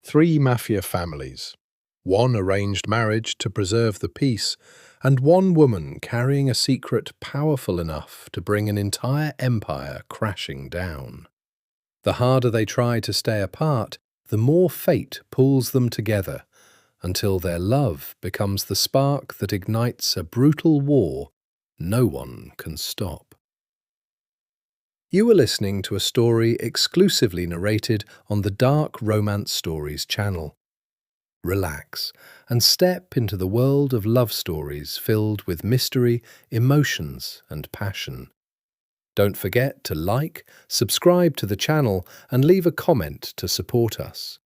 Three mafia families, one arranged marriage to preserve the peace, and one woman carrying a secret powerful enough to bring an entire empire crashing down. The harder they try to stay apart, the more fate pulls them together, until their love becomes the spark that ignites a brutal war no one can stop. You are listening to a story exclusively narrated on the Dark Romance Stories channel. Relax and step into the world of love stories filled with mystery, emotions, and passion. Don't forget to like, subscribe to the channel, and leave a comment to support us.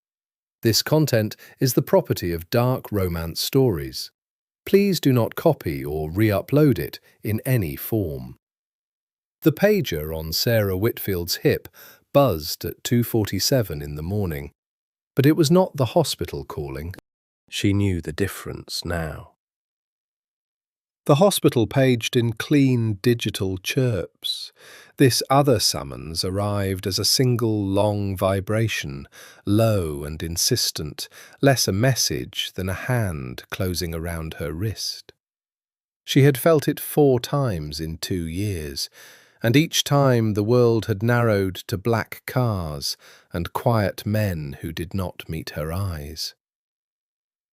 This content is the property of Dark Romance Stories. Please do not copy or re-upload it in any form. The pager on Sarah Whitfield's hip buzzed at 2:47 in the morning, but it was not the hospital calling. She knew the difference now. The hospital paged in clean digital chirps. This other summons arrived as a single long vibration, low and insistent, less a message than a hand closing around her wrist. She had felt it 4 times in 2 years, and each time the world had narrowed to black cars and quiet men who did not meet her eyes.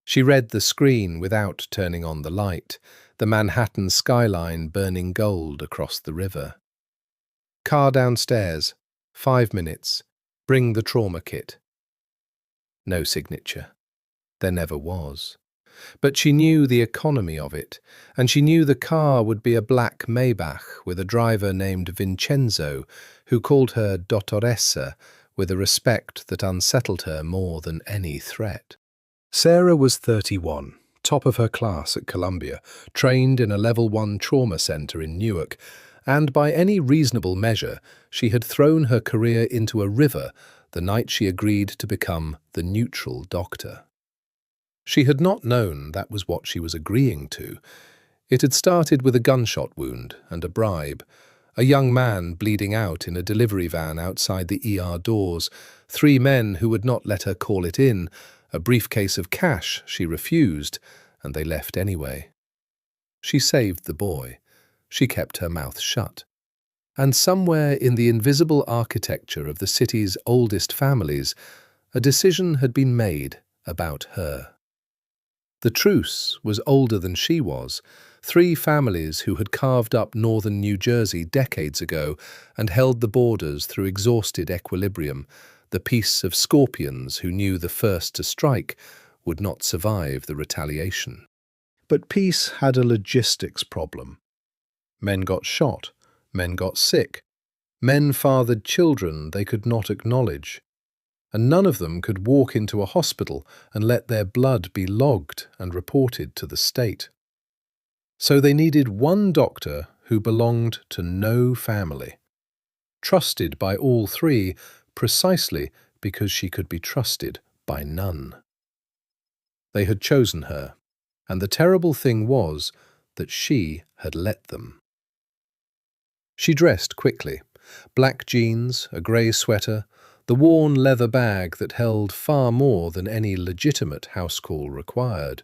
She read the screen without turning on the light, the Manhattan skyline burning gold across the river. Car downstairs, 5 minutes, bring the trauma kit. No signature. There never was. But she knew the economy of it, and she knew the car would be a black Maybach with a driver named Vincenzo, who called her Dottoressa with a respect that unsettled her more than any threat. Sarah was 31, top of her class at Columbia, trained in a Level 1 trauma center in Newark, and by any reasonable measure, she had thrown her career into a river the night she agreed to become the neutral doctor. She had not known that was what she was agreeing to. It had started with a gunshot wound and a bribe, a young man bleeding out in a delivery van outside the ER doors, 3 men who would not let her call it in, a briefcase of cash she refused, and they left anyway. She saved the boy. She kept her mouth shut. And somewhere in the invisible architecture of the city's oldest families, a decision had been made about her. The truce was older than she was, 3 families who had carved up northern New Jersey decades ago and held the borders through exhausted equilibrium, the peace of scorpions who knew the first to strike would not survive the retaliation. But peace had a logistics problem. Men got shot, men got sick, men fathered children they could not acknowledge, and none of them could walk into a hospital and let their blood be logged and reported to the state. So they needed one doctor who belonged to no family, trusted by all 3 precisely because she could be trusted by none. They had chosen her, and the terrible thing was that she had let them. She dressed quickly, black jeans, a grey sweater, the worn leather bag that held far more than any legitimate house call required.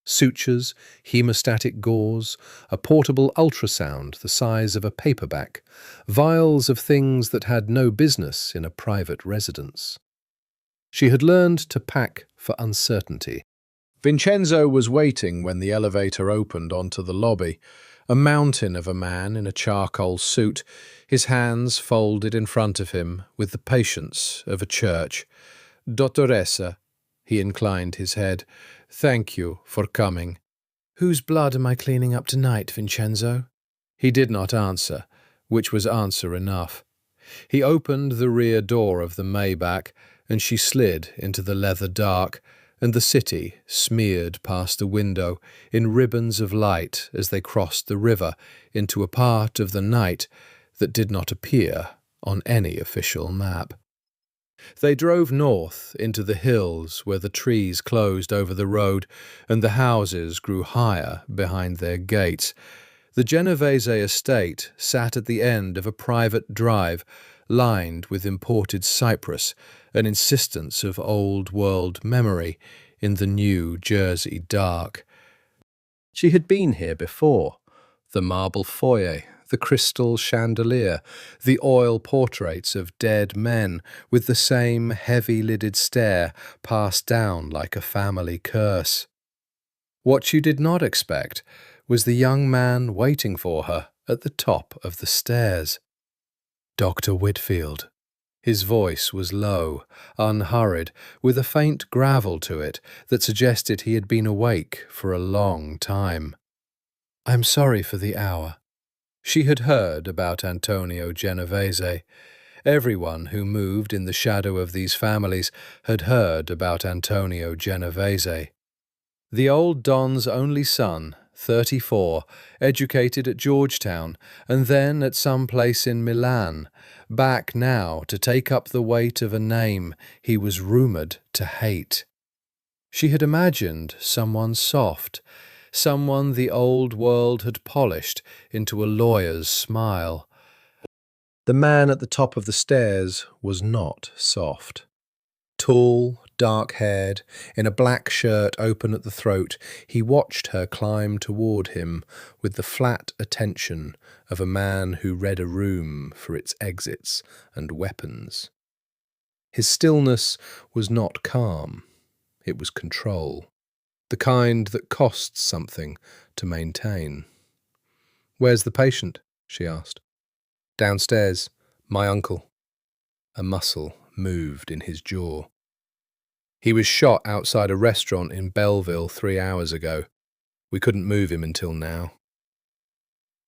Sutures, hemostatic gauze, a portable ultrasound the size of a paperback, vials of things that had no business in a private residence. She had learned to pack for uncertainty. Vincenzo was waiting when the elevator opened onto the lobby, a mountain of a man in a charcoal suit, his hands folded in front of him with the patience of a church. "Dottoressa," he inclined his head, "thank you for coming." "Whose blood am I cleaning up tonight, Vincenzo?" He did not answer, which was answer enough. He opened the rear door of the Maybach, and she slid into the leather dark, and the city smeared past the window in ribbons of light as they crossed the river into a part of the night that did not appear on any official map. They drove north into the hills where the trees closed over the road and the houses grew higher behind their gates. The Genovese estate sat at the end of a private drive lined with imported cypress an insistence of old-world memory in the New Jersey dark. She had been here before. The marble foyer, the crystal chandelier, the oil portraits of dead men with the same heavy-lidded stare passed down like a family curse. What she did not expect was the young man waiting for her at the top of the stairs. Dr. Whitfield. His voice was low, unhurried, with a faint gravel to it that suggested he had been awake for a long time. "I'm sorry for the hour." She had heard about Antonio Genovese. Everyone who moved in the shadow of these families had heard about Antonio Genovese. The old Don's only son, 34, educated at Georgetown and then at some place in Milan, back now to take up the weight of a name he was rumoured to hate. She had imagined someone soft, someone the old world had polished into a lawyer's smile. The man at the top of the stairs was not soft. Tall, dark-haired, in a black shirt open at the throat, he watched her climb toward him with the flat attention of a man who read a room for its exits and weapons. His stillness was not calm, it was control, the kind that costs something to maintain. "Where's the patient?" she asked. "Downstairs, my uncle." A muscle moved in his jaw. "He was shot outside a restaurant in Belleville 3 hours ago. We couldn't move him until now."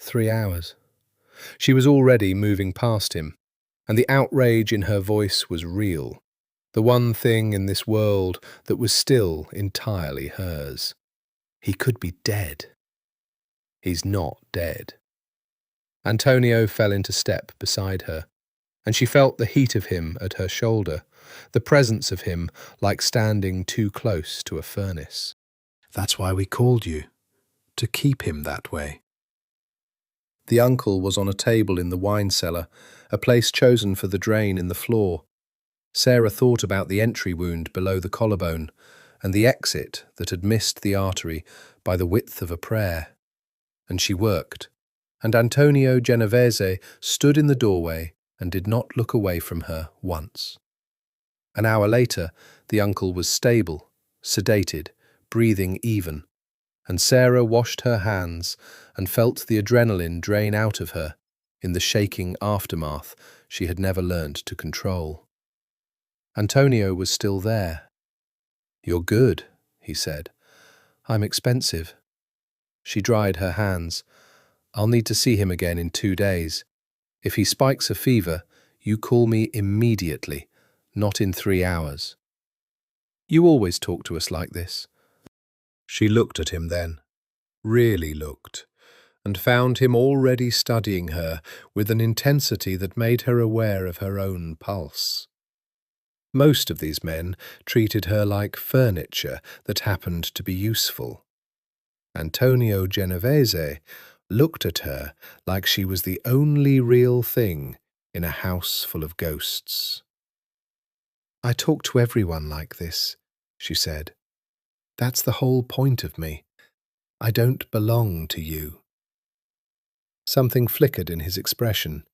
3 hours. She was already moving past him, and the outrage in her voice was real, the one thing in this world that was still entirely hers. He could be dead. He's not dead. Antonio fell into step beside her, and she felt the heat of him at her shoulder, the presence of him like standing too close to a furnace. "That's why we called you, to keep him that way." The uncle was on a table in the wine cellar, a place chosen for the drain in the floor. Sarah thought about the entry wound below the collarbone and the exit that had missed the artery by the width of a prayer. And she worked, and Antonio Genovese stood in the doorway and did not look away from her once. An hour later, the uncle was stable, sedated, breathing even, and Sarah washed her hands and felt the adrenaline drain out of her in the shaking aftermath she had never learned to control. Antonio was still there. "You're good," he said. "I'm expensive." She dried her hands. "I'll need to see him again in 2 days. If he spikes a fever, you call me immediately, not in 3 hours. You always talk to us like this." She looked at him then, really looked, and found him already studying her with an intensity that made her aware of her own pulse. Most of these men treated her like furniture that happened to be useful. Antonio Genovese looked at her like she was the only real thing in a house full of ghosts. "I talk to everyone like this," she said. "That's the whole point of me. I don't belong to you." Something flickered in his expression.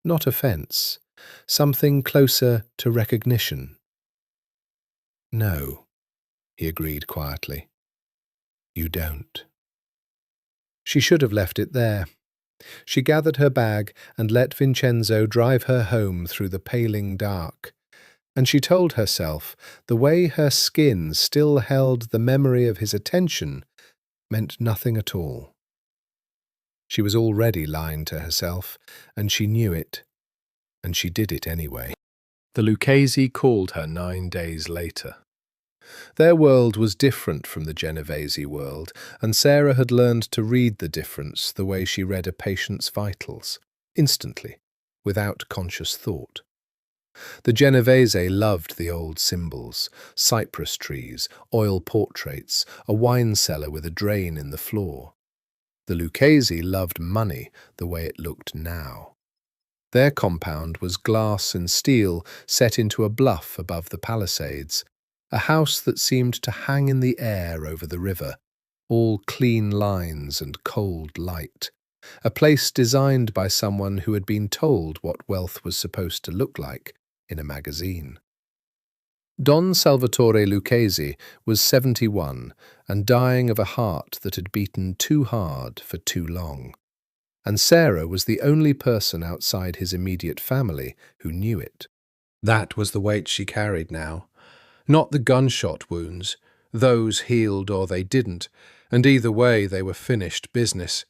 Not offence, something closer to recognition. "No," he agreed quietly. "You don't." She should have left it there. She gathered her bag and let Vincenzo drive her home through the paling dark. And she told herself the way her skin still held the memory of his attention meant nothing at all. She was already lying to herself, and she knew it, and she did it anyway. The Lucchesi called her 9 days later. Their world was different from the Genovese world, and Sarah had learned to read the difference the way she read a patient's vitals, instantly, without conscious thought. The Genovese loved the old symbols, cypress trees, oil portraits, a wine cellar with a drain in the floor. The Lucchesi loved money the way it looked now. Their compound was glass and steel set into a bluff above the palisades, a house that seemed to hang in the air over the river, all clean lines and cold light, a place designed by someone who had been told what wealth was supposed to look like in a magazine. Don Salvatore Lucchesi was 71 and dying of a heart that had beaten too hard for too long, and Sarah was the only person outside his immediate family who knew it. That was the weight she carried now. Not the gunshot wounds. Those healed or they didn't, and either way they were finished business.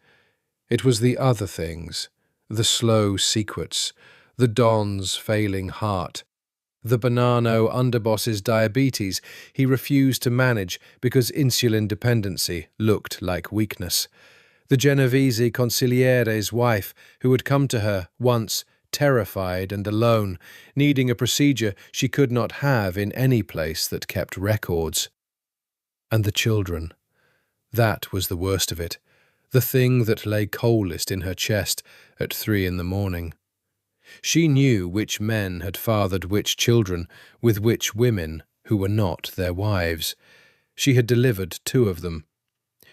It was the other things, the slow secrets, the Don's failing heart, the Bonanno underboss's diabetes he refused to manage because insulin dependency looked like weakness, the Genovese consigliere's wife who had come to her once terrified and alone, needing a procedure she could not have in any place that kept records. And the children. That was the worst of it, the thing that lay coldest in her chest at 3 a.m. She knew which men had fathered which children with which women who were not their wives. She had delivered 2 of them.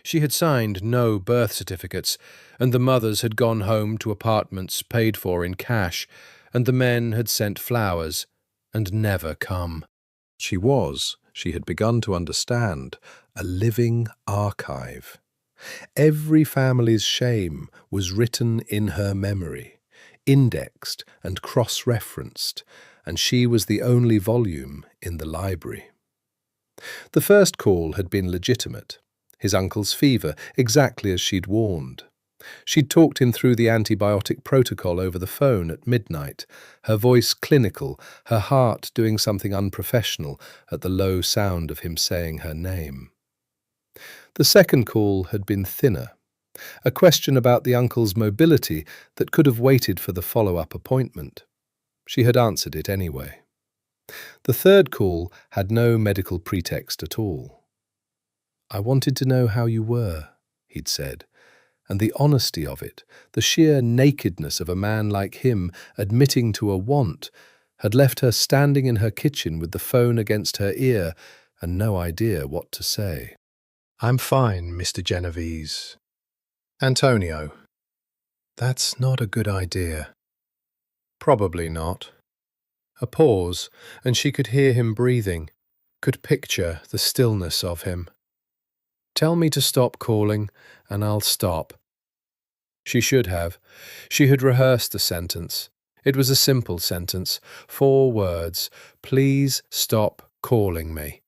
She had signed no birth certificates, and the mothers had gone home to apartments paid for in cash, and the men had sent flowers and never come. She had begun to understand, a living archive. Every family's shame was written in her memory, indexed and cross-referenced, and she was the only volume in the library. The first call had been legitimate. His uncle's fever, exactly as she'd warned. She'd talked him through the antibiotic protocol over the phone at midnight, her voice clinical, her heart doing something unprofessional at the low sound of him saying her name. The second call had been thinner, a question about the uncle's mobility that could have waited for the follow-up appointment. She had answered it anyway. The third call had no medical pretext at all. "I wanted to know how you were," he'd said, and the honesty of it, the sheer nakedness of a man like him admitting to a want, had left her standing in her kitchen with the phone against her ear and no idea what to say. "I'm fine, Mr. Genovese." "Antonio." "That's not a good idea." "Probably not." A pause, and she could hear him breathing, could picture the stillness of him. "Tell me to stop calling, and I'll stop." She should have. She had rehearsed the sentence. It was a simple sentence, 4 words, "Please stop calling me."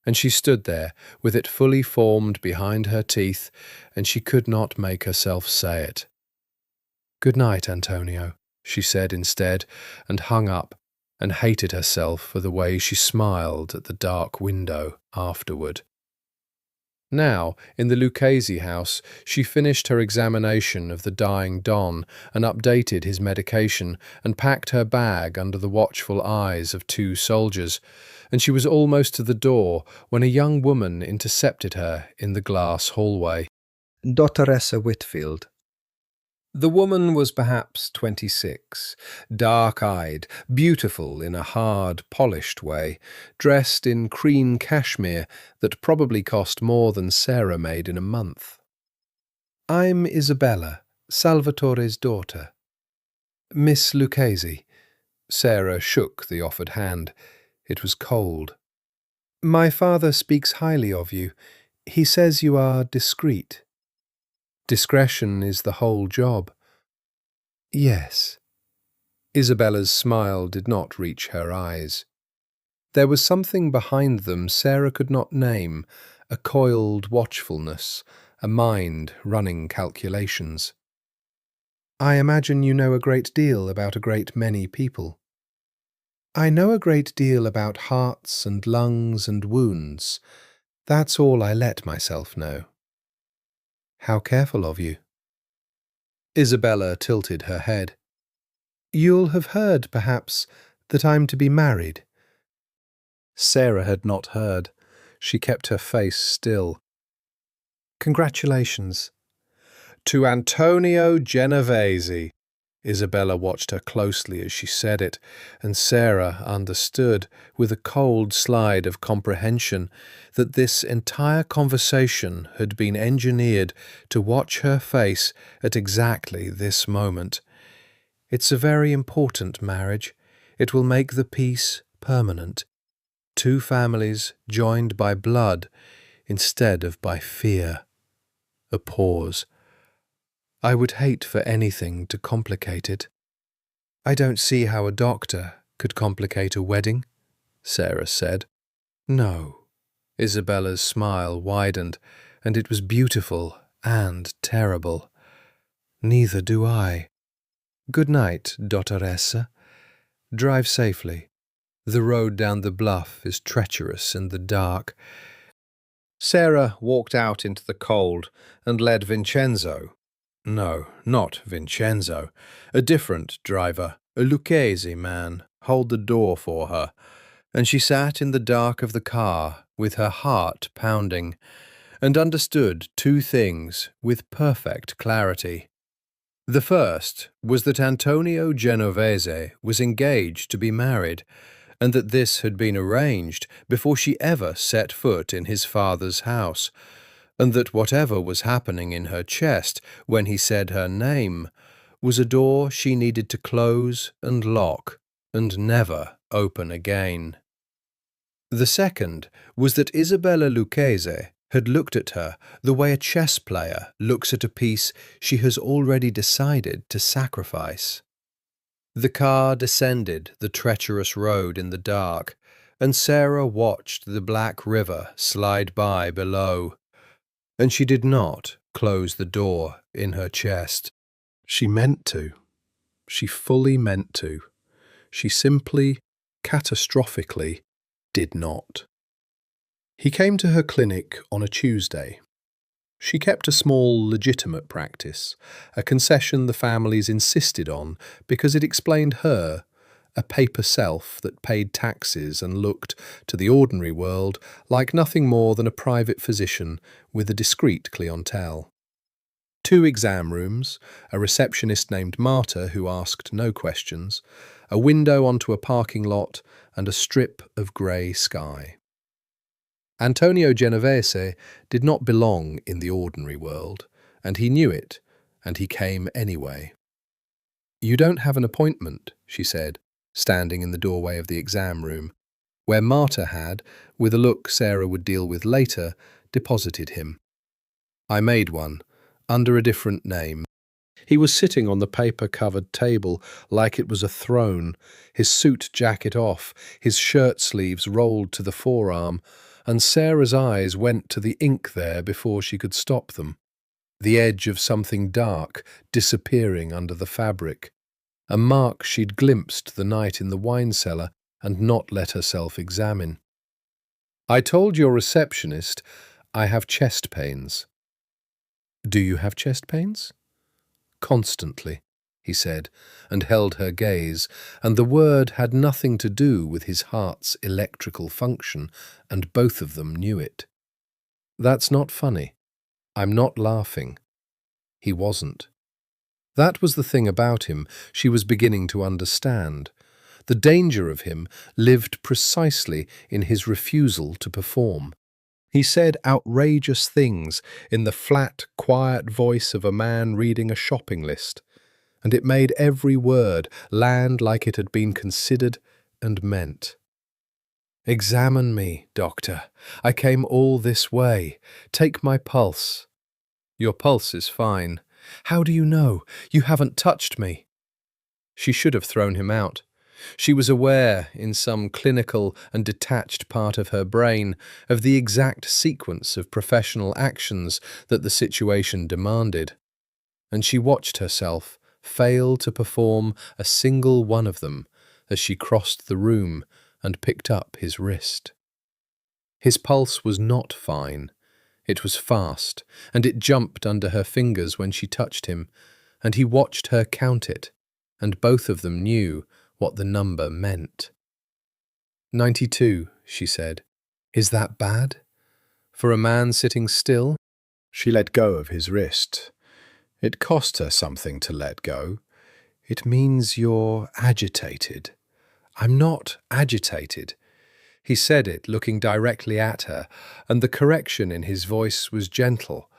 And she stood there, with it fully formed behind her teeth, and she could not make herself say it. "Good night, Antonio," she said instead, and hung up, and hated herself for the way she smiled at the dark window afterward. Now, in the Lucchesi house, she finished her examination of the dying Don and updated his medication and packed her bag under the watchful eyes of 2 soldiers, and she was almost to the door when a young woman intercepted her in the glass hallway. Dottoressa Whitfield. The woman was perhaps 26, dark-eyed, beautiful in a hard, polished way, dressed in cream cashmere that probably cost more than Sarah made in a month. "I'm Isabella, Salvatore's daughter." "Miss Lucchesi." Sarah shook the offered hand. It was cold. "My father speaks highly of you. He says you are discreet." "Discretion is the whole job." "Yes." Isabella's smile did not reach her eyes. There was something behind them Sarah could not name, a coiled watchfulness, a mind running calculations. "I imagine you know a great deal about a great many people." "I know a great deal about hearts and lungs and wounds. That's all I let myself know." "How careful of you." Isabella tilted her head. "You'll have heard, perhaps, that I'm to be married." Sarah had not heard. She kept her face still. "Congratulations." "To Antonio Genovese." Isabella watched her closely as she said it, and Sarah understood, with a cold slide of comprehension, that this entire conversation had been engineered to watch her face at exactly this moment. It's a very important marriage. It will make the peace permanent. Two families joined by blood instead of by fear. A pause. I would hate for anything to complicate it. I don't see how a doctor could complicate a wedding, Sarah said. No. Isabella's smile widened, and it was beautiful and terrible. Neither do I. Good night, Dottoressa. Drive safely. The road down the bluff is treacherous in the dark. Sarah walked out into the cold and led Vincenzo. No, not Vincenzo. A different driver, a Lucchese man, hold the door for her, and she sat in the dark of the car with her heart pounding, and understood two things with perfect clarity. The first was that Antonio Genovese was engaged to be married, and that this had been arranged before she ever set foot in his father's house, and that whatever was happening in her chest when he said her name was a door she needed to close and lock and never open again. The second was that Isabella Lucchese had looked at her the way a chess player looks at a piece she has already decided to sacrifice. The car descended the treacherous road in the dark, and Sarah watched the black river slide by below. And she did not close the door in her chest. She meant to. She fully meant to. She simply, catastrophically, did not. He came to her clinic on a Tuesday. She kept a small, legitimate practice, a concession the families insisted on because it explained her, a paper self that paid taxes and looked, to the ordinary world, like nothing more than a private physician with a discreet clientele. 2 exam rooms, a receptionist named Marta who asked no questions, a window onto a parking lot, and a strip of grey sky. Antonio Genovese did not belong in the ordinary world, and he knew it, and he came anyway. You don't have an appointment, she said, standing in the doorway of the exam room, where Marta had, with a look Sarah would deal with later, deposited him. I made one, under a different name. He was sitting on the paper-covered table like it was a throne, his suit jacket off, his shirt sleeves rolled to the forearm, and Sarah's eyes went to the ink there before she could stop them. The edge of something dark disappearing under the fabric, a mark she'd glimpsed the night in the wine cellar and not let herself examine. I told your receptionist I have chest pains. Do you have chest pains? Constantly, he said, and held her gaze, and the word had nothing to do with his heart's electrical function, and both of them knew it. That's not funny. I'm not laughing. He wasn't. That was the thing about him she was beginning to understand. The danger of him lived precisely in his refusal to perform. He said outrageous things in the flat, quiet voice of a man reading a shopping list, and it made every word land like it had been considered and meant. Examine me, doctor. I came all this way. Take my pulse. Your pulse is fine. How do you know? You haven't touched me. She should have thrown him out. She was aware, in some clinical and detached part of her brain, of the exact sequence of professional actions that the situation demanded, and she watched herself fail to perform a single one of them as she crossed the room and picked up his wrist. His pulse was not fine. It was fast, and it jumped under her fingers when she touched him, and he watched her count it, and both of them knew what the number meant. 92, she said. Is that bad? For a man sitting still? She let go of his wrist. It cost her something to let go. It means you're agitated. I'm not agitated. He said it, looking directly at her, and the correction in his voice was gentle.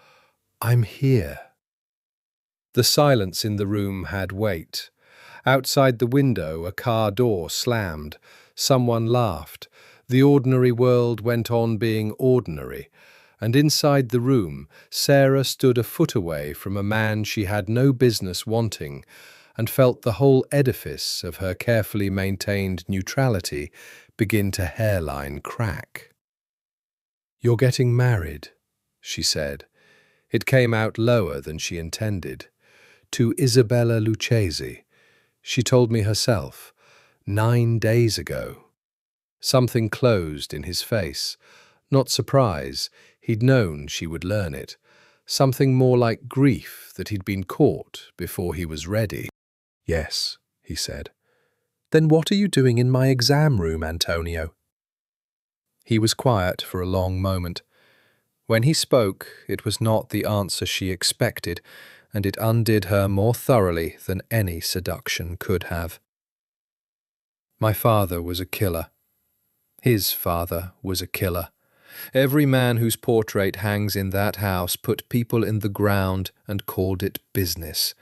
I'm here. The silence in the room had weight. Outside the window, a car door slammed. Someone laughed. The ordinary world went on being ordinary. And inside the room, Sarah stood a foot away from a man she had no business wanting, and felt the whole edifice of her carefully maintained neutrality begin to hairline crack. "You're getting married," she said. It came out lower than she intended. "To Isabella Lucchesi. She told me herself, 9 days ago." Something closed in his face. Not surprise, he'd known she would learn it. Something more like grief that he'd been caught before he was ready. "Yes," he said. "Then what are you doing in my exam room, Antonio?" He was quiet for a long moment. When he spoke, it was not the answer she expected, and it undid her more thoroughly than any seduction could have. "My father was a killer. His father was a killer. Every man whose portrait hangs in that house put people in the ground and called it business.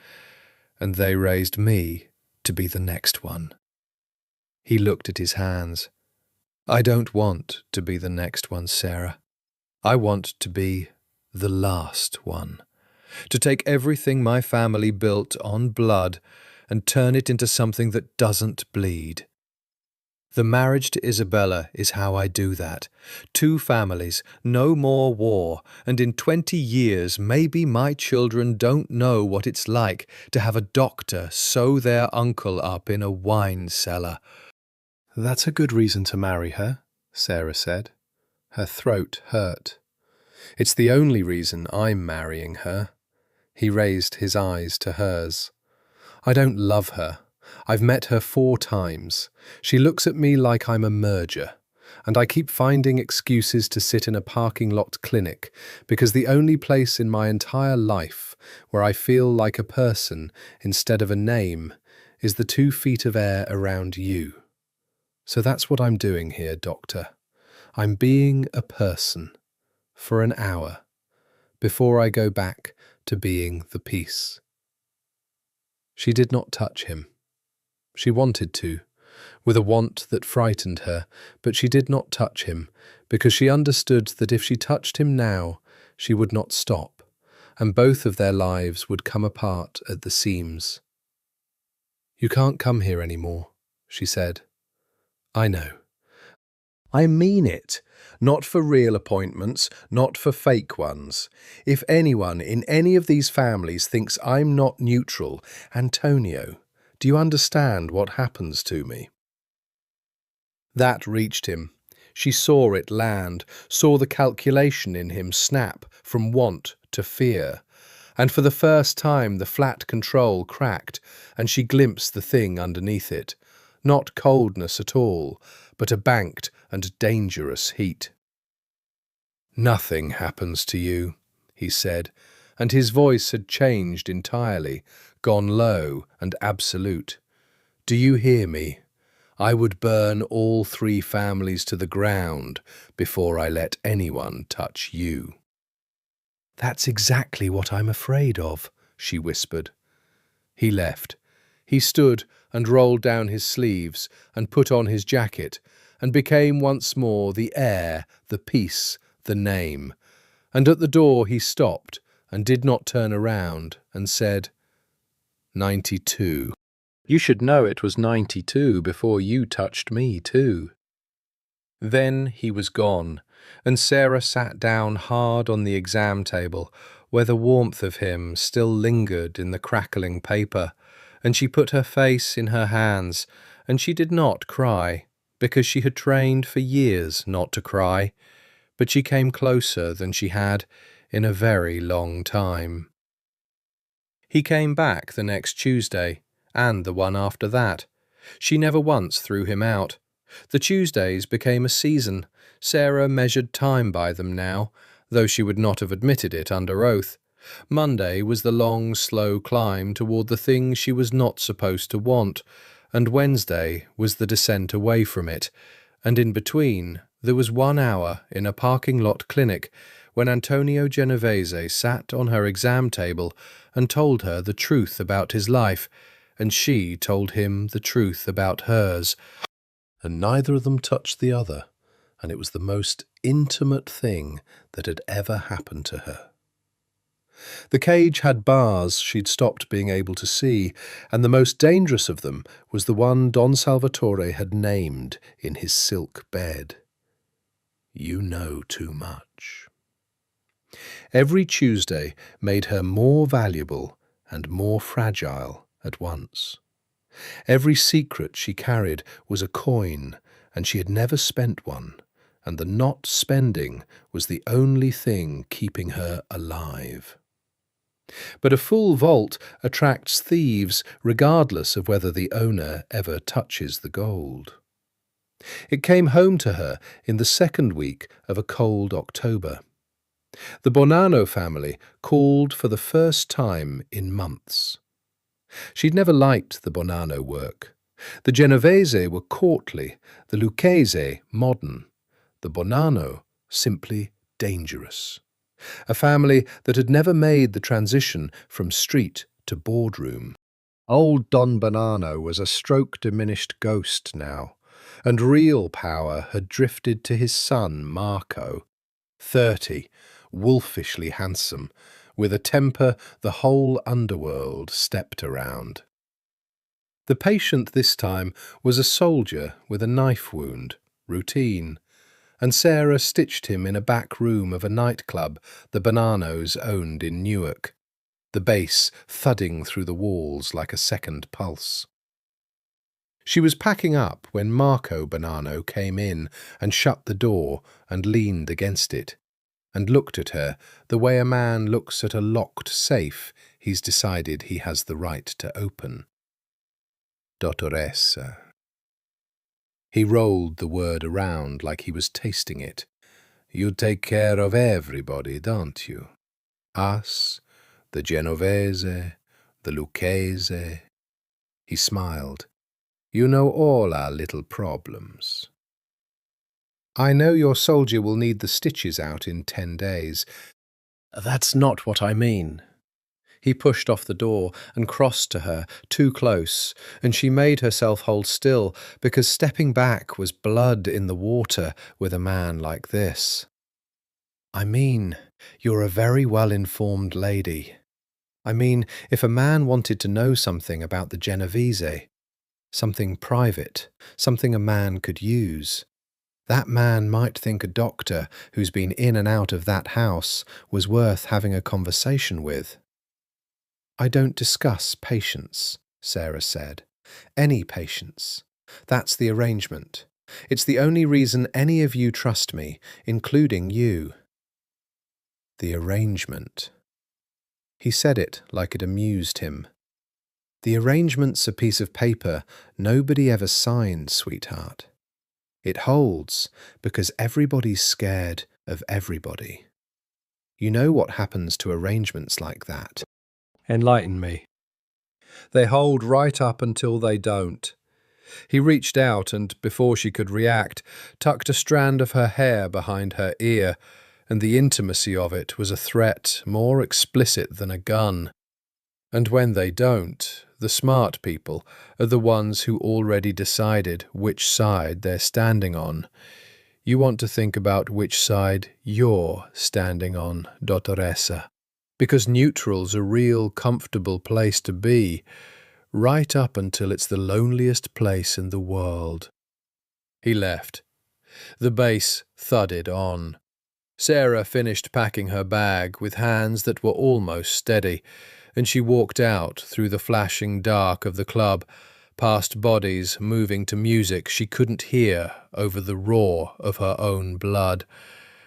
And they raised me to be the next one." He looked at his hands. "I don't want to be the next one, Sarah. I want to be the last one. To take everything my family built on blood and turn it into something that doesn't bleed. The marriage to Isabella is how I do that. 2 families, no more war, and in 20 years maybe my children don't know what it's like to have a doctor sew their uncle up in a wine cellar." "That's a good reason to marry her," Sarah said. Her throat hurt. "It's the only reason I'm marrying her." He raised his eyes to hers. "I don't love her. I've met her 4 times. She looks at me like I'm a merger, and I keep finding excuses to sit in a parking lot clinic because the only place in my entire life where I feel like a person instead of a name is the 2 feet of air around you. So that's what I'm doing here, Doctor. I'm being a person for an hour before I go back to being the piece." She did not touch him. She wanted to, with a want that frightened her, but she did not touch him, because she understood that if she touched him now, she would not stop, and both of their lives would come apart at the seams. "You can't come here anymore," she said. "I know. I mean it. Not for real appointments, not for fake ones. If anyone in any of these families thinks I'm not neutral, Antonio, do you understand what happens to me?" That reached him. She saw it land, saw the calculation in him snap from want to fear. And for the first time the flat control cracked, and she glimpsed the thing underneath it. Not coldness at all, but a banked and dangerous heat. "Nothing happens to you," he said, and his voice had changed entirely, gone low and absolute. "Do you hear me? I would burn all 3 families to the ground before I let anyone touch you." "That's exactly what I'm afraid of," she whispered. He left. He stood and rolled down his sleeves and put on his jacket and became once more the air, the piece, the name. And at the door he stopped and did not turn around and said, 92. You should know it was 92 before you touched me too." Then he was gone, and Sarah sat down hard on the exam table, where the warmth of him still lingered in the crackling paper, and she put her face in her hands, and she did not cry, because she had trained for years not to cry, but she came closer than she had in a very long time. He came back the next Tuesday, and the one after that. She never once threw him out. The Tuesdays became a season. Sarah measured time by them now, though she would not have admitted it under oath. Monday was the long, slow climb toward the thing she was not supposed to want, and Wednesday was the descent away from it, and in between there was 1 hour in a parking lot clinic when Antonio Genovese sat on her exam table and told her the truth about his life, and she told him the truth about hers, and neither of them touched the other, and it was the most intimate thing that had ever happened to her. The cage had bars she'd stopped being able to see, and the most dangerous of them was the one Don Salvatore had named in his silk bed. You know too much. Every Tuesday made her more valuable and more fragile at once. Every secret she carried was a coin, and she had never spent one, and the not spending was the only thing keeping her alive. But a full vault attracts thieves regardless of whether the owner ever touches the gold. It came home to her in the second week of a cold October. The Bonanno family called for the first time in months. She'd never liked the Bonanno work. The Genovese were courtly, the Lucchese modern, the Bonanno simply dangerous. A family that had never made the transition from street to boardroom. Old Don Bonanno was a stroke-diminished ghost now, and real power had drifted to his son Marco, 30, wolfishly handsome, with a temper the whole underworld stepped around. The patient this time was a soldier with a knife wound, routine, and Sarah stitched him in a back room of a nightclub the Bonannos owned in Newark, the bass thudding through the walls like a second pulse. She was packing up when Marco Bonanno came in and shut the door and leaned against it, and looked at her the way a man looks at a locked safe he's decided he has the right to open. Dottoressa. He rolled the word around like he was tasting it. You take care of everybody, don't you? Us, the Genovese, the Lucchese. He smiled. You know all our little problems. I know your soldier will need the stitches out in 10 days. That's not what I mean. He pushed off the door and crossed to her, too close, and she made herself hold still, because stepping back was blood in the water with a man like this. I mean, you're a very well-informed lady. I mean, if a man wanted to know something about the Genovese, something private, something a man could use, that man might think a doctor who's been in and out of that house was worth having a conversation with. I don't discuss patients, Sarah said. Any patients. That's the arrangement. It's the only reason any of you trust me, including you. The arrangement. He said it like it amused him. The arrangement's a piece of paper nobody ever signed, sweetheart. It holds because everybody's scared of everybody. You know what happens to arrangements like that. Enlighten me. They hold right up until they don't. He reached out and, before she could react, tucked a strand of her hair behind her ear, and the intimacy of it was a threat more explicit than a gun. And when they don't, the smart people are the ones who already decided which side they're standing on. You want to think about which side you're standing on, Dottoressa. Because neutral's a real comfortable place to be, right up until it's the loneliest place in the world. He left. The bass thudded on. Sarah finished packing her bag with hands that were almost steady, and she walked out through the flashing dark of the club, past bodies moving to music she couldn't hear over the roar of her own blood,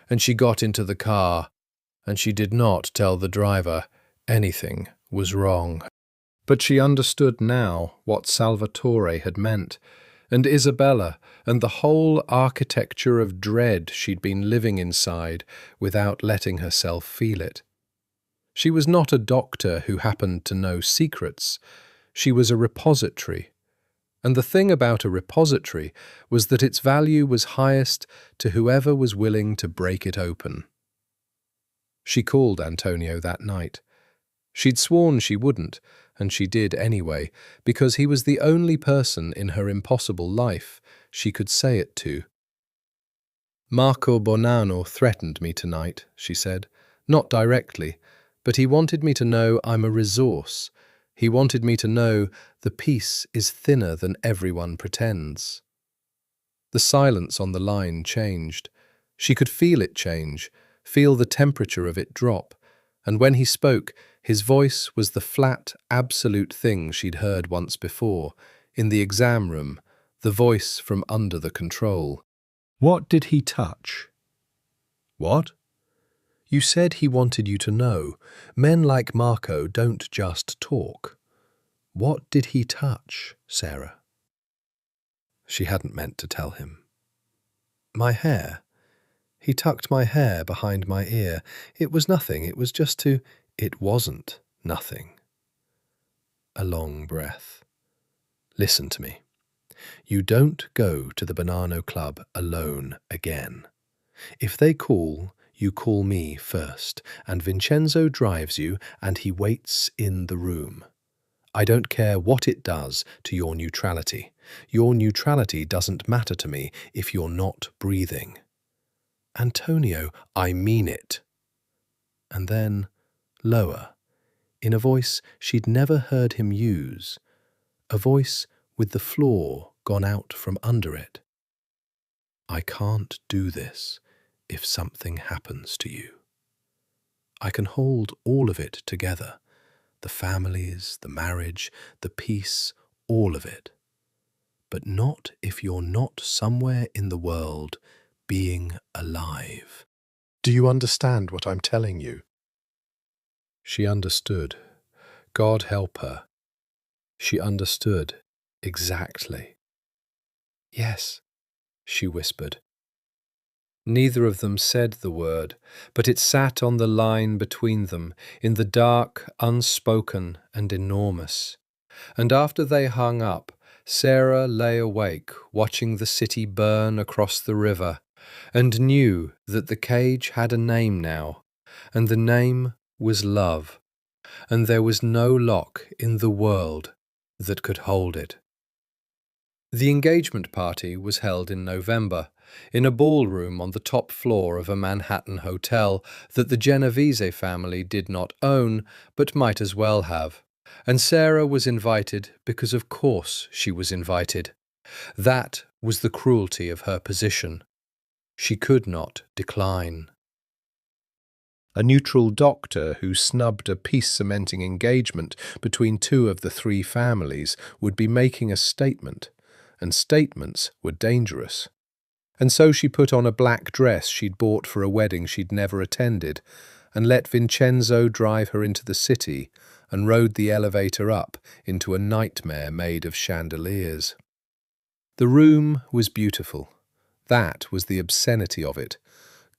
and she got into the car, and she did not tell the driver anything was wrong. But she understood now what Salvatore had meant, and Isabella, and the whole architecture of dread she'd been living inside without letting herself feel it. She was not a doctor who happened to know secrets. She was a repository. And the thing about a repository was that its value was highest to whoever was willing to break it open. She called Antonio that night. She'd sworn she wouldn't, and she did anyway, because he was the only person in her impossible life she could say it to. "Marco Bonanno threatened me tonight," she said. "Not directly, but he wanted me to know I'm a resource. He wanted me to know the peace is thinner than everyone pretends." The silence on the line changed. She could feel it change, feel the temperature of it drop, and when he spoke, his voice was the flat, absolute thing she'd heard once before, in the exam room, the voice from under the control. What did he touch? "What? You said he wanted you to know. Men like Marco don't just talk." "What did he touch, Sarah?" She hadn't meant to tell him. "My hair. He tucked my hair behind my ear. It was nothing, it was just to—" "It wasn't nothing." A long breath. "Listen to me. You don't go to the Bonanno Club alone again. If they call, you call me first, and Vincenzo drives you, and he waits in the room. I don't care what it does to your neutrality. Your neutrality doesn't matter to me if you're not breathing." "Antonio, I mean it." And then, lower, in a voice she'd never heard him use, a voice with the floor gone out from under it. "I can't do this if something happens to you. I can hold all of it together, the families, the marriage, the peace, all of it. But not if you're not somewhere in the world being alive. Do you understand what I'm telling you?" She understood. God help her. She understood exactly. "Yes," she whispered. Neither of them said the word, but it sat on the line between them, in the dark, unspoken and enormous. And after they hung up, Sarah lay awake, watching the city burn across the river, and knew that the cage had a name now, and the name was love, and there was no lock in the world that could hold it. The engagement party was held in November, in a ballroom on the top floor of a Manhattan hotel that the Genovese family did not own, but might as well have. And Sarah was invited because of course she was invited. That was the cruelty of her position. She could not decline. A neutral doctor who snubbed a peace-cementing engagement between two of the three families would be making a statement, and statements were dangerous. And so she put on a black dress she'd bought for a wedding she'd never attended, and let Vincenzo drive her into the city, and rode the elevator up into a nightmare made of chandeliers. The room was beautiful. That was the obscenity of it.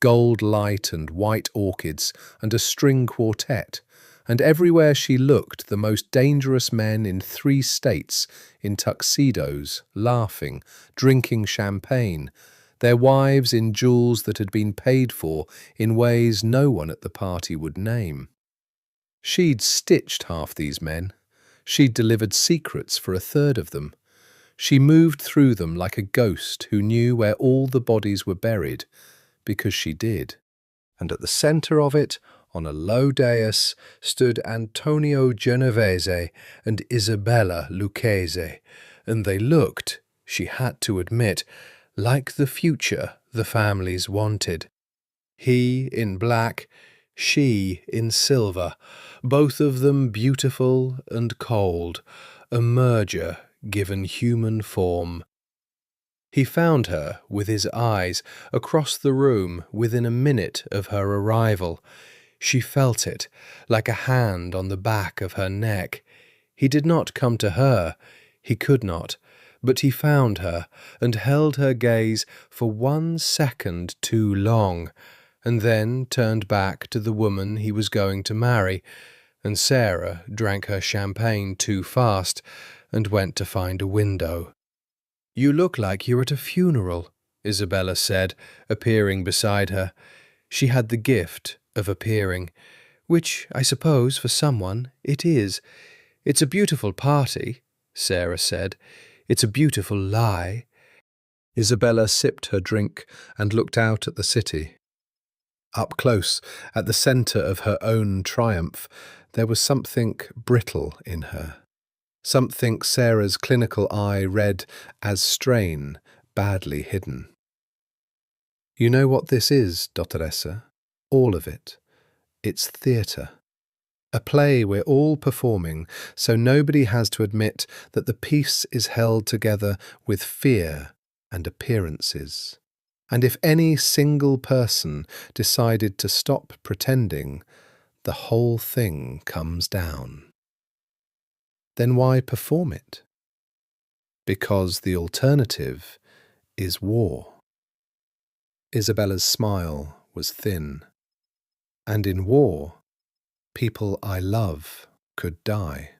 Gold light and white orchids and a string quartet, and everywhere she looked the most dangerous men in 3 states in tuxedos, laughing, drinking champagne, their wives in jewels that had been paid for in ways no one at the party would name. She'd stitched half these men. She'd delivered secrets for 1/3 of them. She moved through them like a ghost who knew where all the bodies were buried, because she did. And at the centre of it, on a low dais, stood Antonio Genovese and Isabella Lucchese, and they looked, she had to admit, like the future the families wanted. He in black, she in silver, both of them beautiful and cold, a merger given human form. He found her, with his eyes, across the room within a minute of her arrival. She felt it, like a hand on the back of her neck. He did not come to her, he could not, but he found her and held her gaze for 1 second too long, and then turned back to the woman he was going to marry, and Sarah drank her champagne too fast and went to find a window. "You look like you're at a funeral," Isabella said, appearing beside her. She had the gift of appearing, which, I suppose, for someone, it is. "It's a beautiful party," Sarah said. "It's a beautiful lie." Isabella sipped her drink and looked out at the city. Up close, at the centre of her own triumph, there was something brittle in her. Something Sarah's clinical eye read as strain, badly hidden. "You know what this is, Dottoressa? All of it. It's theatre. A play we're all performing, so nobody has to admit that the piece is held together with fear and appearances. And if any single person decided to stop pretending, the whole thing comes down. Then why perform it? Because the alternative is war." Isabella's smile was thin. "And in war, people I love could die.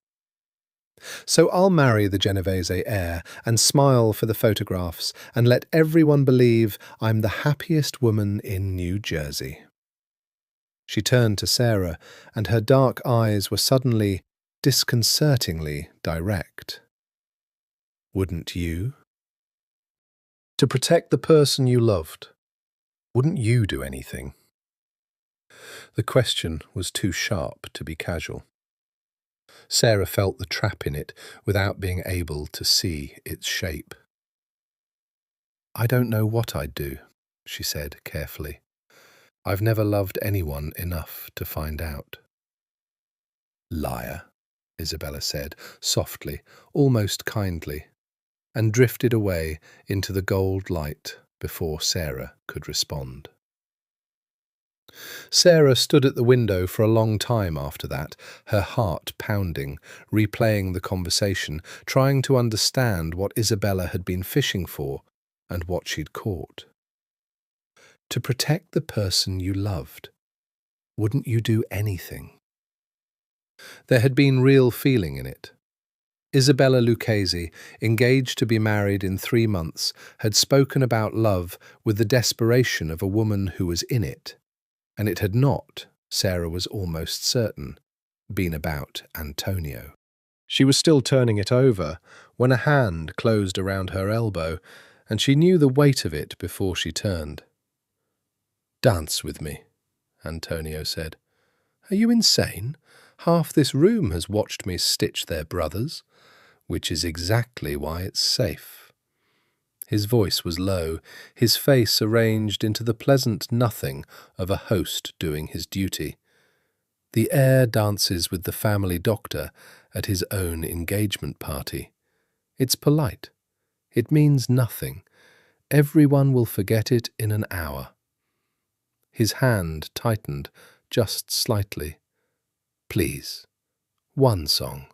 So I'll marry the Genovese heir and smile for the photographs and let everyone believe I'm the happiest woman in New Jersey." She turned to Sarah, and her dark eyes were suddenly, disconcertingly direct. "Wouldn't you? To protect the person you loved, wouldn't you do anything?" The question was too sharp to be casual. Sarah felt the trap in it without being able to see its shape. "I don't know what I'd do," she said carefully. "I've never loved anyone enough to find out." "Liar," Isabella said, softly, almost kindly, and drifted away into the gold light before Sarah could respond. Sarah stood at the window for a long time after that, her heart pounding, replaying the conversation, trying to understand what Isabella had been fishing for and what she'd caught. To protect the person you loved, wouldn't you do anything? There had been real feeling in it. Isabella Lucchese, engaged to be married in 3 months, had spoken about love with the desperation of a woman who was in it. And it had not, Sarah was almost certain, been about Antonio. She was still turning it over when a hand closed around her elbow, and she knew the weight of it before she turned. "Dance with me," Antonio said. "Are you insane? Half this room has watched me stitch their brothers, which is exactly why it's safe." His voice was low, his face arranged into the pleasant nothing of a host doing his duty. The heir dances with the family doctor at his own engagement party. It's polite. It means nothing. Everyone will forget it in an hour. His hand tightened just slightly. "Please, one song.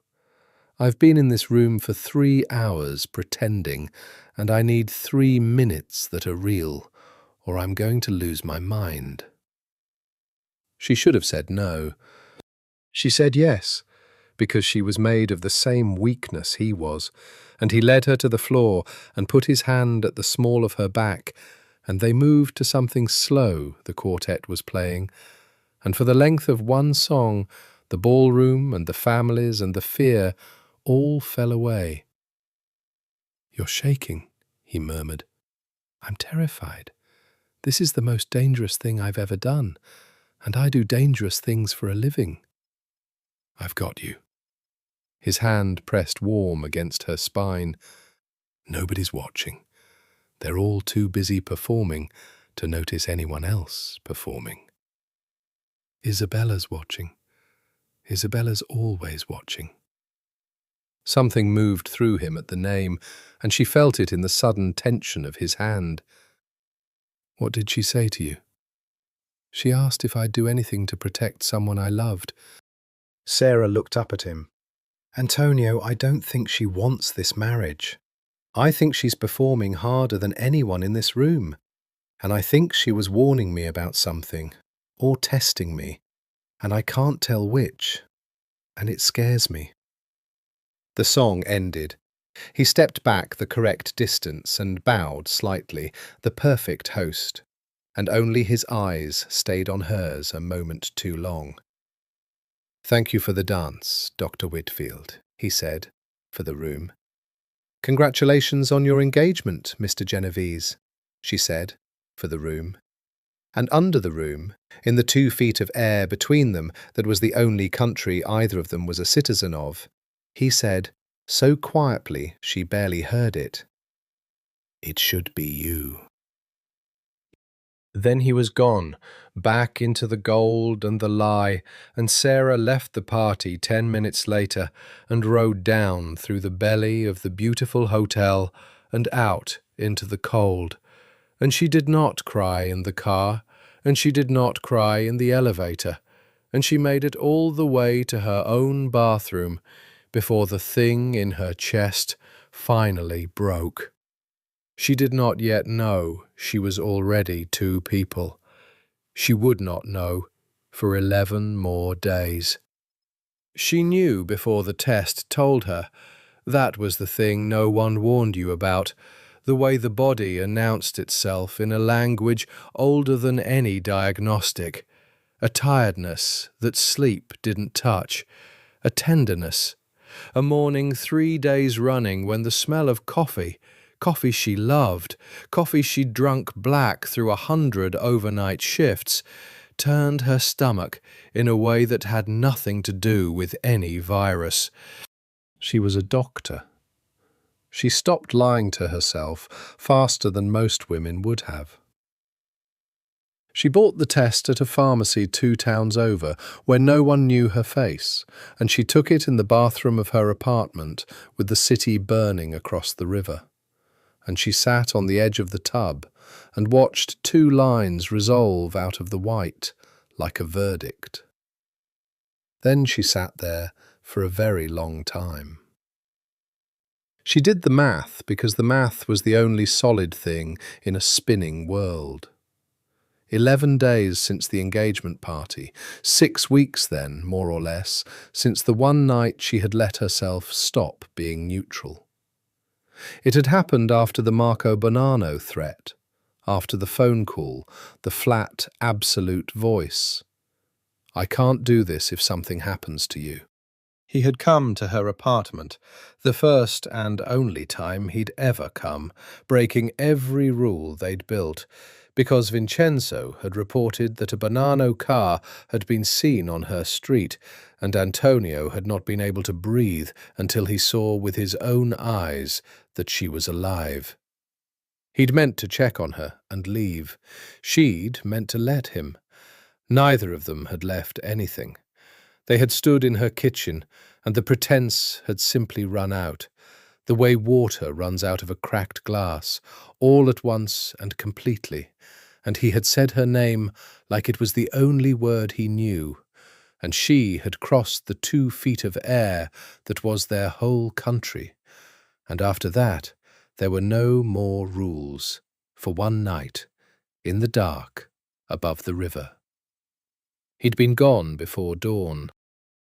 I've been in this room for 3 hours pretending, and I need 3 minutes that are real, or I'm going to lose my mind." She should have said no. She said yes, because she was made of the same weakness he was, and he led her to the floor and put his hand at the small of her back, and they moved to something slow the quartet was playing, and for the length of one song, the ballroom and the families and the fear all fell away. "You're shaking," he murmured. "I'm terrified. This is the most dangerous thing I've ever done, and I do dangerous things for a living." "I've got you." His hand pressed warm against her spine. "Nobody's watching. They're all too busy performing to notice anyone else performing." "Isabella's watching. Isabella's always watching." Something moved through him at the name, and she felt it in the sudden tension of his hand. "What did she say to you?" "She asked if I'd do anything to protect someone I loved." Sarah looked up at him. "Antonio, I don't think she wants this marriage. I think she's performing harder than anyone in this room. And I think she was warning me about something, or testing me, and I can't tell which, and it scares me." The song ended. He stepped back the correct distance and bowed slightly, the perfect host, and only his eyes stayed on hers a moment too long. "Thank you for the dance, Dr. Whitfield," he said, for the room. "Congratulations on your engagement, Mr. Genovese," she said, for the room. And under the room, in the 2 feet of air between them that was the only country either of them was a citizen of, he said, so quietly she barely heard it, "It should be you." Then he was gone, back into the gold and the lie, and Sarah left the party 10 minutes later and rode down through the belly of the beautiful hotel and out into the cold. And she did not cry in the car, and she did not cry in the elevator, and she made it all the way to her own bathroom before the thing in her chest finally broke. She did not yet know she was already 2 people. She would not know for 11 more days. She knew before the test told her that was the thing no one warned you about, the way the body announced itself in a language older than any diagnostic, a tiredness that sleep didn't touch, a tenderness, a morning 3 days running when the smell of coffee she loved, coffee she'd drunk black through 100 overnight shifts, turned her stomach in a way that had nothing to do with any virus. She was a doctor. She stopped lying to herself faster than most women would have. She bought the test at a pharmacy 2 towns over, where no one knew her face, and she took it in the bathroom of her apartment with the city burning across the river. And she sat on the edge of the tub and watched 2 lines resolve out of the white like a verdict. Then she sat there for a very long time. She did the math because the math was the only solid thing in a spinning world. 11 days since the engagement party, 6 weeks then, more or less, since the one night she had let herself stop being neutral. It had happened after the Marco Bonanno threat, after the phone call, the flat, absolute voice. "I can't do this if something happens to you." He had come to her apartment, the first and only time he'd ever come, breaking every rule they'd built, because Vincenzo had reported that a Bonanno car had been seen on her street, and Antonio had not been able to breathe until he saw with his own eyes that she was alive. He'd meant to check on her and leave. She'd meant to let him. Neither of them had left anything. They had stood in her kitchen, and the pretense had simply run out, the way water runs out of a cracked glass, all at once and completely, and he had said her name like it was the only word he knew, and she had crossed the 2 feet of air that was their whole country, and after that there were no more rules, for one night, in the dark, above the river. He'd been gone before dawn.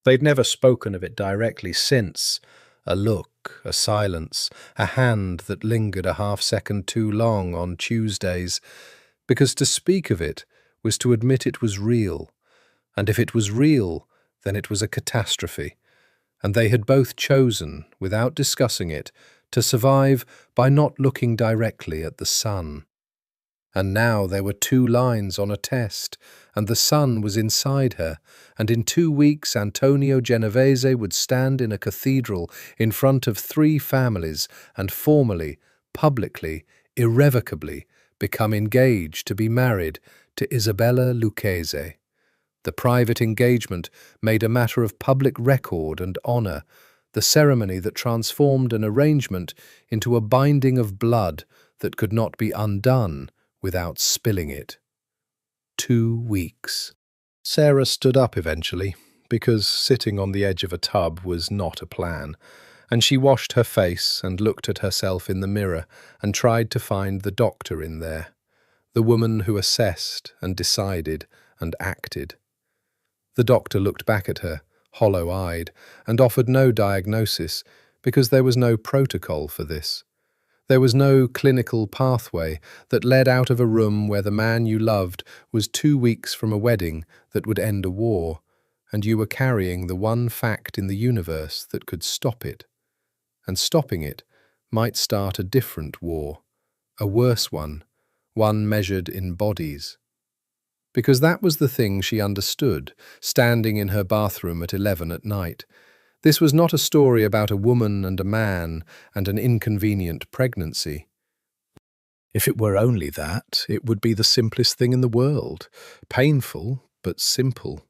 They'd never spoken of it directly since. A look, a silence, a hand that lingered a half-second too long on Tuesdays, because to speak of it was to admit it was real, and if it was real, then it was a catastrophe, and they had both chosen, without discussing it, to survive by not looking directly at the sun. And now there were 2 lines on a test, and the sun was inside her, and in 2 weeks Antonio Genovese would stand in a cathedral in front of 3 families and formally, publicly, irrevocably become engaged to be married to Isabella Lucchese. The private engagement made a matter of public record and honour, the ceremony that transformed an arrangement into a binding of blood that could not be undone without spilling it. 2 weeks. Sarah stood up eventually, because sitting on the edge of a tub was not a plan, and she washed her face and looked at herself in the mirror and tried to find the doctor in there. the woman who assessed and decided and acted. The doctor looked back at her, hollow-eyed, and offered no diagnosis because there was no protocol for this. There was no clinical pathway that led out of a room where the man you loved was 2 weeks from a wedding that would end a war, and you were carrying the one fact in the universe that could stop it. And stopping it might start a different war, a worse one measured in bodies. Because that was the thing she understood, standing in her bathroom at 11 at night. This was not a story about a woman and a man and an inconvenient pregnancy. If it were only that, it would be the simplest thing in the world. Painful, but simple.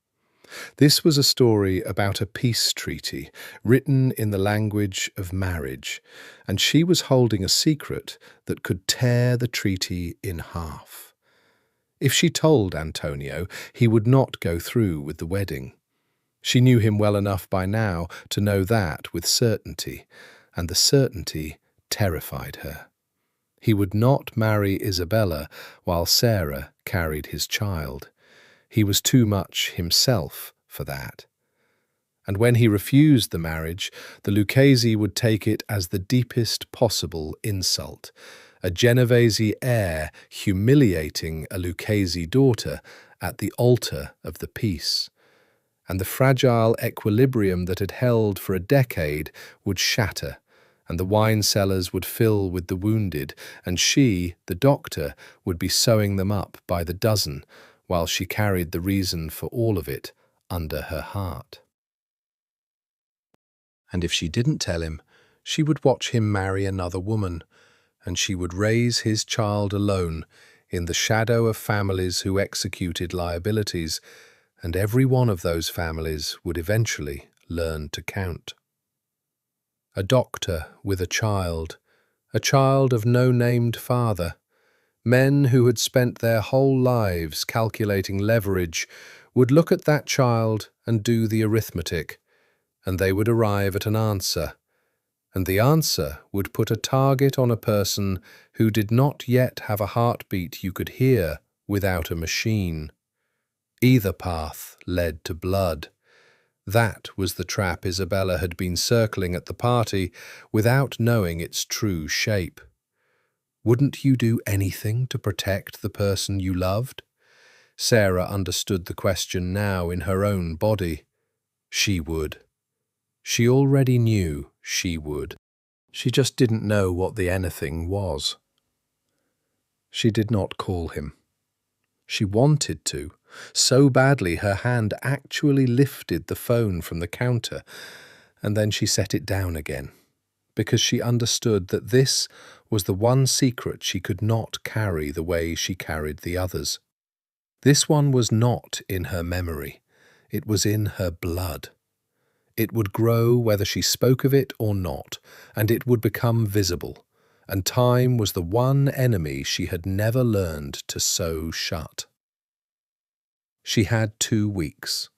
This was a story about a peace treaty, written in the language of marriage, and she was holding a secret that could tear the treaty in half. If she told Antonio, he would not go through with the wedding. She knew him well enough by now to know that with certainty, and the certainty terrified her. He would not marry Isabella while Sarah carried his child. He was too much himself for that. And when he refused the marriage, the Lucchese would take it as the deepest possible insult, a Genovese heir humiliating a Lucchese daughter at the altar of the peace. And the fragile equilibrium that had held for a decade would shatter, and the wine cellars would fill with the wounded, and she, the doctor, would be sewing them up by the dozen, while she carried the reason for all of it under her heart. And if she didn't tell him, she would watch him marry another woman, and she would raise his child alone in the shadow of families who executed liabilities, and every one of those families would eventually learn to count. A doctor with a child of no named father. Men who had spent their whole lives calculating leverage would look at that child and do the arithmetic, and they would arrive at an answer, and the answer would put a target on a person who did not yet have a heartbeat you could hear without a machine. Either path led to blood. That was the trap Isabella had been circling at the party without knowing its true shape. Wouldn't you do anything to protect the person you loved? Sarah understood the question now in her own body. She would. She already knew she would. She just didn't know what the anything was. She did not call him. She wanted to, so badly her hand actually lifted the phone from the counter, and then she set it down again, because she understood that this was the one secret she could not carry the way she carried the others. This one was not in her memory. It was in her blood. It would grow whether she spoke of it or not, and it would become visible, and time was the one enemy she had never learned to sew shut. She had 2 weeks.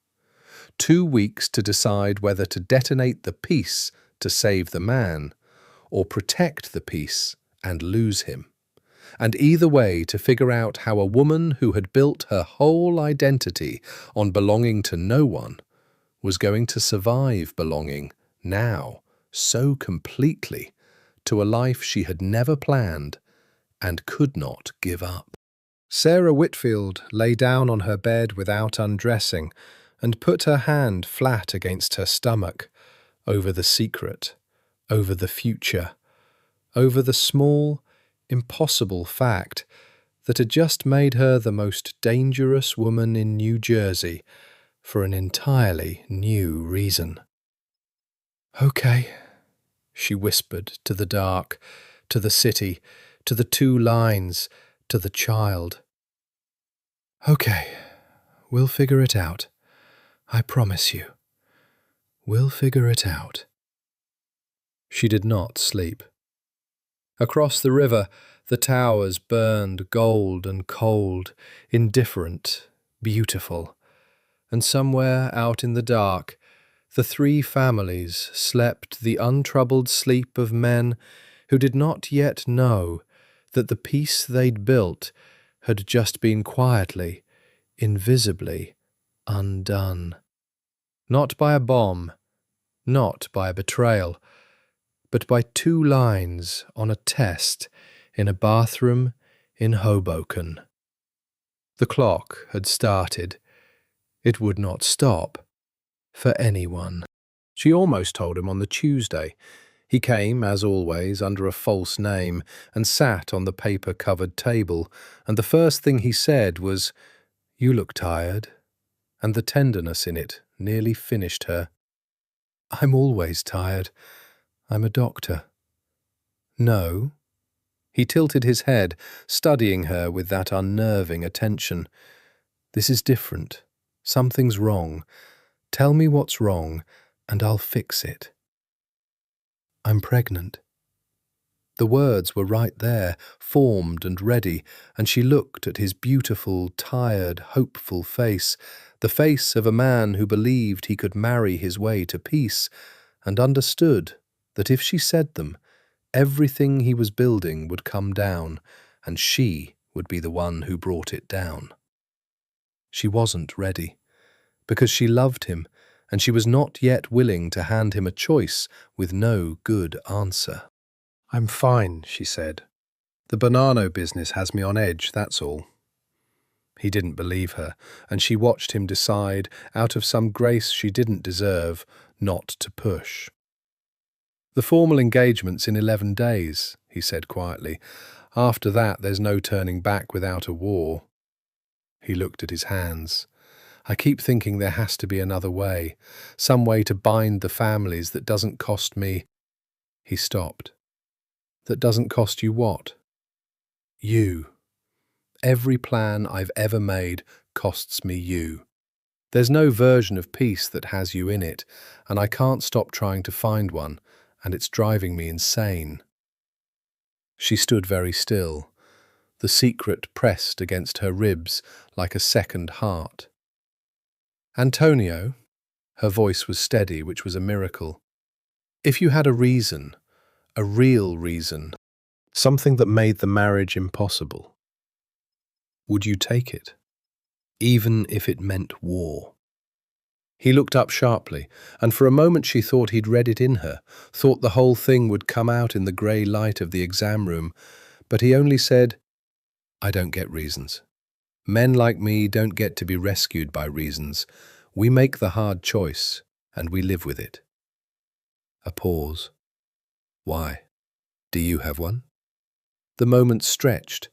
2 weeks to decide whether to detonate the peace to save the man, or protect the peace and lose him. And either way to figure out how a woman who had built her whole identity on belonging to no one was going to survive belonging now so completely to a life she had never planned and could not give up. Sarah Whitfield lay down on her bed without undressing and put her hand flat against her stomach, over the secret, over the future, over the small, impossible fact that had just made her the most dangerous woman in New Jersey for an entirely new reason. "Okay," she whispered to the dark, to the city, to the 2 lines, to the child. "Okay, we'll figure it out. I promise you. We'll figure it out." She did not sleep. Across the river, the towers burned gold and cold, indifferent, beautiful. And somewhere out in the dark, the 3 families slept the untroubled sleep of men who did not yet know that the peace they'd built had just been quietly, invisibly undone. Not by a bomb, not by a betrayal, but by 2 lines on a test in a bathroom in Hoboken. The clock had started. It would not stop. For anyone. She almost told him on the Tuesday. He came, as always, under a false name and sat on the paper-covered table, and the first thing he said was, "You look tired," and the tenderness in it nearly finished her. "I'm always tired. I'm a doctor." "No." He tilted his head, studying her with that unnerving attention. "This is different. Something's wrong. Tell me what's wrong, and I'll fix it." "I'm pregnant." The words were right there, formed and ready, and she looked at his beautiful, tired, hopeful face, the face of a man who believed he could marry his way to peace, and understood that if she said them, everything he was building would come down, and she would be the one who brought it down. She wasn't ready, because she loved him, and she was not yet willing to hand him a choice with no good answer. "I'm fine," she said. "The banana business has me on edge, that's all." He didn't believe her, and she watched him decide, out of some grace she didn't deserve, not to push. "The formal engagement's in 11 days, he said quietly. "After that, there's no turning back without a war." He looked at his hands. "I keep thinking there has to be another way, some way to bind the families that doesn't cost me—" He stopped. "That doesn't cost you what?" "You. Every plan I've ever made costs me you. There's no version of peace that has you in it, and I can't stop trying to find one, and it's driving me insane." She stood very still, the secret pressed against her ribs like a second heart. "Antonio," her voice was steady, which was a miracle, "if you had a reason, a real reason, something that made the marriage impossible, would you take it, even if it meant war?" He looked up sharply, and for a moment she thought he'd read it in her, thought the whole thing would come out in the grey light of the exam room, but he only said, "I don't get reasons. Men like me don't get to be rescued by reasons. We make the hard choice, and we live with it." A pause. "Why? Do you have one?" The moment stretched.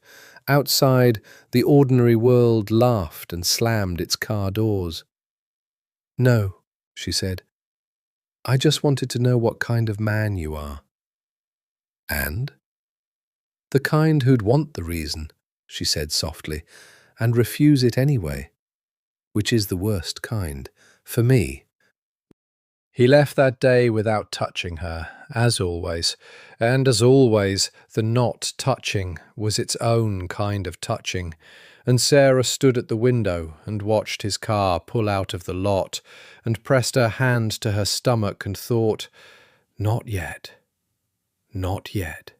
Outside, the ordinary world laughed and slammed its car doors. "No," she said. "I just wanted to know what kind of man you are." "And?" "The kind who'd want the reason," she said softly, "and refuse it anyway. Which is the worst kind, for me." He left that day without touching her, as always, and as always, the not touching was its own kind of touching, and Sarah stood at the window and watched his car pull out of the lot and pressed her hand to her stomach and thought, "Not yet, not yet,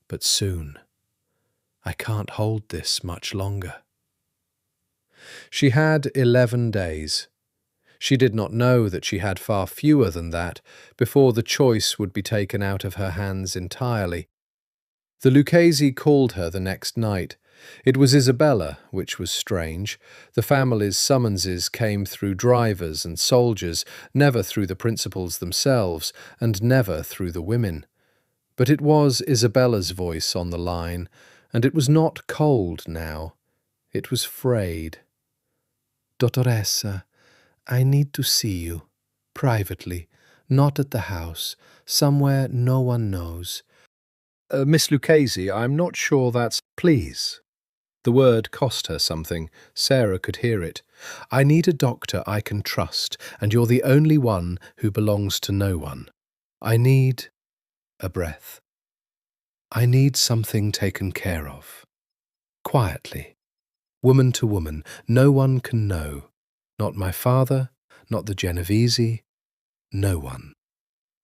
but soon. I can't hold this much longer." She had 11 days. She did not know that she had far fewer than that before the choice would be taken out of her hands entirely. The Lucchese called her the next night. It was Isabella, which was strange. The family's summonses came through drivers and soldiers, never through the principals themselves, and never through the women. But it was Isabella's voice on the line, and it was not cold now. It was frayed. "Dottoressa, I need to see you, privately, not at the house, somewhere no one knows." "Miss Lucchese, I'm not sure that's—" "Please." The word cost her something. Sarah could hear it. "I need a doctor I can trust, and you're the only one who belongs to no one. I need—" a breath. "I need something taken care of. Quietly. Woman to woman. No one can know. Not my father, not the Genovese. No one."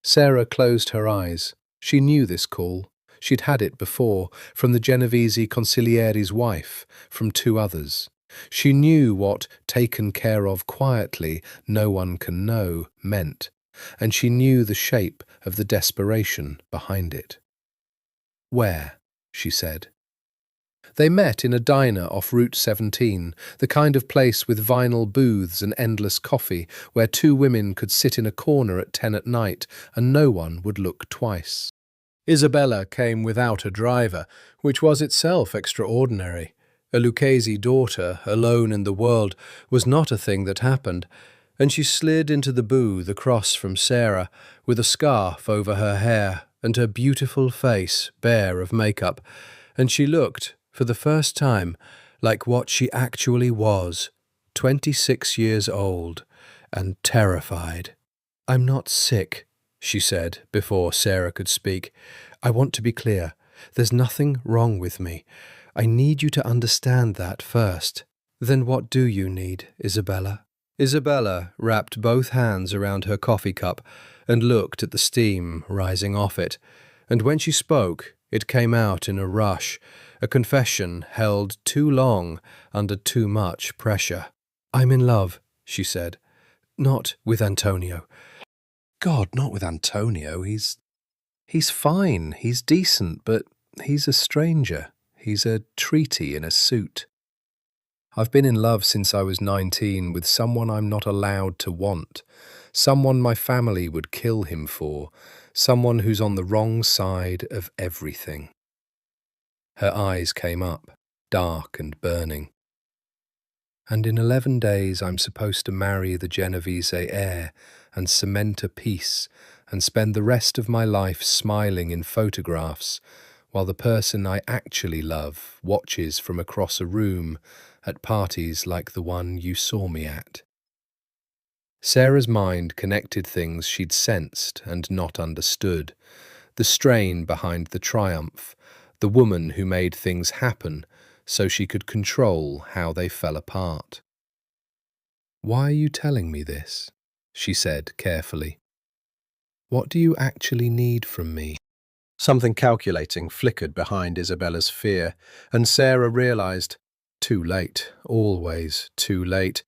Sarah closed her eyes. She knew this call. She'd had it before, from the Genovese consiglieri's wife, from two others. She knew what taken care of quietly, no one can know, meant, and she knew the shape of the desperation behind it. "Where?" she said. They met in a diner off Route 17, the kind of place with vinyl booths and endless coffee, where two women could sit in a corner at 10 at night and no one would look twice. Isabella came without a driver, which was itself extraordinary. A Lucchese daughter, alone in the world, was not a thing that happened, and she slid into the booth across from Sarah, with a scarf over her hair and her beautiful face bare of makeup, and she looked, for the first time, like what she actually was, 26 years old, and terrified. "I'm not sick," she said, before Sarah could speak. "I want to be clear. There's nothing wrong with me. I need you to understand that first. Then what do you need, Isabella?" Isabella wrapped both hands around her coffee cup and looked at the steam rising off it, and when she spoke, it came out in a rush, a confession held too long under too much pressure. "I'm in love," she said. "Not with Antonio." "God, not with Antonio. He's fine, he's decent, but he's a stranger. He's a treaty in a suit. I've been in love since I was 19 with someone I'm not allowed to want, someone my family would kill him for, someone who's on the wrong side of everything." Her eyes came up, dark and burning. "And in 11 days I'm supposed to marry the Genovese heir and cement a peace and spend the rest of my life smiling in photographs while the person I actually love watches from across a room at parties like the one you saw me at." Sarah's mind connected things she'd sensed and not understood, the strain behind the triumph, the woman who made things happen so she could control how they fell apart. "Why are you telling me this?" she said carefully. "What do you actually need from me?" Something calculating flickered behind Isabella's fear, and Sarah realized, too late, always too late,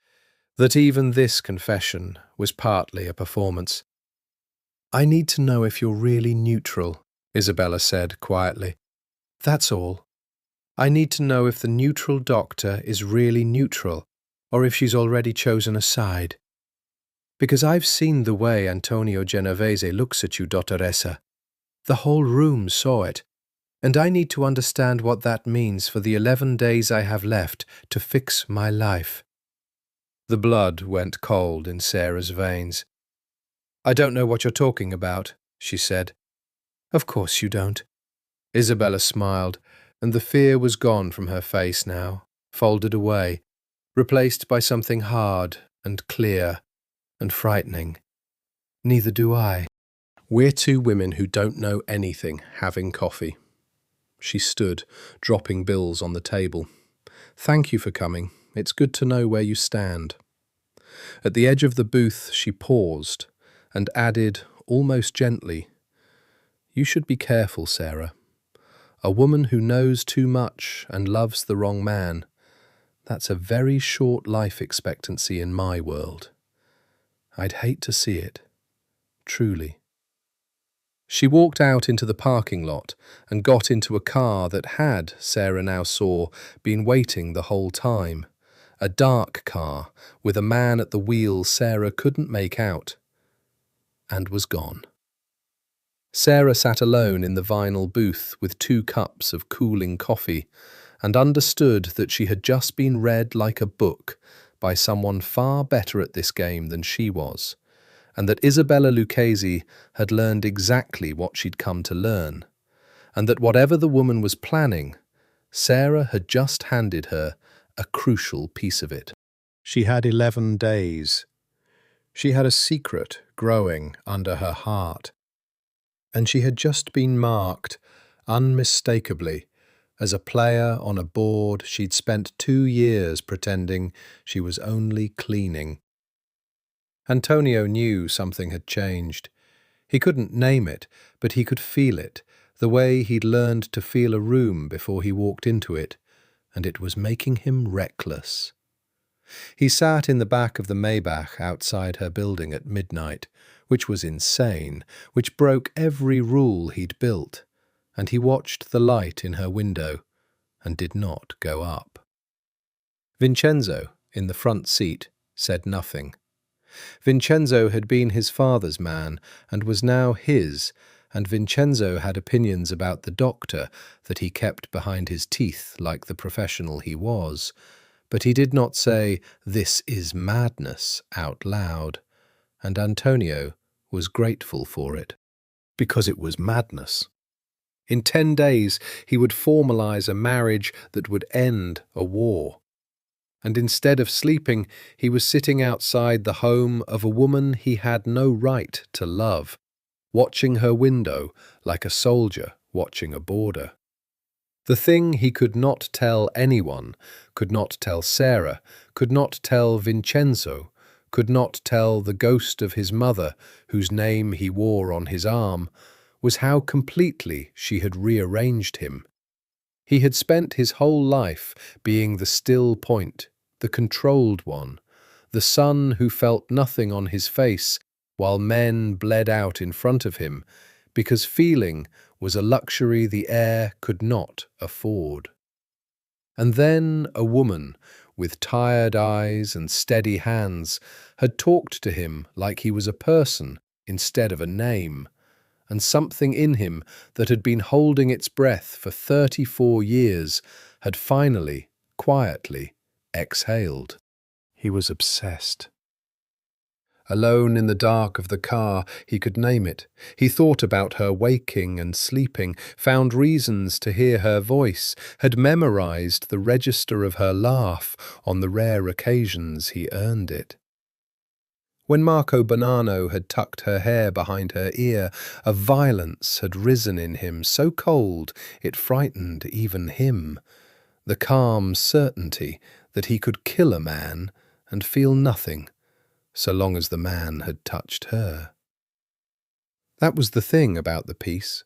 that even this confession was partly a performance. "I need to know if you're really neutral," Isabella said quietly. "That's all. I need to know if the neutral doctor is really neutral, or if she's already chosen a side. Because I've seen the way Antonio Genovese looks at you, Dottoressa. The whole room saw it, and I need to understand what that means for the 11 days I have left to fix my life." The blood went cold in Sarah's veins. "I don't know what you're talking about," she said. "Of course you don't." Isabella smiled, and the fear was gone from her face now, folded away, replaced by something hard and clear and frightening. "Neither do I. We're two women who don't know anything having coffee." She stood, dropping bills on the table. "Thank you for coming. It's good to know where you stand." At the edge of the booth she paused and added, almost gently, "You should be careful, Sarah. A woman who knows too much and loves the wrong man, that's a very short life expectancy in my world. I'd hate to see it. Truly." She walked out into the parking lot and got into a car that had, Sarah now saw, been waiting the whole time. A dark car with a man at the wheel Sarah couldn't make out, and was gone. Sarah sat alone in the vinyl booth with 2 cups of cooling coffee and understood that she had just been read like a book by someone far better at this game than she was, and that Isabella Lucchese had learned exactly what she'd come to learn, and that whatever the woman was planning, Sarah had just handed her a crucial piece of it. She had 11 days. She had a secret growing under her heart, and she had just been marked, unmistakably, as a player on a board she'd spent 2 years pretending she was only cleaning. Antonio knew something had changed. He couldn't name it, but he could feel it, the way he'd learned to feel a room before he walked into it, and it was making him reckless. He sat in the back of the Maybach outside her building at midnight, which was insane, which broke every rule he'd built, and he watched the light in her window and did not go up. Vincenzo, in the front seat, said nothing. Vincenzo had been his father's man and was now his, and Vincenzo had opinions about the doctor that he kept behind his teeth like the professional he was, but he did not say, "This is madness," out loud, and Antonio was grateful for it, because it was madness. In 10 days he would formalize a marriage that would end a war. And instead of sleeping, he was sitting outside the home of a woman he had no right to love, watching her window like a soldier watching a border. The thing he could not tell anyone, could not tell Sarah, could not tell Vincenzo, could not tell the ghost of his mother, whose name he wore on his arm, was how completely she had rearranged him. He had spent his whole life being the still point, the controlled one, the son who felt nothing on his face while men bled out in front of him, because feeling was a luxury the air could not afford. And then a woman, with tired eyes and steady hands, had talked to him like he was a person instead of a name, and something in him that had been holding its breath for 34 years had finally, quietly, exhaled. He was obsessed. Alone in the dark of the car, he could name it. He thought about her waking and sleeping, found reasons to hear her voice, had memorized the register of her laugh on the rare occasions he earned it. When Marco Bonanno had tucked her hair behind her ear, a violence had risen in him so cold it frightened even him. The calm certainty that he could kill a man and feel nothing, so long as the man had touched her. That was the thing about the peace.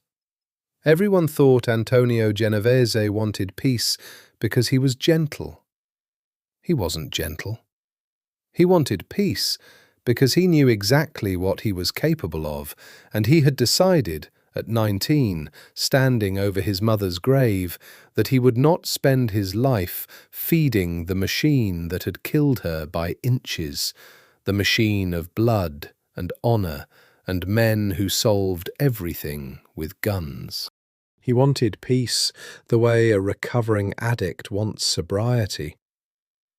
Everyone thought Antonio Genovese wanted peace because he was gentle. He wasn't gentle. He wanted peace because he knew exactly what he was capable of, and he had decided, at 19, standing over his mother's grave, that he would not spend his life feeding the machine that had killed her by inches, the machine of blood and honor and men who solved everything with guns. He wanted peace the way a recovering addict wants sobriety,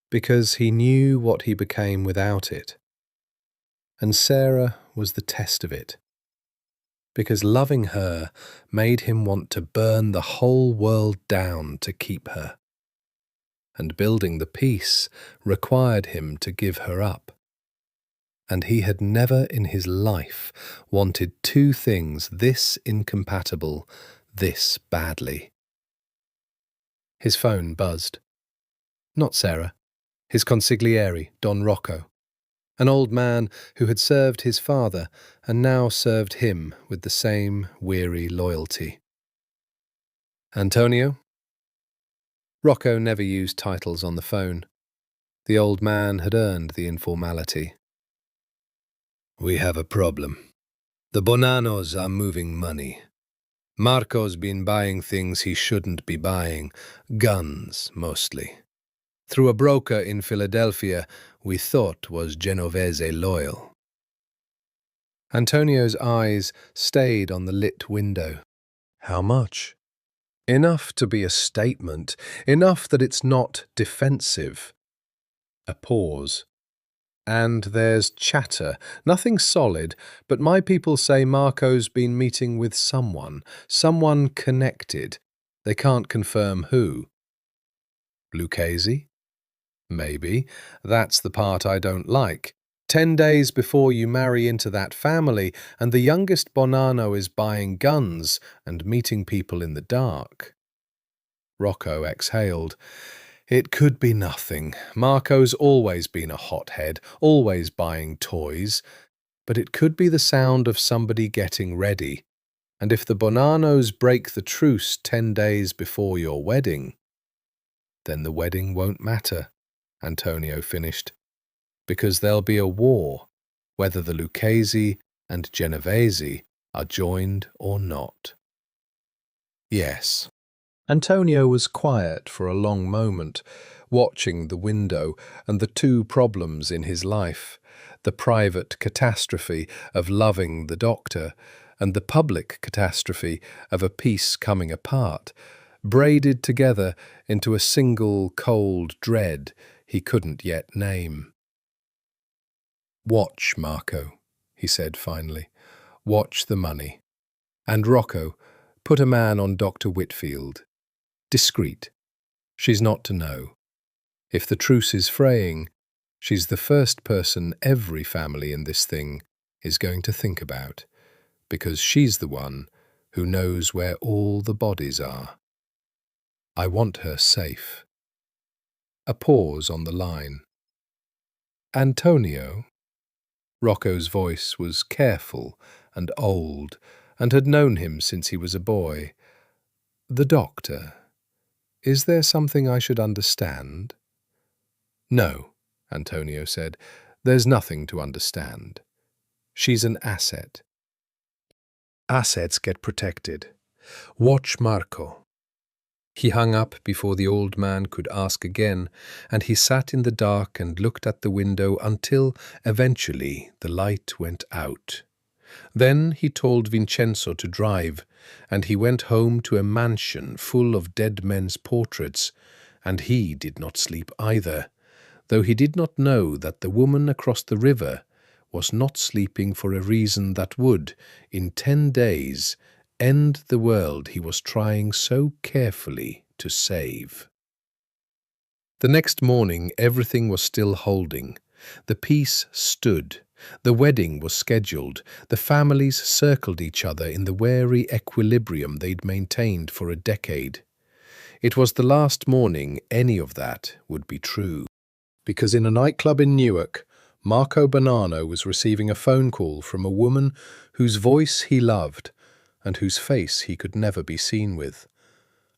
because he knew what he became without it. And Sarah was the test of it, because loving her made him want to burn the whole world down to keep her. And building the peace required him to give her up. And he had never in his life wanted two things this incompatible, this badly. His phone buzzed. Not Sarah, his consigliere, Don Rocco, an old man who had served his father and now served him with the same weary loyalty. Antonio? Rocco never used titles on the phone. The old man had earned the informality. We have a problem. The Bonannos are moving money. Marco's been buying things he shouldn't be buying, guns mostly. Through a broker in Philadelphia we thought was Genovese loyal. Antonio's eyes stayed on the lit window. How much? Enough to be a statement, enough that it's not defensive. A pause. And there's chatter, nothing solid, but my people say Marco's been meeting with someone connected. They can't confirm who. Lucchese? Maybe. That's the part I don't like. 10 days before you marry into that family, and the youngest Bonanno is buying guns and meeting people in the dark. Rocco exhaled. It could be nothing. Marco's always been a hothead, always buying toys. But it could be the sound of somebody getting ready. And if the Bonanos break the truce 10 days before your wedding, then the wedding won't matter, Antonio finished, because there'll be a war, whether the Lucchese and Genovese are joined or not. Yes. Antonio was quiet for a long moment, watching the window and the two problems in his life, the private catastrophe of loving the doctor and the public catastrophe of a piece coming apart, braided together into a single cold dread he couldn't yet name. "Watch, Marco," he said finally. "Watch the money. And Rocco, put a man on Dr. Whitfield. Discreet. She's not to know. If the truce is fraying, she's the first person every family in this thing is going to think about, because she's the one who knows where all the bodies are. I want her safe." A pause on the line. "Antonio?" Rocco's voice was careful and old, and had known him since he was a boy. "The doctor. Is there something I should understand?" "No," Antonio said. "There's nothing to understand. She's an asset. Assets get protected. Watch Marco." He hung up before the old man could ask again, and he sat in the dark and looked at the window until, eventually, the light went out. Then he told Vincenzo to drive, and he went home to a mansion full of dead men's portraits, and he did not sleep either, though he did not know that the woman across the river was not sleeping for a reason that would, in 10 days, end the world he was trying so carefully to save. The next morning everything was still holding. The peace stood. The wedding was scheduled. The families circled each other in the wary equilibrium they'd maintained for a decade. It was the last morning any of that would be true, because in a nightclub in Newark, Marco Bonanno was receiving a phone call from a woman whose voice he loved and whose face he could never be seen with.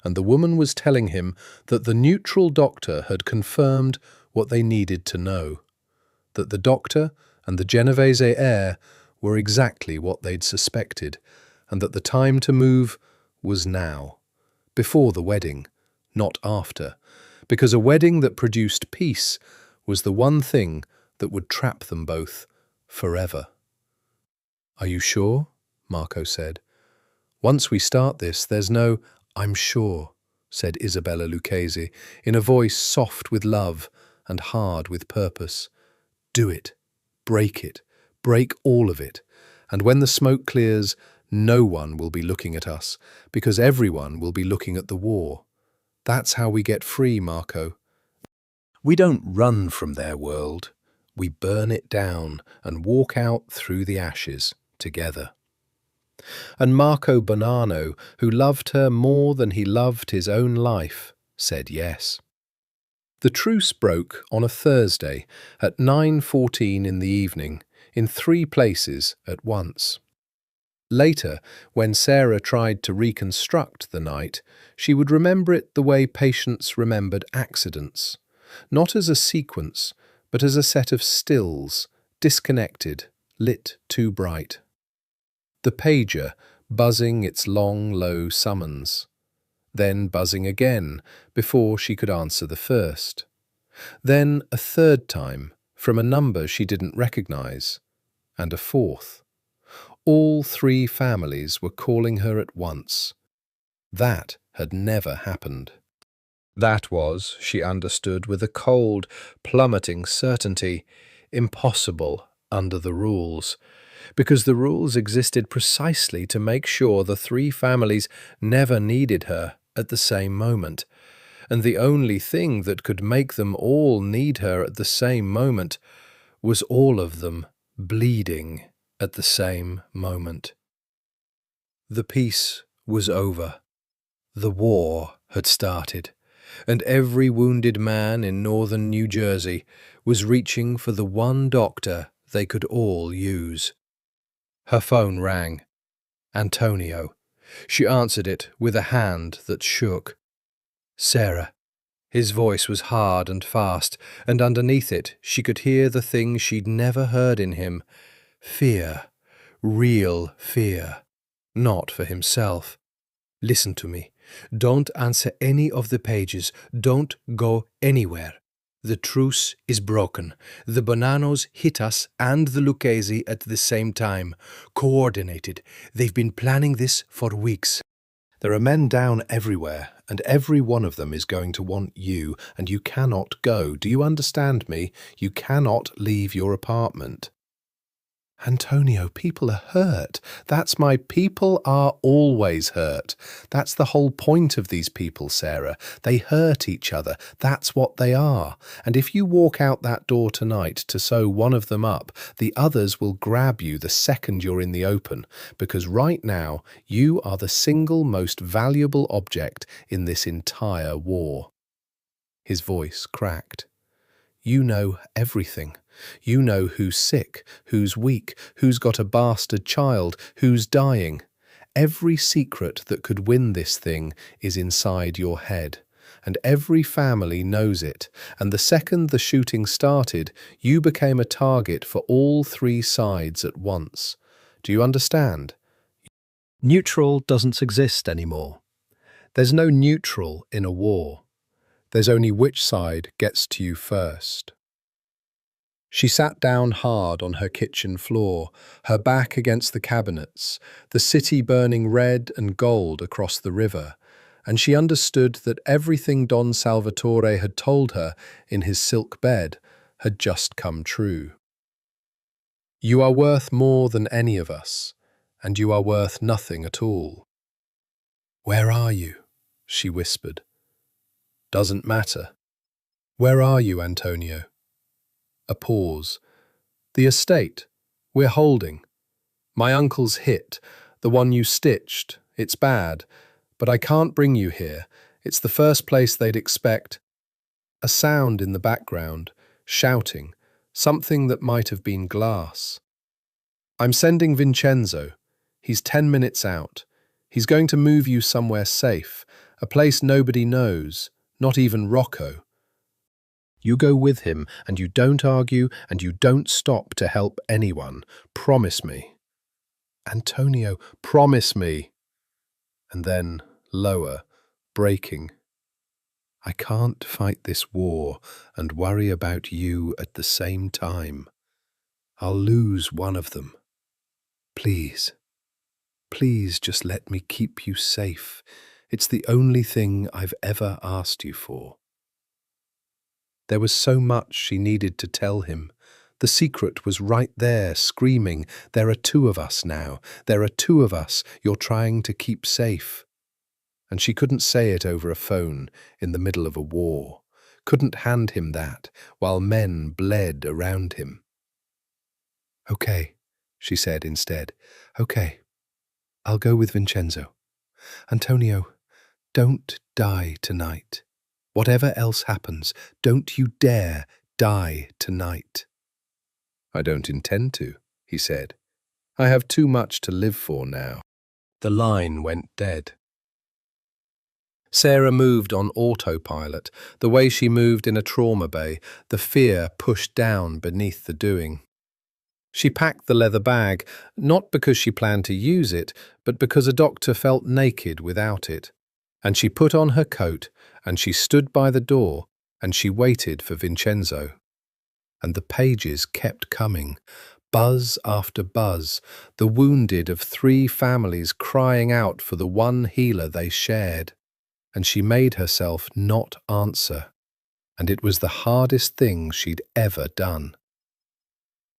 And the woman was telling him that the neutral doctor had confirmed what they needed to know, that the doctor and the Genovese heir were exactly what they'd suspected, and that the time to move was now, before the wedding, not after, because a wedding that produced peace was the one thing that would trap them both forever. "Are you sure?" Marco said. "Once we start this, there's no—" "I'm sure," said Isabella Lucchese, in a voice soft with love and hard with purpose. "Do it. Break all of it. And when the smoke clears, no one will be looking at us, because everyone will be looking at the war. That's how we get free, Marco. We don't run from their world. We burn it down and walk out through the ashes together." And Marco Bonanno, who loved her more than he loved his own life, said yes. The truce broke on a Thursday at 9:14 in the evening, in 3 places at once. Later, when Sarah tried to reconstruct the night, she would remember it the way patients remembered accidents, not as a sequence, but as a set of stills, disconnected, lit too bright. The pager buzzing its long, low summons, then buzzing again before she could answer the first, then a third time from a number she didn't recognize, and a fourth. All 3 families were calling her at once. That had never happened. That was, she understood with a cold, plummeting certainty, impossible under the rules, because the rules existed precisely to make sure the 3 families never needed her at the same moment, and the only thing that could make them all need her at the same moment was all of them bleeding at the same moment. The peace was over. The war had started, and every wounded man in northern New Jersey was reaching for the one doctor they could all use. Her phone rang. Antonio. She answered it with a hand that shook. Sarah. His voice was hard and fast, and underneath it she could hear the thing she'd never heard in him. Fear. Real fear. Not for himself. Listen to me. Don't answer any of the pages. Don't go anywhere. The truce is broken. The Bonanos hit us and the Lucchese at the same time. Coordinated. They've been planning this for weeks. There are men down everywhere, and every one of them is going to want you, and you cannot go. Do you understand me? You cannot leave your apartment. Antonio, people are hurt. People are always hurt. That's the whole point of these people, Sarah. They hurt each other. That's what they are. And if you walk out that door tonight to sew one of them up, the others will grab you the second you're in the open, because right now you are the single most valuable object in this entire war. His voice cracked. You know everything. You know who's sick, who's weak, who's got a bastard child, who's dying. Every secret that could win this thing is inside your head, and every family knows it, and the second the shooting started, you became a target for all three sides at once. Do you understand? Neutral doesn't exist anymore. There's no neutral in a war. There's only which side gets to you first. She sat down hard on her kitchen floor, her back against the cabinets, the city burning red and gold across the river, and she understood that everything Don Salvatore had told her in his silk bed had just come true. You are worth more than any of us, and you are worth nothing at all. Where are you? She whispered. Doesn't matter. Where are you, Antonio? A pause. The estate. We're holding. My uncle's hit, the one you stitched. It's bad, but I can't bring you here. It's the first place they'd expect. A sound in the background, shouting, something that might have been glass. I'm sending Vincenzo. He's 10 minutes out. He's going to move you somewhere safe, a place nobody knows, not even Rocco. You go with him, and you don't argue, and you don't stop to help anyone. Promise me. Antonio, promise me. And then, lower, breaking. I can't fight this war and worry about you at the same time. I'll lose one of them. Please, please just let me keep you safe. It's the only thing I've ever asked you for. There was so much she needed to tell him. The secret was right there, screaming, there are two of us now. There are two of us you're trying to keep safe. And she couldn't say it over a phone in the middle of a war, couldn't hand him that while men bled around him. Okay, she said instead. Okay, I'll go with Vincenzo. Antonio, don't die tonight. Whatever else happens, don't you dare die tonight. I don't intend to, he said. I have too much to live for now. The line went dead. Sarah moved on autopilot, the way she moved in a trauma bay, the fear pushed down beneath the doing. She packed the leather bag, not because she planned to use it, but because a doctor felt naked without it. And she put on her coat, and she stood by the door, and she waited for Vincenzo. And the pages kept coming, buzz after buzz, the wounded of three families crying out for the one healer they shared. And she made herself not answer, and it was the hardest thing she'd ever done.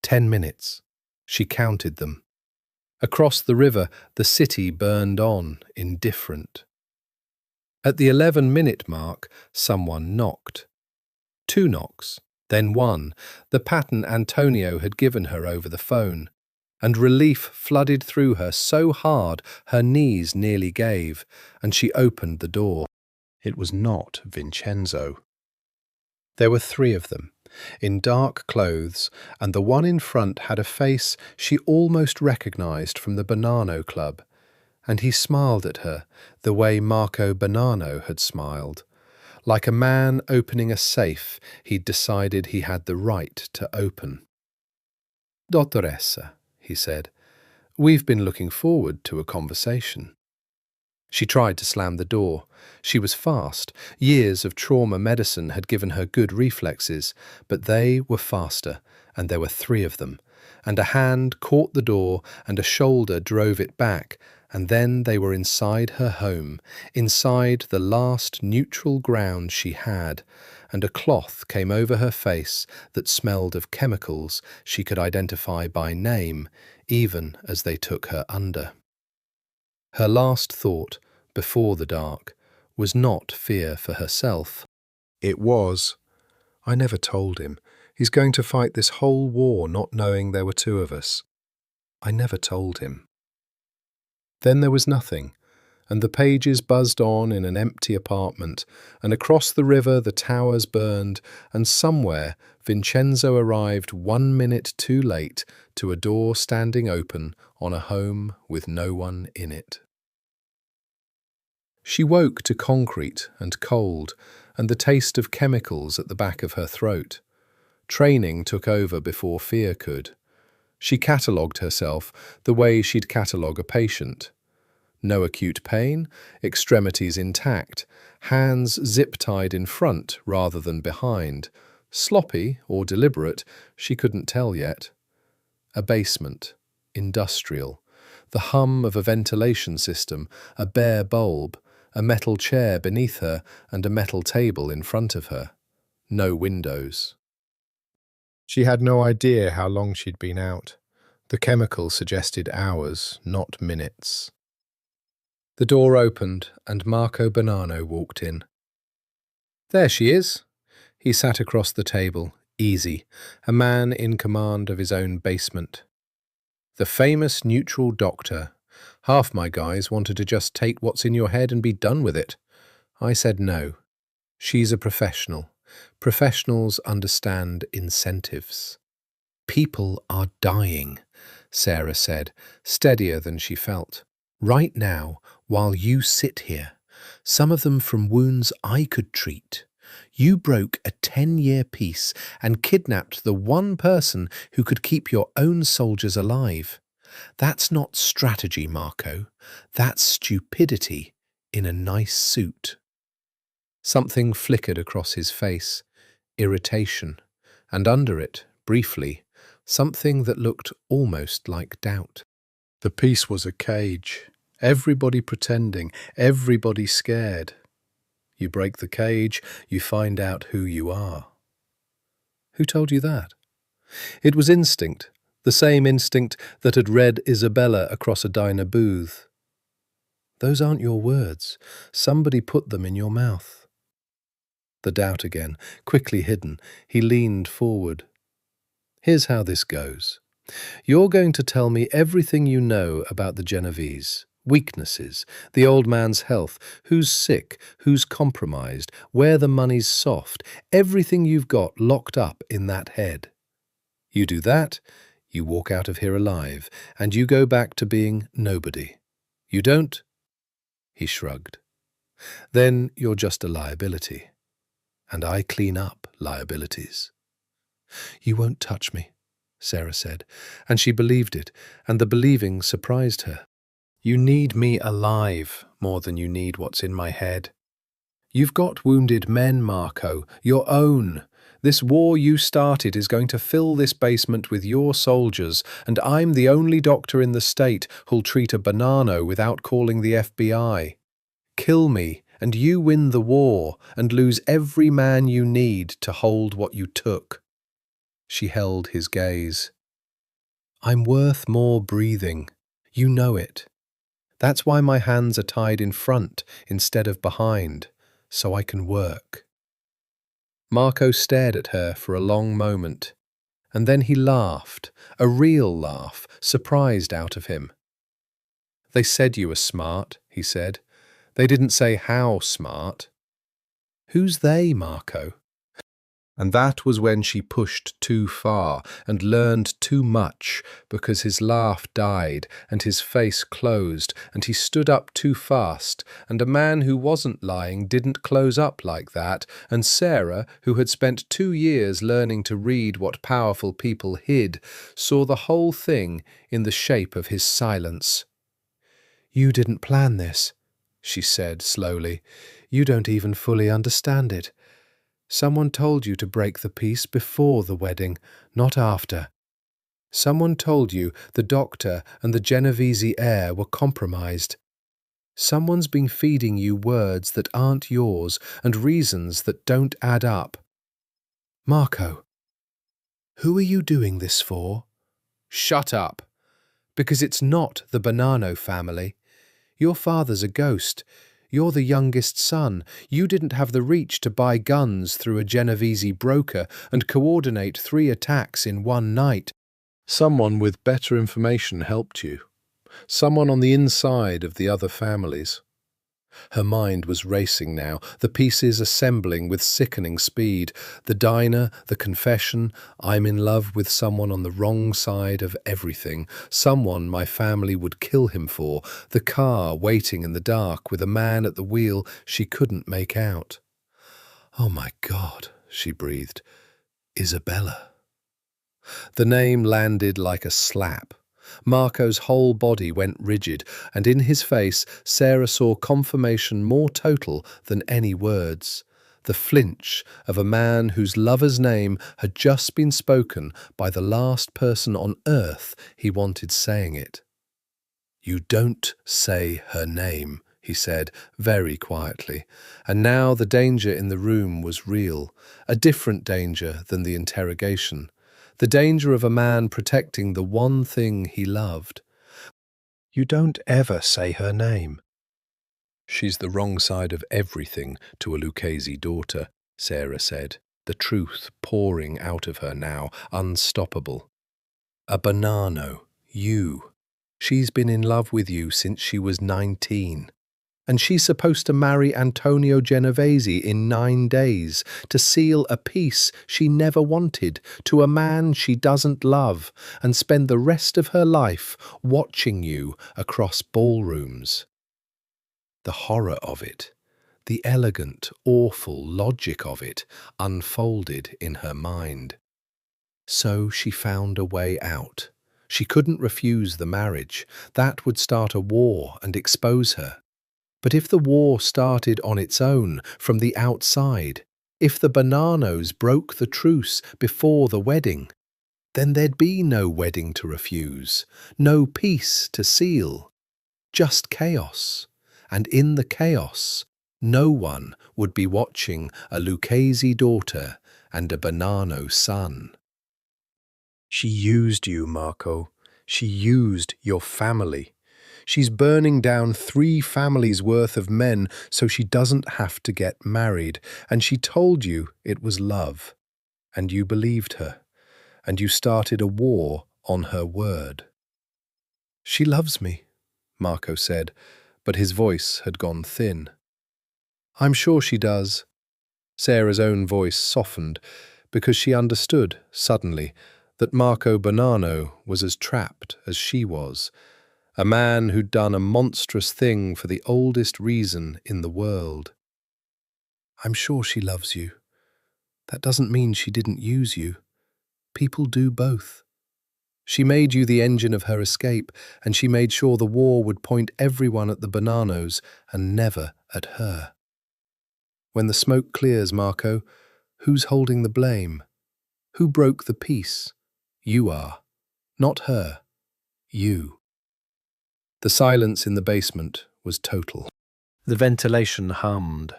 10 minutes. She counted them. Across the river, the city burned on, indifferent. At the 11-minute mark, someone knocked. 2 knocks, then 1, the pattern Antonio had given her over the phone, and relief flooded through her so hard her knees nearly gave, and she opened the door. It was not Vincenzo. There were 3 of them, in dark clothes, and the one in front had a face she almost recognized from the Banano Club. And he smiled at her the way Marco Bonanno had smiled. Like a man opening a safe he'd decided he had the right to open. "Dottoressa," he said, "we've been looking forward to a conversation." She tried to slam the door. She was fast. Years of trauma medicine had given her good reflexes, but they were faster, and there were three of them. And a hand caught the door, and a shoulder drove it back, and then they were inside her home, inside the last neutral ground she had, and a cloth came over her face that smelled of chemicals she could identify by name, even as they took her under. Her last thought, before the dark, was not fear for herself. It was, "I never told him. He's going to fight this whole war not knowing there were two of us. I never told him." Then there was nothing, and the pages buzzed on in an empty apartment, and across the river the towers burned, and somewhere Vincenzo arrived 1 minute too late to a door standing open on a home with no one in it. She woke to concrete and cold, and the taste of chemicals at the back of her throat. Training took over before fear could. She catalogued herself the way she'd catalogue a patient. No acute pain, extremities intact, hands zip-tied in front rather than behind. Sloppy or deliberate, she couldn't tell yet. A basement, industrial, the hum of a ventilation system, a bare bulb, a metal chair beneath her and a metal table in front of her. No windows. She had no idea how long she'd been out. The chemical suggested hours, not minutes. The door opened and Marco Bonanno walked in. "There she is." He sat across the table, easy, a man in command of his own basement. "The famous neutral doctor. Half my guys wanted to just take what's in your head and be done with it. I said no. She's a professional. Professionals understand incentives." "People are dying," Sarah said, steadier than she felt. "Right now, while you sit here. Some of them from wounds I could treat. You broke a 10-year peace and kidnapped the one person who could keep your own soldiers alive. That's not strategy, Marco. That's stupidity in a nice suit." Something flickered across his face, irritation, and under it, briefly, something that looked almost like doubt. The peace was a cage. Everybody pretending, everybody scared. You break the cage, you find out who you are. Who told you that? It was instinct, the same instinct that had read Isabella across a diner booth. Those aren't your words. Somebody put them in your mouth. The doubt again, quickly hidden, he leaned forward. "Here's how this goes. You're going to tell me everything you know about the Genovese. Weaknesses, the old man's health, who's sick, who's compromised, where the money's soft, everything you've got locked up in that head. You do that, you walk out of here alive, and you go back to being nobody. You don't?" He shrugged. "Then you're just a liability. And I clean up liabilities." "You won't touch me," Sarah said, and she believed it, and the believing surprised her. "You need me alive more than you need what's in my head. You've got wounded men, Marco, your own. This war you started is going to fill this basement with your soldiers, and I'm the only doctor in the state who'll treat a Bonanno without calling the FBI. Kill me, and you win the war and lose every man you need to hold what you took." She held his gaze. "I'm worth more breathing. You know it. That's why my hands are tied in front instead of behind, so I can work." Marco stared at her for a long moment, and then he laughed, a real laugh, surprised out of him. "They said you were smart," he said. "They didn't say how smart." "Who's they, Marco?" And that was when she pushed too far and learned too much, because his laugh died and his face closed and he stood up too fast, and a man who wasn't lying didn't close up like that, and Sarah, who had spent 2 years learning to read what powerful people hid, saw the whole thing in the shape of his silence. "You didn't plan this," she said slowly. "You don't even fully understand it. Someone told you to break the peace before the wedding, not after. Someone told you the doctor and the Genovese heir were compromised. Someone's been feeding you words that aren't yours and reasons that don't add up. Marco, who are you doing this for?" "Shut up. Because it's not the Bonanno family. Your father's a ghost. You're the youngest son. You didn't have the reach to buy guns through a Genovese broker and coordinate 3 attacks in one night. Someone with better information helped you. Someone on the inside of the other families." Her mind was racing now, the pieces assembling with sickening speed. The diner, the confession, I'm in love with someone on the wrong side of everything, someone my family would kill him for, the car waiting in the dark with a man at the wheel she couldn't make out. "Oh my God," she breathed. "Isabella." The name landed like a slap. Marco's whole body went rigid, and in his face Sarah saw confirmation more total than any words. The flinch of a man whose lover's name had just been spoken by the last person on earth he wanted saying it. "You don't say her name," he said very quietly, and now the danger in the room was real, a different danger than the interrogation. The danger of a man protecting the one thing he loved. You don't ever say her name. "She's the wrong side of everything to a Lucchese daughter," Sarah said, the truth pouring out of her now, unstoppable. "A Bonanno, you. She's been in love with you since she was 19. And she's supposed to marry Antonio Genovese in 9 days to seal a peace she never wanted to a man she doesn't love and spend the rest of her life watching you across ballrooms." The horror of it, the elegant, awful logic of it unfolded in her mind. So she found a way out. She couldn't refuse the marriage. That would start a war and expose her. But if the war started on its own, from the outside, if the Bonannos broke the truce before the wedding, then there'd be no wedding to refuse, no peace to seal, just chaos. And in the chaos, no one would be watching a Lucchese daughter and a Bonanno son. "She used you, Marco. She used your family. She's burning down 3 families' worth of men so she doesn't have to get married, and she told you it was love, and you believed her, and you started a war on her word." "She loves me," Marco said, but his voice had gone thin. "I'm sure she does." Sarah's own voice softened because she understood, suddenly, that Marco Bonanno was as trapped as she was, a man who'd done a monstrous thing for the oldest reason in the world. "I'm sure she loves you. That doesn't mean she didn't use you. People do both. She made you the engine of her escape, and she made sure the war would point everyone at the Bonannos and never at her. When the smoke clears, Marco, who's holding the blame? Who broke the peace? You are. Not her. You." The silence in the basement was total. The ventilation hummed.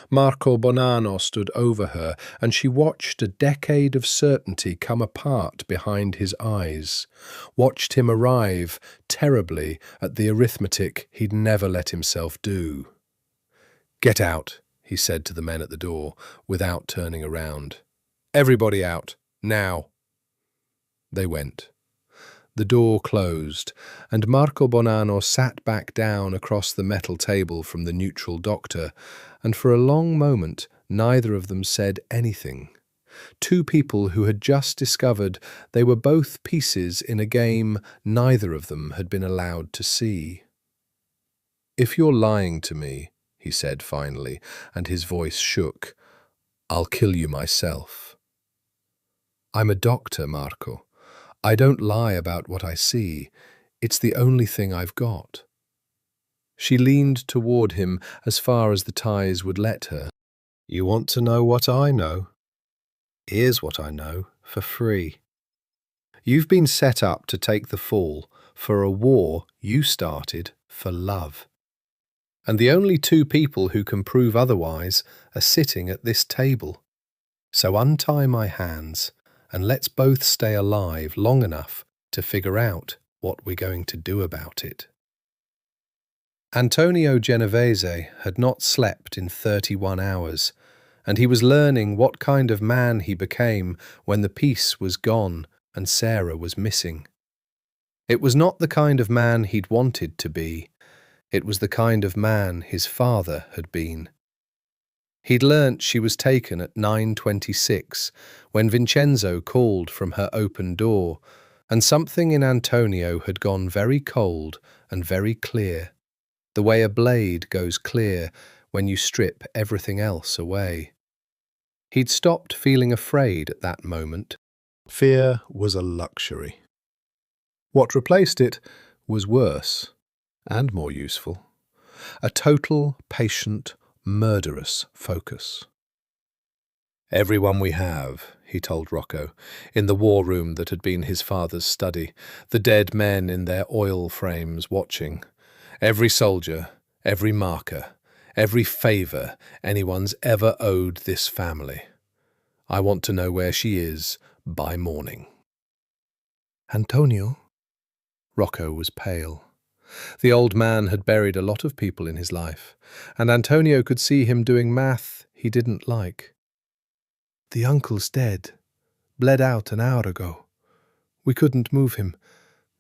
Marco Bonanno stood over her, and she watched a decade of certainty come apart behind his eyes, watched him arrive terribly at the arithmetic he'd never let himself do. "Get out," he said to the men at the door, without turning around. "Everybody out, now." They went. The door closed, and Marco Bonanno sat back down across the metal table from the neutral doctor, and for a long moment neither of them said anything. Two people who had just discovered they were both pieces in a game neither of them had been allowed to see. "If you're lying to me," he said finally, and his voice shook, "I'll kill you myself." "I'm a doctor, Marco. I don't lie about what I see. It's the only thing I've got." She leaned toward him as far as the ties would let her. "You want to know what I know? Here's what I know, for free. You've been set up to take the fall for a war you started for love. And the only two people who can prove otherwise are sitting at this table. So untie my hands and let's both stay alive long enough to figure out what we're going to do about it." Antonio Genovese had not slept in 31 hours, and he was learning what kind of man he became when the peace was gone and Sarah was missing. It was not the kind of man he'd wanted to be. It was the kind of man his father had been. He'd learnt she was taken at 9:26 when Vincenzo called from her open door, and something in Antonio had gone very cold and very clear, the way a blade goes clear when you strip everything else away. He'd stopped feeling afraid at that moment. Fear was a luxury. What replaced it was worse and more useful. A total, patient, murderous focus. "Everyone we have," he told Rocco, in the war room that had been his father's study, the dead men in their oil frames watching. "Every soldier, every marker, every favour anyone's ever owed this family. I want to know where she is by morning." "Antonio?" Rocco was pale. The old man had buried a lot of people in his life, and Antonio could see him doing math he didn't like. "The uncle's dead. Bled out an hour ago. We couldn't move him,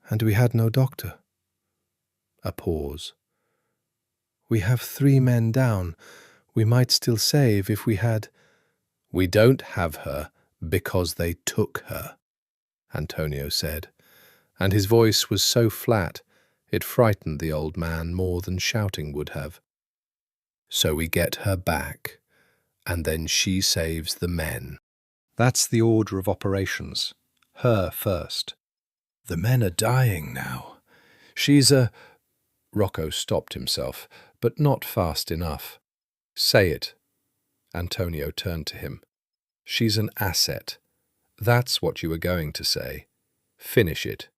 and we had no doctor." A pause. "We have 3 men down. We might still save if we had—" "We don't have her because they took her," Antonio said, and his voice was so flat it frightened the old man more than shouting would have. "So we get her back, and then she saves the men. That's the order of operations. Her first. The men are dying now. She's a—" Rocco stopped himself, but not fast enough. "Say it." Antonio turned to him. "She's an asset. That's what you were going to say. Finish it."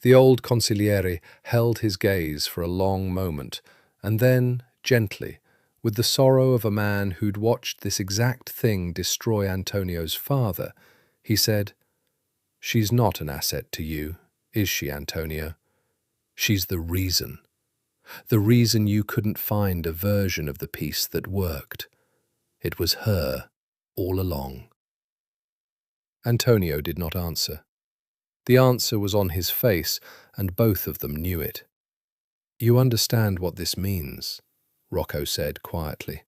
The old consigliere held his gaze for a long moment, and then, gently, with the sorrow of a man who'd watched this exact thing destroy Antonio's father, he said, "She's not an asset to you, is she, Antonio? She's the reason you couldn't find a version of the piece that worked. It was her all along." Antonio did not answer. The answer was on his face, and both of them knew it. "You understand what this means," Rocco said quietly.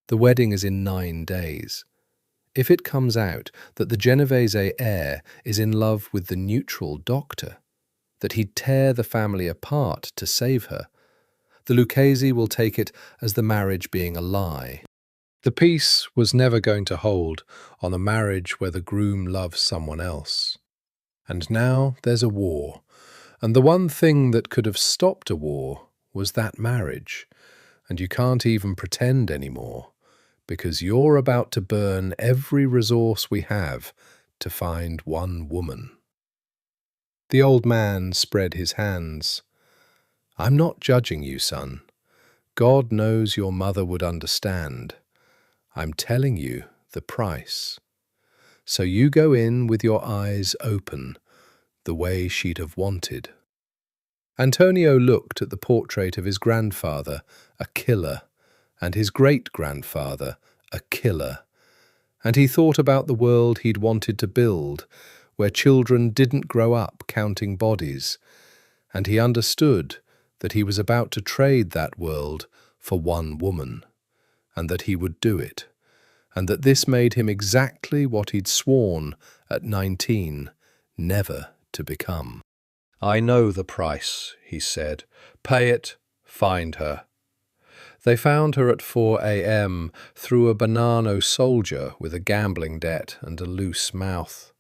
"The wedding is in 9 days. If it comes out that the Genovese heir is in love with the neutral doctor, that he'd tear the family apart to save her, the Lucchesi will take it as the marriage being a lie. The peace was never going to hold on a marriage where the groom loves someone else. And now there's a war, and the one thing that could have stopped a war was that marriage, and you can't even pretend anymore, because you're about to burn every resource we have to find one woman." The old man spread his hands. "I'm not judging you, son. God knows your mother would understand. I'm telling you the price. So you go in with your eyes open, the way she'd have wanted." Antonio looked at the portrait of his grandfather, a killer, and his great-grandfather, a killer, and he thought about the world he'd wanted to build, where children didn't grow up counting bodies, and he understood that he was about to trade that world for one woman, and that he would do it, and that this made him exactly what he'd sworn at 19 never to become. "I know the price," he said. "Pay it, find her." They found her at 4 a.m. through a banana soldier with a gambling debt and a loose mouth.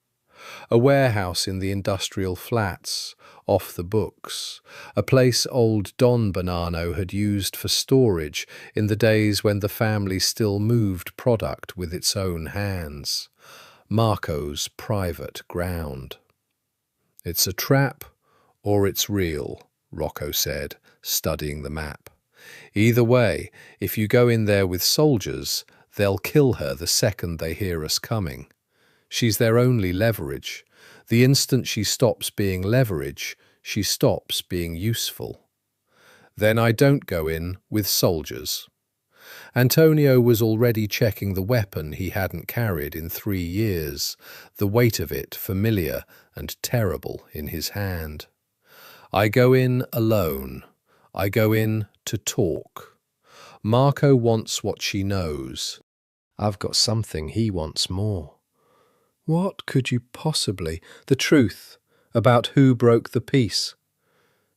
A warehouse in the industrial flats, off the books, a place old Don Bonanno had used for storage in the days when the family still moved product with its own hands. Marco's private ground. "It's a trap, or it's real," Rocco said, studying the map. "Either way, if you go in there with soldiers, they'll kill her the second they hear us coming. She's their only leverage. The instant she stops being leverage, she stops being useful." "Then I don't go in with soldiers." Antonio was already checking the weapon he hadn't carried in 3 years, the weight of it familiar and terrible in his hand. "I go in alone. I go in to talk. Marco wants what she knows. I've got something he wants more." What could you possibly... The truth about who broke the peace?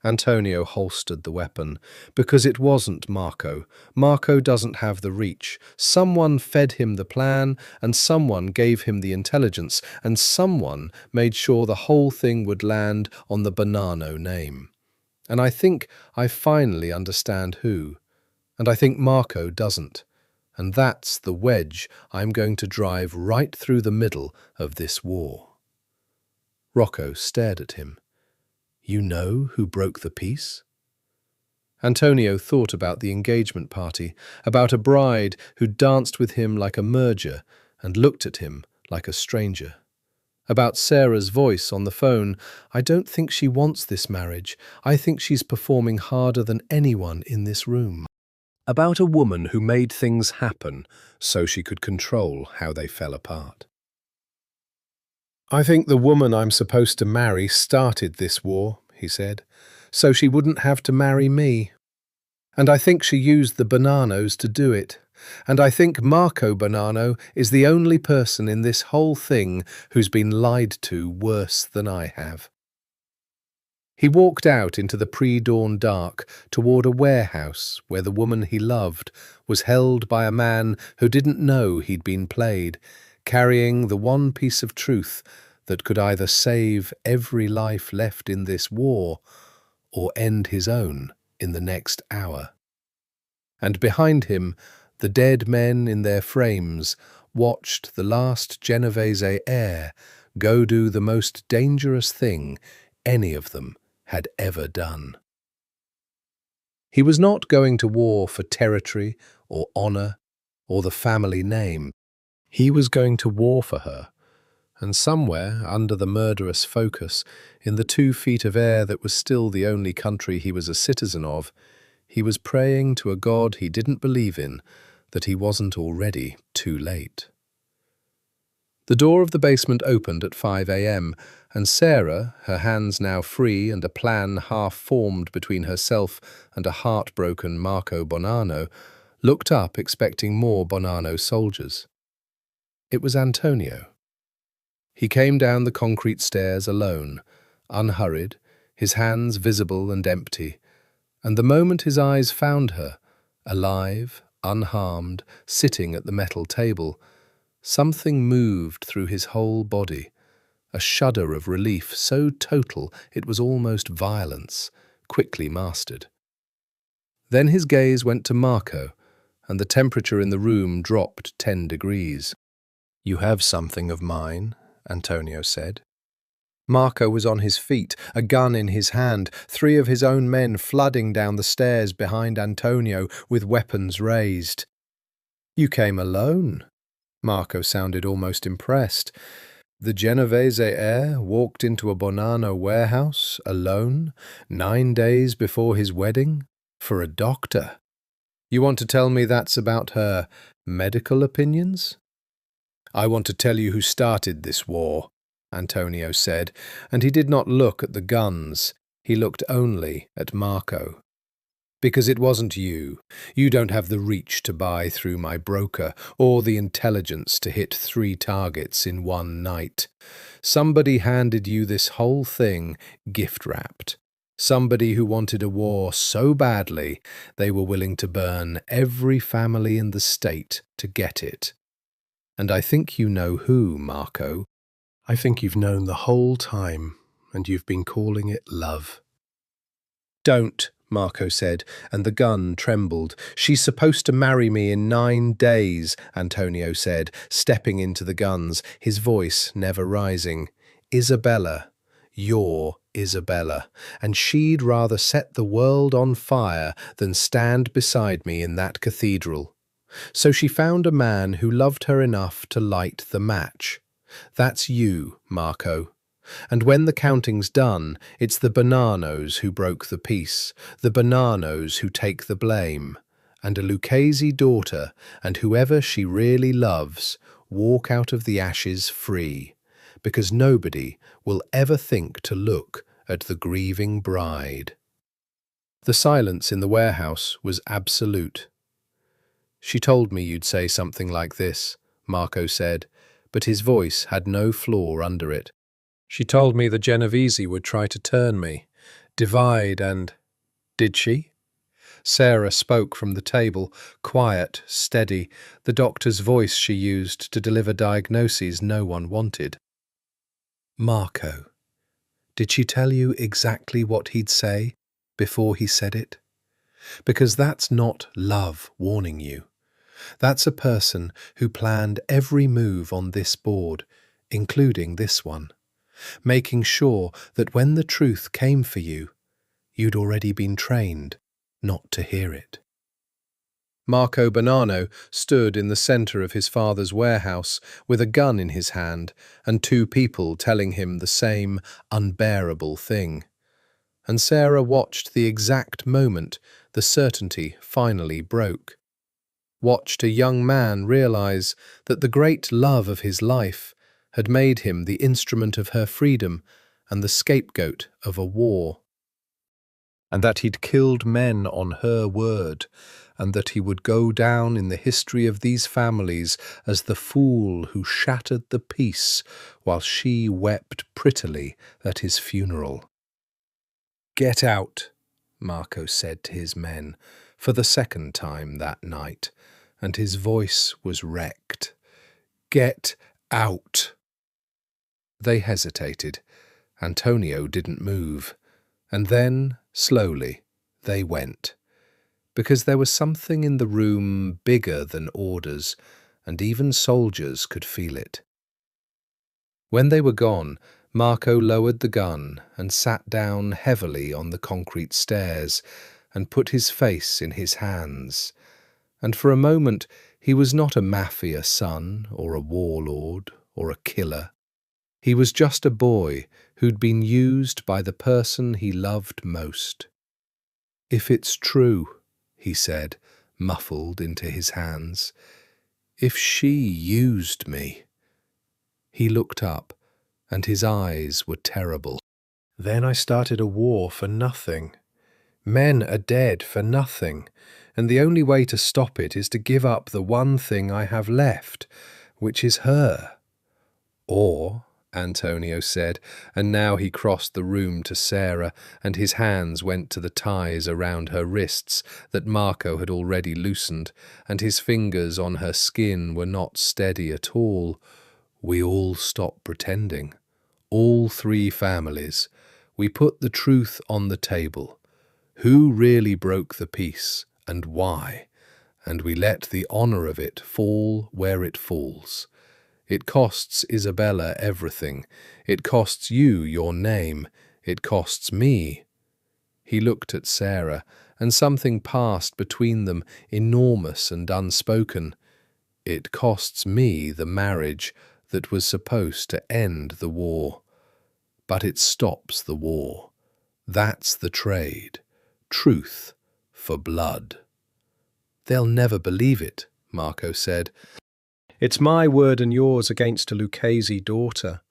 Antonio holstered the weapon, because it wasn't Marco. Marco doesn't have the reach. Someone fed him the plan, and someone gave him the intelligence, and someone made sure the whole thing would land on the Bonanno name. And I think I finally understand who. And I think Marco doesn't. And that's the wedge I'm going to drive right through the middle of this war. Rocco stared at him. "You know who broke the peace?" Antonio thought about the engagement party, about a bride who danced with him like a merger and looked at him like a stranger. About Sarah's voice on the phone. "I don't think she wants this marriage. I think she's performing harder than anyone in this room." About a woman who made things happen so she could control how they fell apart. "I think the woman I'm supposed to marry started this war," he said, "so she wouldn't have to marry me. And I think she used the Bonannos to do it. And I think Marco Bonanno is the only person in this whole thing who's been lied to worse than I have." He walked out into the pre-dawn dark toward a warehouse where the woman he loved was held by a man who didn't know he'd been played, carrying the one piece of truth that could either save every life left in this war or end his own in the next hour. And behind him, the dead men in their frames watched the last Genovese heir go do the most dangerous thing any of them had ever done. He was not going to war for territory or honor or the family name. He was going to war for her, and somewhere under the murderous focus, in the 2 feet of air that was still the only country he was a citizen of, he was praying to a God he didn't believe in that he wasn't already too late. The door of the basement opened at 5 a.m., and Sarah, her hands now free and a plan half-formed between herself and a heartbroken Marco Bonanno, looked up expecting more Bonanno soldiers. It was Antonio. He came down the concrete stairs alone, unhurried, his hands visible and empty, and the moment his eyes found her, alive, unharmed, sitting at the metal table, something moved through his whole body, a shudder of relief so total it was almost violence, quickly mastered. Then his gaze went to Marco, and the temperature in the room dropped 10 degrees. "You have something of mine," Antonio said. Marco was on his feet, a gun in his hand, 3 of his own men flooding down the stairs behind Antonio with weapons raised. "You came alone?" Marco sounded almost impressed. The Genovese heir walked into a Bonanno warehouse, alone, 9 days before his wedding, for a doctor. "You want to tell me that's about her medical opinions?" "I want to tell you who started this war," Antonio said, and he did not look at the guns. He looked only at Marco. Because it wasn't you. You don't have the reach to buy through my broker, or the intelligence to hit 3 targets in one night. Somebody handed you this whole thing gift-wrapped. Somebody who wanted a war so badly they were willing to burn every family in the state to get it. And I think you know who, Marco. I think you've known the whole time, and you've been calling it love. Don't, Marco said, and the gun trembled. She's supposed to marry me in 9 days, Antonio said, stepping into the guns, his voice never rising. Isabella, your Isabella, and she'd rather set the world on fire than stand beside me in that cathedral. So she found a man who loved her enough to light the match. That's you, Marco. And when the counting's done, it's the Bonanos who broke the peace, the Bonanos who take the blame, and a Lucchese daughter, and whoever she really loves, walk out of the ashes free, because nobody will ever think to look at the grieving bride. The silence in the warehouse was absolute. She told me you'd say something like this, Marco said, but his voice had no flaw under it. She told me the Genovese would try to turn me, divide and… Did she? Sarah spoke from the table, quiet, steady, the doctor's voice she used to deliver diagnoses no one wanted. Marco, did she tell you exactly what he'd say before he said it? Because that's not love warning you. That's a person who planned every move on this board, including this one, making sure that when the truth came for you, you'd already been trained not to hear it. Marco Bonanno stood in the centre of his father's warehouse with a gun in his hand and 2 people telling him the same unbearable thing. And Sarah watched the exact moment the certainty finally broke. Watched a young man realize that the great love of his life had made him the instrument of her freedom and the scapegoat of a war. And that he'd killed men on her word, and that he would go down in the history of these families as the fool who shattered the peace while she wept prettily at his funeral. "Get out," Marco said to his men for the 2nd time that night, and his voice was wrecked. "Get out." They hesitated. Antonio didn't move. And then, slowly, they went. Because there was something in the room bigger than orders, and even soldiers could feel it. When they were gone, Marco lowered the gun and sat down heavily on the concrete stairs and put his face in his hands. And for a moment he was not a mafia son or a warlord or a killer. He was just a boy who'd been used by the person he loved most. "If it's true," he said, muffled into his hands, "if she used me." He looked up, and his eyes were terrible. "Then I started a war for nothing. Men are dead for nothing, and the only way to stop it is to give up the one thing I have left, which is her." "Or," Antonio said, and now he crossed the room to Sarah, and his hands went to the ties around her wrists that Marco had already loosened, and his fingers on her skin were not steady at all. "We all stopped pretending. All 3 families. We put the truth on the table. Who really broke the peace, and why? And we let the honour of it fall where it falls. It costs Isabella everything. It costs you your name. It costs me." He looked at Sarah, and something passed between them, enormous and unspoken. "It costs me the marriage that was supposed to end the war. But it stops the war. That's the trade. Truth for blood." "They'll never believe it," Marco said. "It's my word and yours against a Lucchese daughter.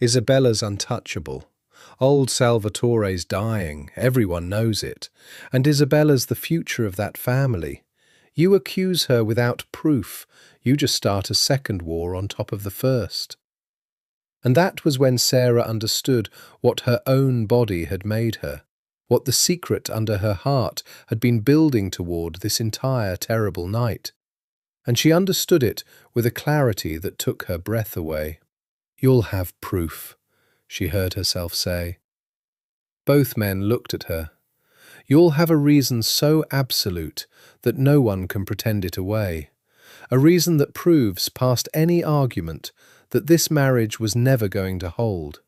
Isabella's untouchable. Old Salvatore's dying, everyone knows it, and Isabella's the future of that family. You accuse her without proof, you just start a second war on top of the first. And that was when Sarah understood what her own body had made her, what the secret under her heart had been building toward this entire terrible night. And she understood it with a clarity that took her breath away. "You'll have proof," she heard herself say. Both men looked at her. "You'll have a reason so absolute that no one can pretend it away. A reason that proves past any argument that this marriage was never going to hold,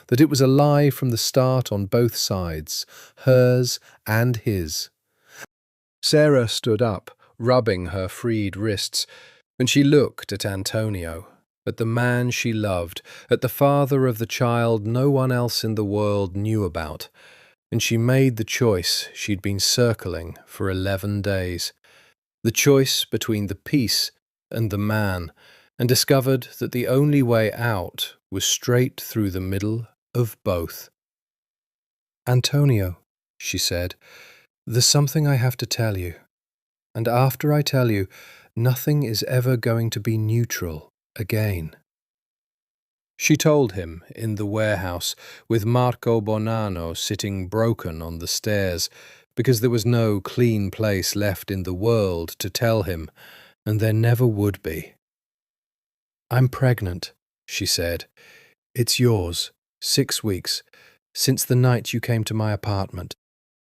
that it was a lie from the start on both sides, hers and his." Sarah stood up, rubbing her freed wrists, and she looked at Antonio, at the man she loved, at the father of the child no one else in the world knew about, and she made the choice she'd been circling for 11 days. The choice between the peace and the man, and discovered that the only way out was straight through the middle of both. "Antonio," she said, "there's something I have to tell you. And after I tell you, nothing is ever going to be neutral again." She told him in the warehouse, with Marco Bonanno sitting broken on the stairs, because there was no clean place left in the world to tell him, and there never would be. "I'm pregnant," she said. "It's yours, 6 weeks, since the night you came to my apartment.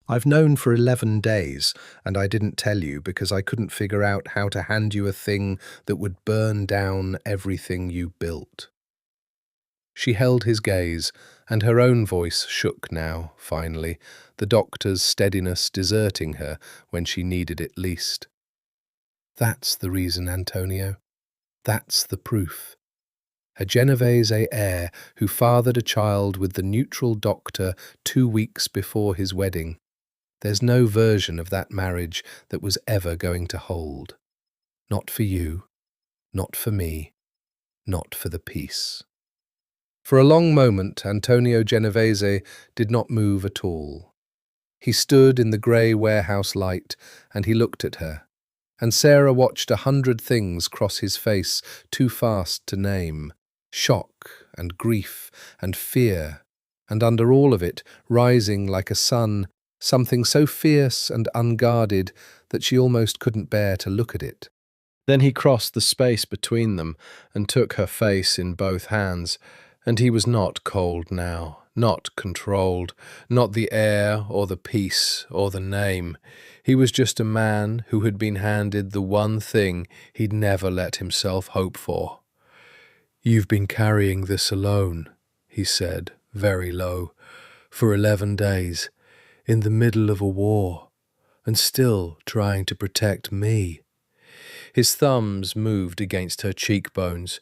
I've known for 11 days, and I didn't tell you because I couldn't figure out how to hand you a thing that would burn down everything you built." She held his gaze, and her own voice shook now, finally, the doctor's steadiness deserting her when she needed it least. "That's the reason, Antonio. That's the proof. A Genovese heir who fathered a child with the neutral doctor 2 weeks before his wedding. There's no version of that marriage that was ever going to hold. Not for you, not for me, not for the peace." For a long moment, Antonio Genovese did not move at all. He stood in the grey warehouse light, and he looked at her. And Sarah watched 100 things cross his face too fast to name. Shock and grief and fear, and under all of it, rising like a sun, something so fierce and unguarded that she almost couldn't bear to look at it. Then he crossed the space between them and took her face in both hands, and he was not cold now, not controlled, not the air or the peace or the name. He was just a man who had been handed the one thing he'd never let himself hope for. "You've been carrying this alone," he said, very low, "for 11 days, in the middle of a war, and still trying to protect me." His thumbs moved against her cheekbones.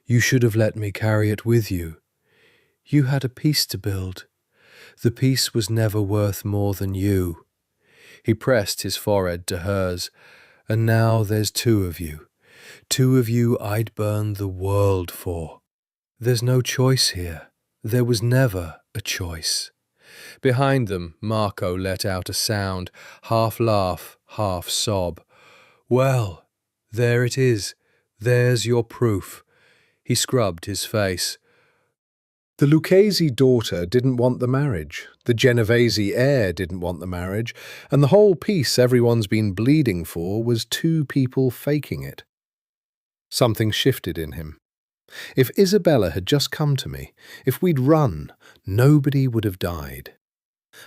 "You should have let me carry it with you. You had a peace to build. The peace was never worth more than you." He pressed his forehead to hers. "And now there's 2 of you. 2 of you I'd burn the world for. There's no choice here. There was never a choice." Behind them, Marco let out a sound, half laugh, half sob. "Well, there it is. There's your proof." He scrubbed his face. "The Lucchese daughter didn't want the marriage, the Genovese heir didn't want the marriage, and the whole peace everyone's been bleeding for was 2 people faking it." Something shifted in him. If Isabella had just come to me, if we'd run, nobody would have died.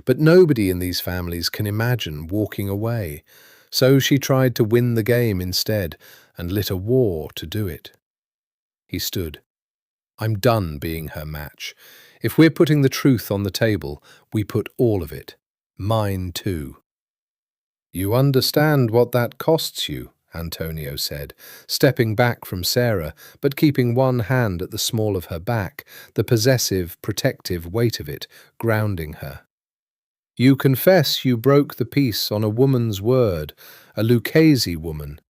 But nobody in these families can imagine walking away, so she tried to win the game instead, and lit a war to do it. He stood. "I'm done being her match. If we're putting the truth on the table, we put all of it. Mine too." "You understand what that costs you," Antonio said, stepping back from Sarah, but keeping one hand at the small of her back, the possessive, protective weight of it, grounding her. "You confess you broke the peace on a woman's word, a Lucchese woman.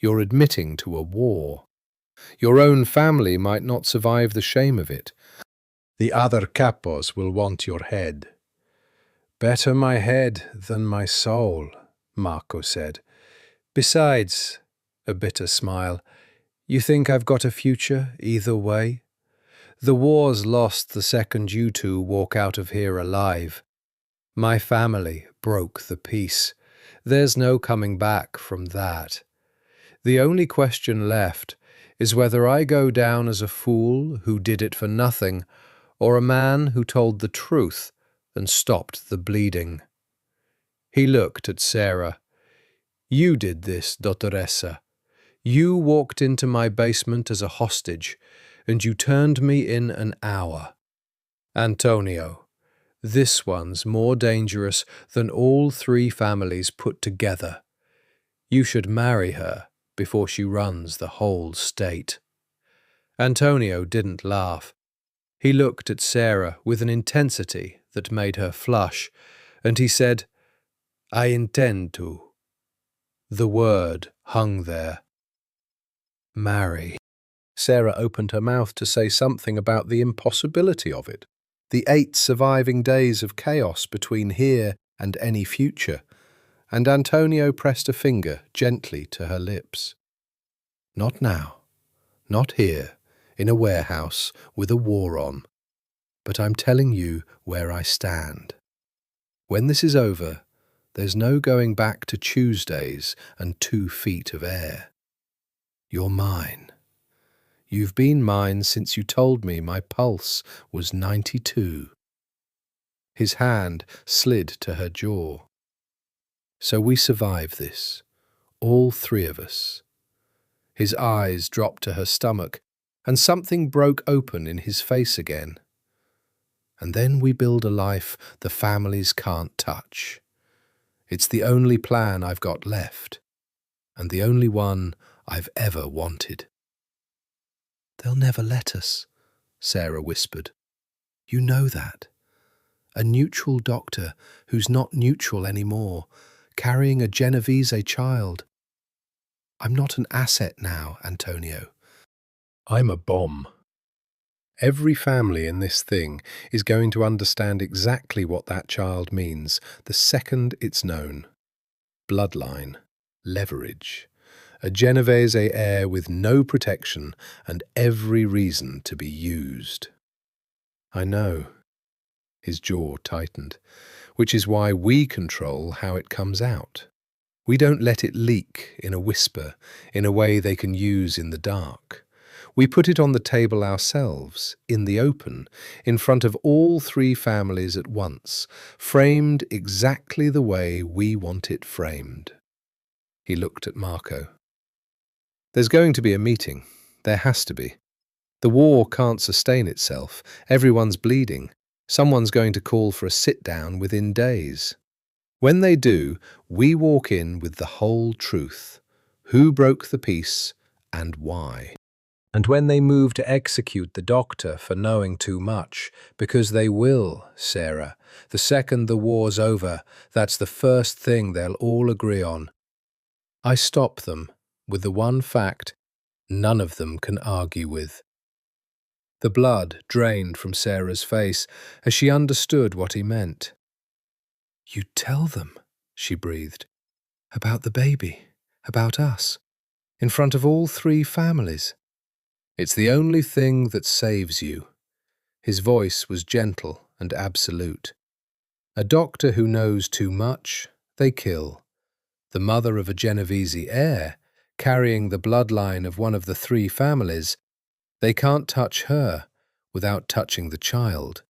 You're admitting to a war. Your own family might not survive the shame of it. The other capos will want your head. Better my head than my soul, Marco said. Besides, a bitter smile, you think I've got a future either way? The war's lost the second you two walk out of here alive. My family broke the peace. There's no coming back from that. The only question left is whether I go down as a fool who did it for nothing, or a man who told the truth and stopped the bleeding. He looked at Sarah. You did this, Dottoressa. You walked into my basement as a hostage, and you turned me in an hour. Antonio, this one's more dangerous than all three families put together. You should marry her before she runs the whole state. Antonio didn't laugh. He looked at Sarah with an intensity that made her flush, and he said, I intend to. The word hung there. Marry. Sarah opened her mouth to say something about the impossibility of it, the 8 surviving days of chaos between here and any future, and Antonio pressed a finger gently to her lips. Not now, not here, in a warehouse with a war on, but I'm telling you where I stand. When this is over, there's no going back to Tuesdays and 2 feet of air. You're mine. You've been mine since you told me my pulse was 92. His hand slid to her jaw. So we survive this, all 3 of us. His eyes dropped to her stomach, and something broke open in his face again. And then we build a life the families can't touch. It's the only plan I've got left, and the only one I've ever wanted. They'll never let us, Sarah whispered. You know that. A neutral doctor who's not neutral anymore, carrying a Genovese child. I'm not an asset now, Antonio. I'm a bomb. Every family in this thing is going to understand exactly what that child means the second it's known. Bloodline, leverage, a Genovese heir with no protection and every reason to be used. I know. His jaw tightened, which is why we control how it comes out. We don't let it leak in a whisper, in a way they can use in the dark. We put it on the table ourselves, in the open, in front of all 3 families at once, framed exactly the way we want it framed. He looked at Marco. There's going to be a meeting. There has to be. The war can't sustain itself. Everyone's bleeding. Someone's going to call for a sit-down within days. When they do, we walk in with the whole truth. Who broke the peace and why? And when they move to execute the doctor for knowing too much, because they will, Sarah, the second the war's over, that's the first thing they'll all agree on. I stop them with the one fact none of them can argue with. The blood drained from Sarah's face as she understood what he meant. You tell them, she breathed, about the baby, about us, in front of all 3 families. It's the only thing that saves you. His voice was gentle and absolute. A doctor who knows too much, they kill. The mother of a Genovese heir, carrying the bloodline of one of the 3 families, they can't touch her without touching the child.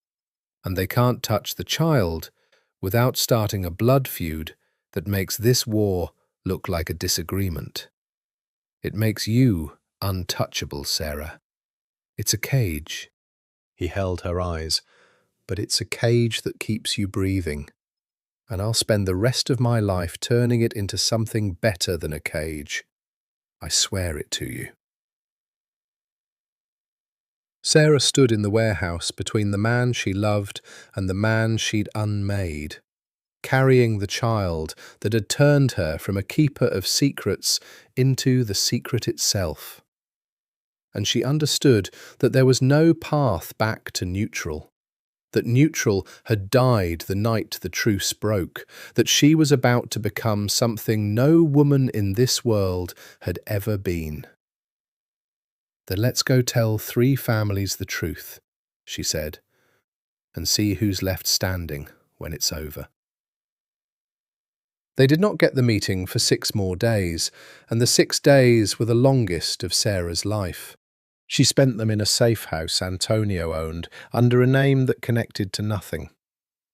And they can't touch the child without starting a blood feud that makes this war look like a disagreement. It makes you untouchable, Sarah. It's a cage. He held her eyes. But it's a cage that keeps you breathing. And I'll spend the rest of my life turning it into something better than a cage. I swear it to you. Sarah stood in the warehouse between the man she loved and the man she'd unmade, carrying the child that had turned her from a keeper of secrets into the secret itself. and she understood that there was no path back to neutral, that neutral had died the night the truce broke, that she was about to become something no woman in this world had ever been. "Then let's go tell 3 families the truth," she said, "and see who's left standing when it's over." They did not get the meeting for 6 more days, and the 6 days were the longest of Sarah's life. She spent them in a safe house Antonio owned, under a name that connected to nothing.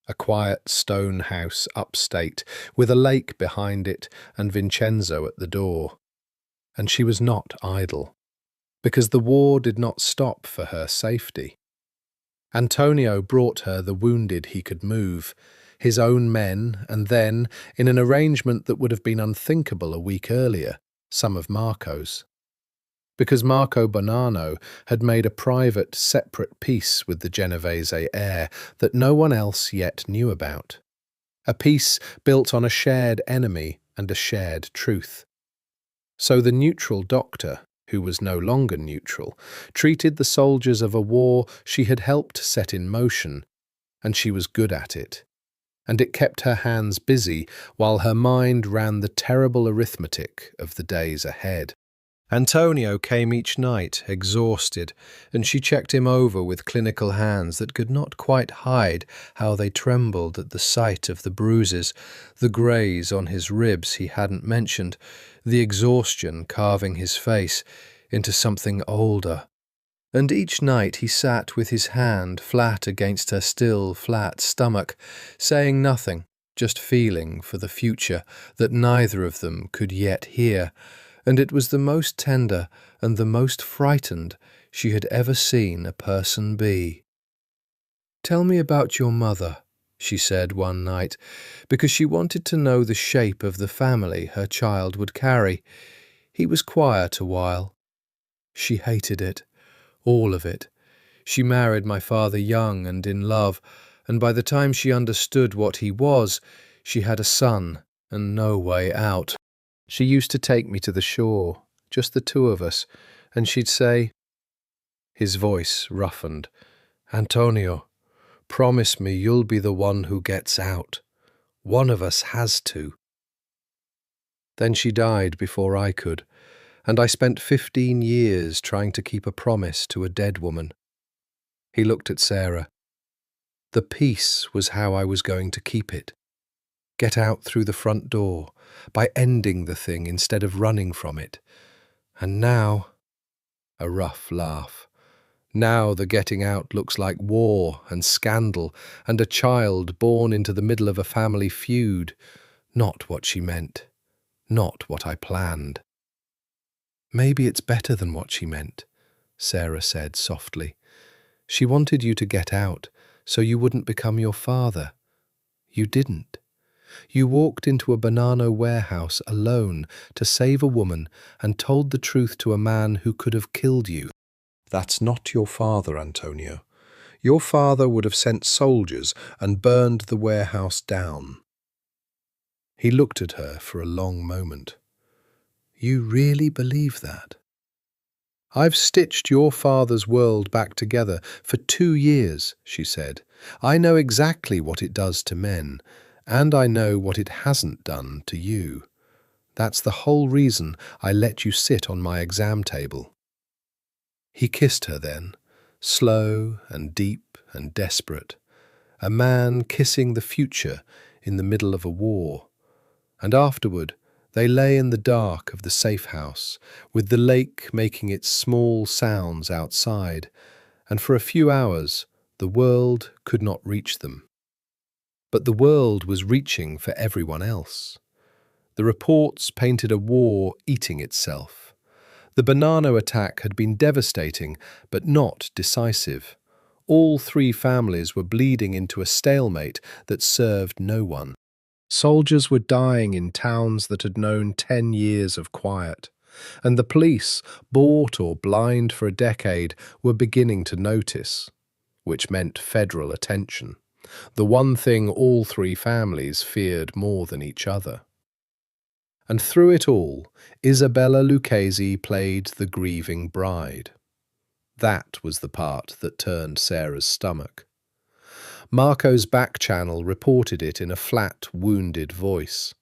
A quiet stone house upstate, with a lake behind it and Vincenzo at the door. And she was not idle, because the war did not stop for her safety. Antonio brought her the wounded he could move, his own men, and then, in an arrangement that would have been unthinkable a week earlier, some of Marco's. Because Marco Bonanno had made a private, separate peace with the Genovese heir that no one else yet knew about. A peace built on a shared enemy and a shared truth. So the neutral doctor, who was no longer neutral, treated the soldiers of a war she had helped set in motion, and she was good at it. And it kept her hands busy while her mind ran the terrible arithmetic of the days ahead. Antonio came each night, exhausted, and she checked him over with clinical hands that could not quite hide how they trembled at the sight of the bruises, the greys on his ribs he hadn't mentioned, the exhaustion carving his face into something older. And each night he sat with his hand flat against her still, flat stomach, saying nothing, just feeling for the future that neither of them could yet hear, and it was the most tender and the most frightened she had ever seen a person be. "Tell me about your mother," she said one night, because she wanted to know the shape of the family her child would carry. He was quiet a while. "She hated it, all of it. She married my father young and in love, and by the time she understood what he was, she had a son and no way out. She used to take me to the shore, just the 2 of us, and she'd say," his voice roughened, "Antonio, promise me you'll be the one who gets out. One of us has to." Then she died before I could, and I spent 15 years trying to keep a promise to a dead woman. He looked at Sarah. The peace was how I was going to keep it. Get out through the front door, by ending the thing instead of running from it. And now, a rough laugh, now the getting out looks like war and scandal and a child born into the middle of a family feud. Not what she meant, not what I planned. "Maybe it's better than what she meant," Sarah said softly. "She wanted you to get out so you wouldn't become your father. You didn't. You walked into a banana warehouse alone to save a woman and told the truth to a man who could have killed you. That's not your father, Antonio. Your father would have sent soldiers and burned the warehouse down." He looked at her for a long moment. "You really believe that?" "I've stitched your father's world back together for 2 years," she said. "I know exactly what it does to men. And I know what it hasn't done to you. That's the whole reason I let you sit on my exam table." He kissed her then, slow and deep and desperate, a man kissing the future in the middle of a war. And afterward, they lay in the dark of the safe house, with the lake making its small sounds outside, and for a few hours the world could not reach them. But the world was reaching for everyone else. The reports painted a war eating itself. The Bonanno attack had been devastating, but not decisive. All 3 families were bleeding into a stalemate that served no one. Soldiers were dying in towns that had known 10 years of quiet, and the police, bought or blind for a decade, were beginning to notice, which meant federal attention. The one thing all 3 families feared more than each other. And through it all, Isabella Lucchesi played the grieving bride. That was the part that turned Sarah's stomach. Marco's back channel reported it in a flat, wounded voice.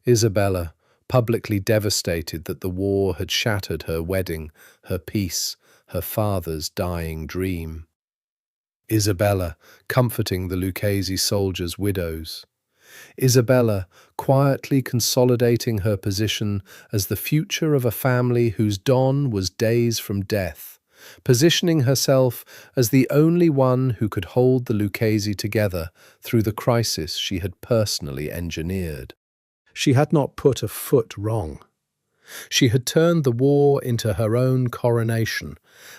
Isabella, publicly devastated that the war had shattered her wedding, her peace, her father's dying dream. Isabella, comforting the Lucchese soldiers' widows. Isabella, quietly consolidating her position as the future of a family whose dawn was days from death, positioning herself as the only one who could hold the Lucchese together through the crisis she had personally engineered. She had not put a foot wrong. She had turned the war into her own coronation,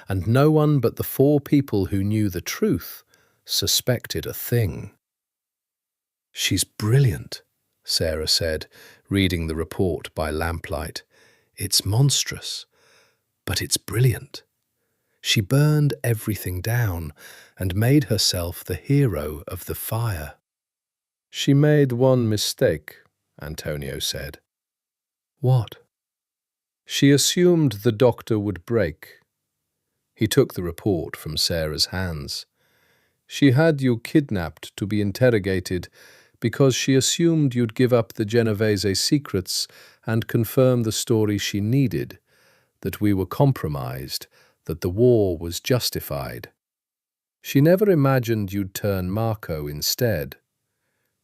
and no one but the 4 people who knew the truth suspected a thing. "She's brilliant," Sarah said, reading the report by lamplight. "It's monstrous, but it's brilliant. She burned everything down and made herself the hero of the fire." "She made one mistake," Antonio said. "What?" "She assumed the doctor would break." He took the report from Sarah's hands. "She had you kidnapped to be interrogated because she assumed you'd give up the Genovese secrets and confirm the story she needed, that we were compromised, that the war was justified. She never imagined you'd turn Marco instead.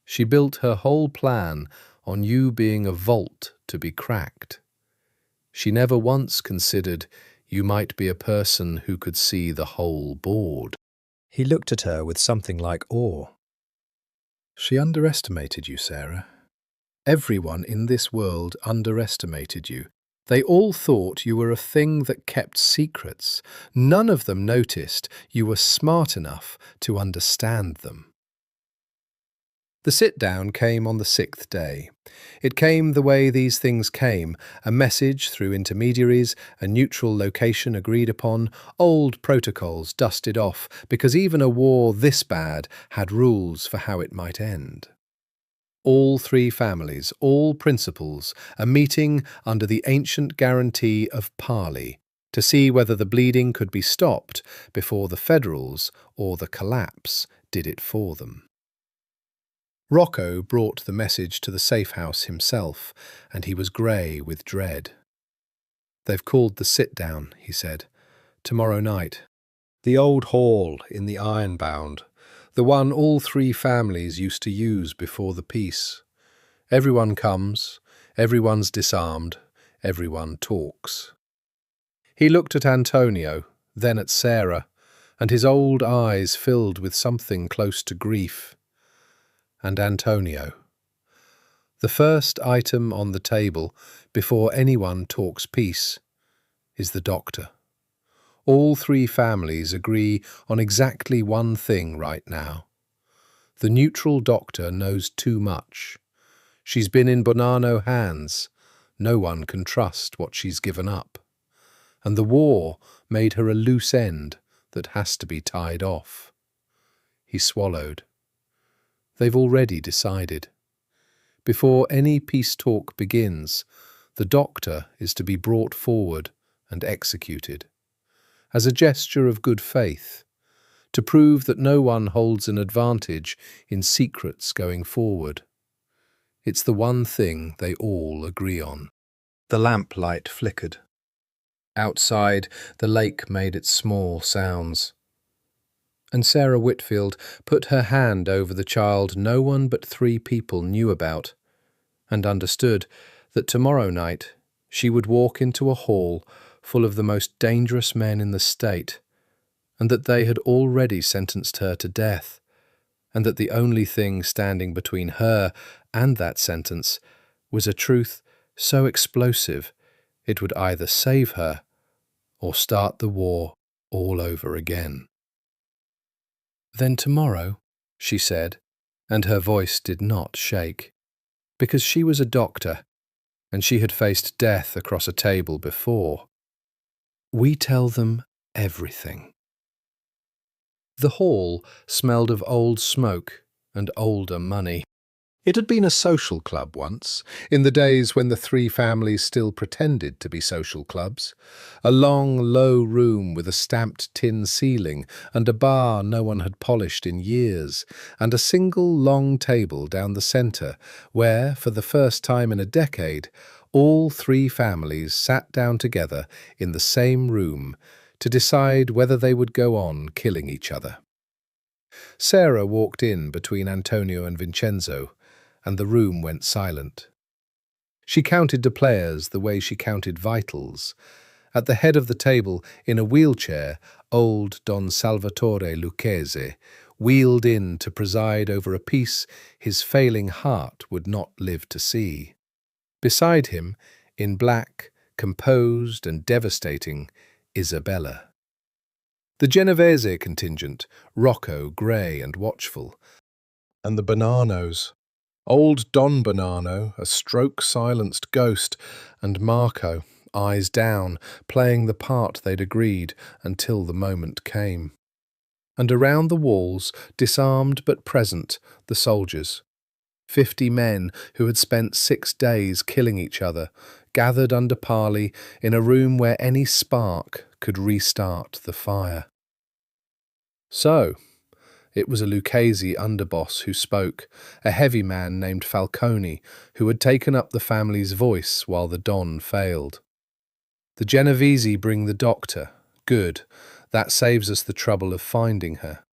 She built her whole plan on you being a vault to be cracked. She never once considered you might be a person who could see the whole board." He looked at her with something like awe. "She underestimated you, Sarah. Everyone in this world underestimated you. They all thought you were a thing that kept secrets. None of them noticed you were smart enough to understand them." The sit-down came on the 6th day. It came the way these things came, a message through intermediaries, a neutral location agreed upon, old protocols dusted off, because even a war this bad had rules for how it might end. All 3 families, all principals, a meeting under the ancient guarantee of parley, to see whether the bleeding could be stopped before the Federals or the collapse did it for them. Rocco brought the message to the safe house himself, and he was grey with dread. "They've called the sit-down," he said. "Tomorrow night. The old hall in the Ironbound, the one all 3 families used to use before the peace. Everyone comes, everyone's disarmed, everyone talks." He looked at Antonio, then at Sarah, and his old eyes filled with something close to grief. And Antonio. "The first item on the table, before anyone talks peace, is the doctor. All 3 families agree on exactly one thing right now. The neutral doctor knows too much. She's been in Bonanno hands. No one can trust what she's given up. And the war made her a loose end that has to be tied off." He swallowed. "They've already decided. Before any peace talk begins, the doctor is to be brought forward and executed, as a gesture of good faith, to prove that no one holds an advantage in secrets going forward. It's the one thing they all agree on." The lamplight flickered. Outside, the lake made its small sounds. And Sarah Whitfield put her hand over the child no one but 3 people knew about, and understood that tomorrow night she would walk into a hall full of the most dangerous men in the state, and that they had already sentenced her to death, and that the only thing standing between her and that sentence was a truth so explosive it would either save her or start the war all over again. "Then tomorrow," she said, and her voice did not shake, because she was a doctor, and she had faced death across a table before. "We tell them everything." The hall smelled of old smoke and older money. It had been a social club once, in the days when the three families still pretended to be social clubs. A long, low room with a stamped tin ceiling and a bar no one had polished in years, and a single long table down the centre where, for the first time in a decade, all three families sat down together in the same room to decide whether they would go on killing each other. Sarah walked in between Antonio and Vincenzo, and the room went silent. She counted the players the way she counted vitals. At the head of the table, in a wheelchair, old Don Salvatore Lucchese wheeled in to preside over a piece his failing heart would not live to see. Beside him, in black, composed and devastating, Isabella. The Genovese contingent, Rocco, grey and watchful, and the Bonanos. Old Don Bonanno, a stroke-silenced ghost, and Marco, eyes down, playing the part they'd agreed until the moment came. And around the walls, disarmed but present, the soldiers. 50 men who had spent 6 days killing each other, gathered under parley in a room where any spark could restart the fire. So, it was a Lucchese underboss who spoke, a heavy man named Falcone, who had taken up the family's voice while the Don failed. The Genovese bring the doctor. Good. That saves us the trouble of finding her.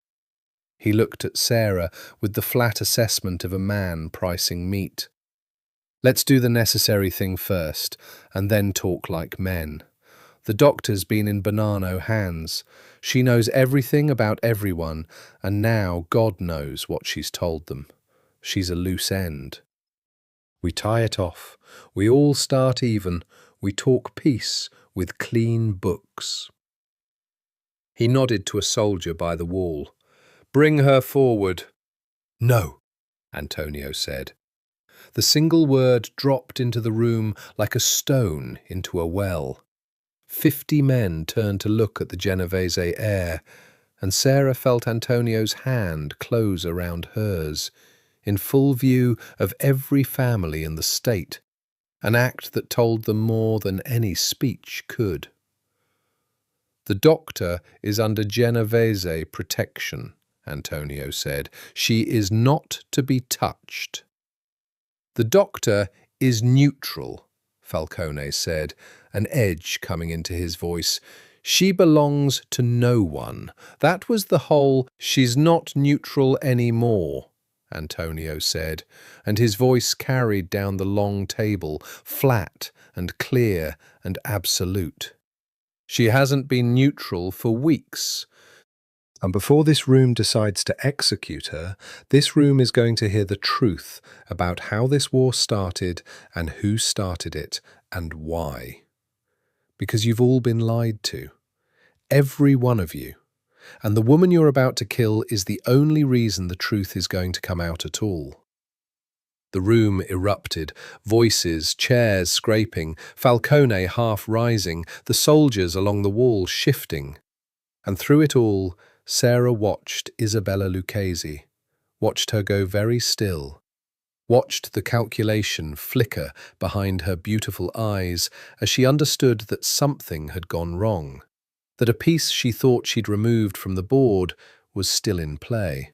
He looked at Sarah with the flat assessment of a man pricing meat. Let's do the necessary thing first, and then talk like men. The doctor's been in Bonanno hands. She knows everything about everyone, and now God knows what she's told them. She's a loose end. We tie it off. We all start even. We talk peace with clean books. He nodded to a soldier by the wall. Bring her forward. No, Antonio said. The single word dropped into the room like a stone into a well. 50 men turned to look at the Genovese heir, and Sarah felt Antonio's hand close around hers, in full view of every family in the state, an act that told them more than any speech could. The doctor is under Genovese protection, Antonio said. She is not to be touched. The doctor is neutral, Falcone said, an edge coming into his voice. She belongs to no one. That was the whole "she's not neutral anymore," Antonio said, and his voice carried down the long table, flat and clear and absolute. She hasn't been neutral for weeks. And before this room decides to execute her, this room is going to hear the truth about how this war started and who started it and why. Because you've all been lied to. Every one of you. And the woman you're about to kill is the only reason the truth is going to come out at all. The room erupted, voices, chairs scraping, Falcone half rising, the soldiers along the wall shifting. And through it all, Sarah watched Isabella Lucchese, watched her go very still, watched the calculation flicker behind her beautiful eyes as she understood that something had gone wrong, that a piece she thought she'd removed from the board was still in play.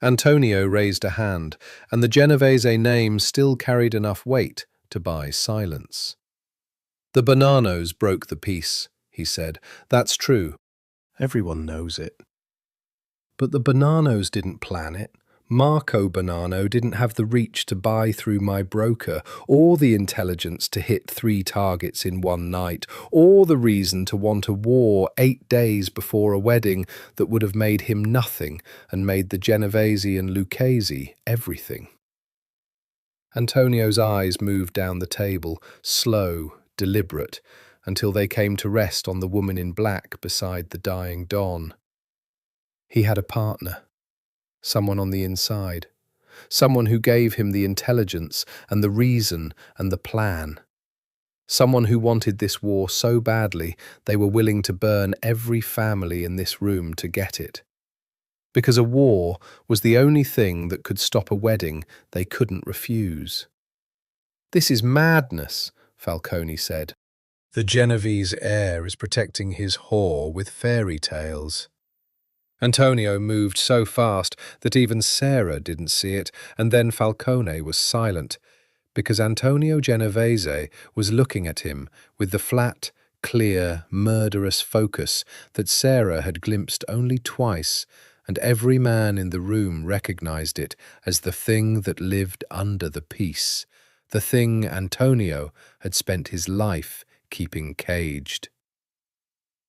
Antonio raised a hand, and the Genovese name still carried enough weight to buy silence. The Bonanos broke the peace, he said. That's true. Everyone knows it. But the Bonanos didn't plan it. Marco Bonanno didn't have the reach to buy through my broker, or the intelligence to hit 3 targets in one night, or the reason to want a war 8 days before a wedding that would have made him nothing and made the Genovese and Lucchese everything. Antonio's eyes moved down the table, slow, deliberate, until they came to rest on the woman in black beside the dying Don. He had a partner. Someone on the inside, someone who gave him the intelligence and the reason and the plan, someone who wanted this war so badly they were willing to burn every family in this room to get it. because a war was the only thing that could stop a wedding they couldn't refuse. "This is madness," Falcone said. "The Genovese heir is protecting his whore with fairy tales." Antonio moved so fast that even Sarah didn't see it, and then Falcone was silent, because Antonio Genovese was looking at him with the flat, clear, murderous focus that Sarah had glimpsed only twice, and every man in the room recognized it as the thing that lived under the peace, the thing Antonio had spent his life keeping caged.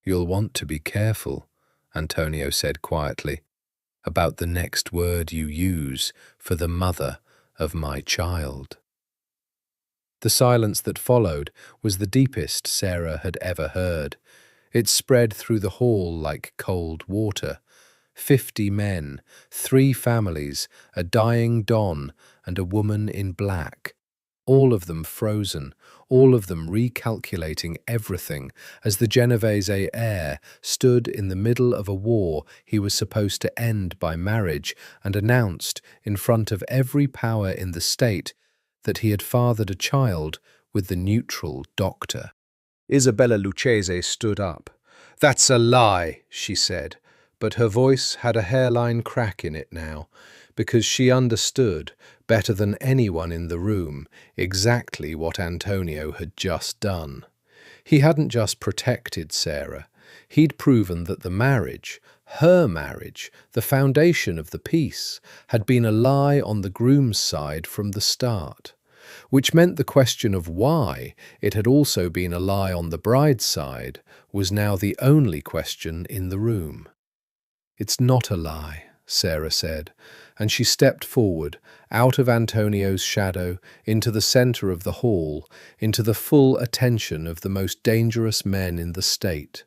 "You'll want to be careful," Antonio said quietly, "about the next word you use for the mother of my child." The silence that followed was the deepest Sarah had ever heard. It spread through the hall like cold water. 50 men, 3 families, a dying Don, and a woman in black. All of them frozen, all of them recalculating everything as the Genovese heir stood in the middle of a war he was supposed to end by marriage and announced in front of every power in the state that he had fathered a child with the neutral doctor. Isabella Lucchese stood up. "That's a lie," she said, but her voice had a hairline crack in it now, because she understood, better than anyone in the room, exactly what Antonio had just done. He hadn't just protected Sarah. He'd proven that the marriage, her marriage, the foundation of the peace, had been a lie on the groom's side from the start, which meant the question of why it had also been a lie on the bride's side was now the only question in the room. "It's not a lie," Sarah said, and she stepped forward, out of Antonio's shadow, into the center of the hall, into the full attention of the most dangerous men in the state.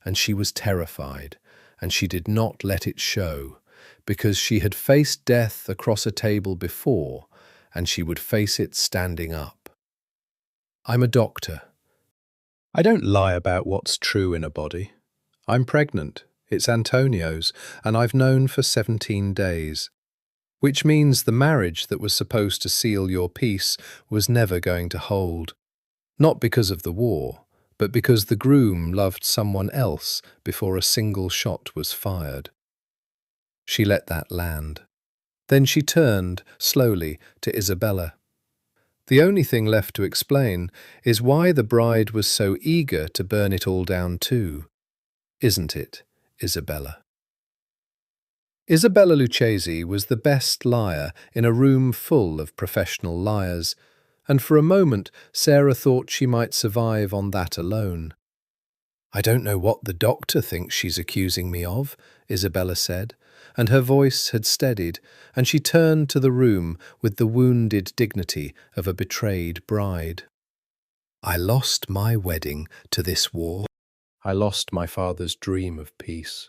And she was terrified, and she did not let it show, because she had faced death across a table before, and she would face it standing up. "I'm a doctor. I don't lie about what's true in a body. I'm pregnant. It's Antonio's, and I've known for 17 days. Which means the marriage that was supposed to seal your peace was never going to hold. Not because of the war, but because the groom loved someone else before a single shot was fired." She let that land. Then she turned, slowly, to Isabella. "The only thing left to explain is why the bride was so eager to burn it all down too. Isn't it, Isabella?" Isabella Lucchese was the best liar in a room full of professional liars, and for a moment Sarah thought she might survive on that alone. "I don't know what the doctor thinks she's accusing me of," Isabella said, and her voice had steadied, and she turned to the room with the wounded dignity of a betrayed bride. "I lost my wedding to this war. I lost my father's dream of peace.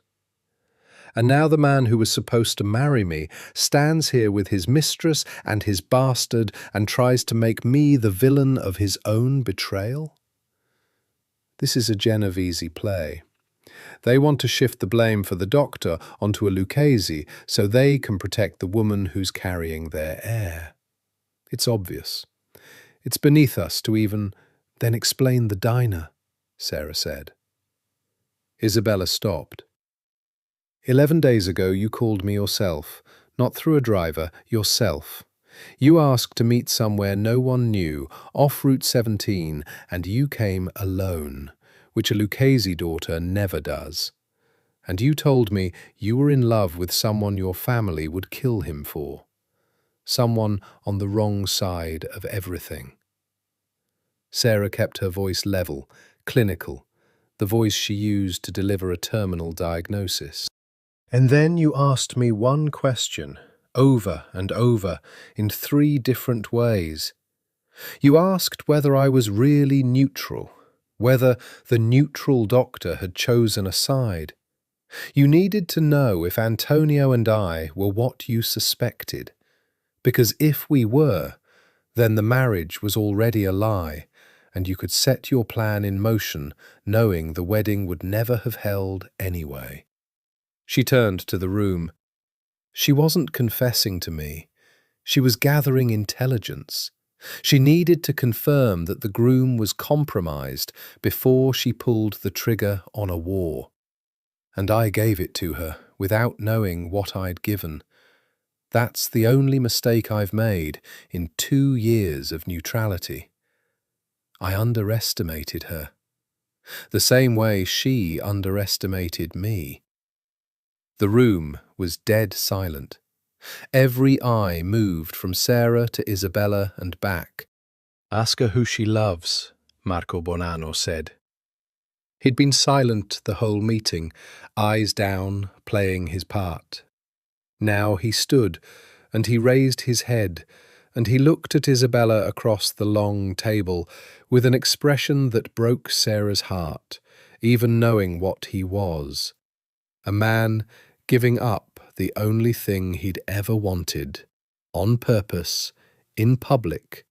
And now the man who was supposed to marry me stands here with his mistress and his bastard and tries to make me the villain of his own betrayal? This is a Genovese play. They want to shift the blame for the doctor onto a Lucchese so they can protect the woman who's carrying their heir. It's obvious. It's beneath us to even then explain the diner," Sarah said. Isabella stopped. 11 days ago you called me yourself, not through a driver, yourself. You asked to meet somewhere no one knew, off Route 17, and you came alone, which a Lucchese daughter never does. And you told me you were in love with someone your family would kill him for. Someone on the wrong side of everything. Sarah kept her voice level, clinical, the voice she used to deliver a terminal diagnosis. "And then you asked me one question, over and over, in 3 different ways. You asked whether I was really neutral, whether the neutral doctor had chosen a side. You needed to know if Antonio and I were what you suspected, because if we were, then the marriage was already a lie, and you could set your plan in motion knowing the wedding would never have held anyway." She turned to the room. She wasn't confessing to me. She was gathering intelligence. She needed to confirm that the groom was compromised before she pulled the trigger on a war. And I gave it to her without knowing what I'd given. That's the only mistake I've made in 2 years of neutrality. I underestimated her, the same way she underestimated me. The room was dead silent. Every eye moved from Sarah to Isabella and back. "Ask her who she loves," Marco Bonanno said. He'd been silent the whole meeting, eyes down, playing his part. Now he stood, and he raised his head, and he looked at Isabella across the long table with an expression that broke Sarah's heart, even knowing what he was. A man giving up the only thing he'd ever wanted, on purpose, in public,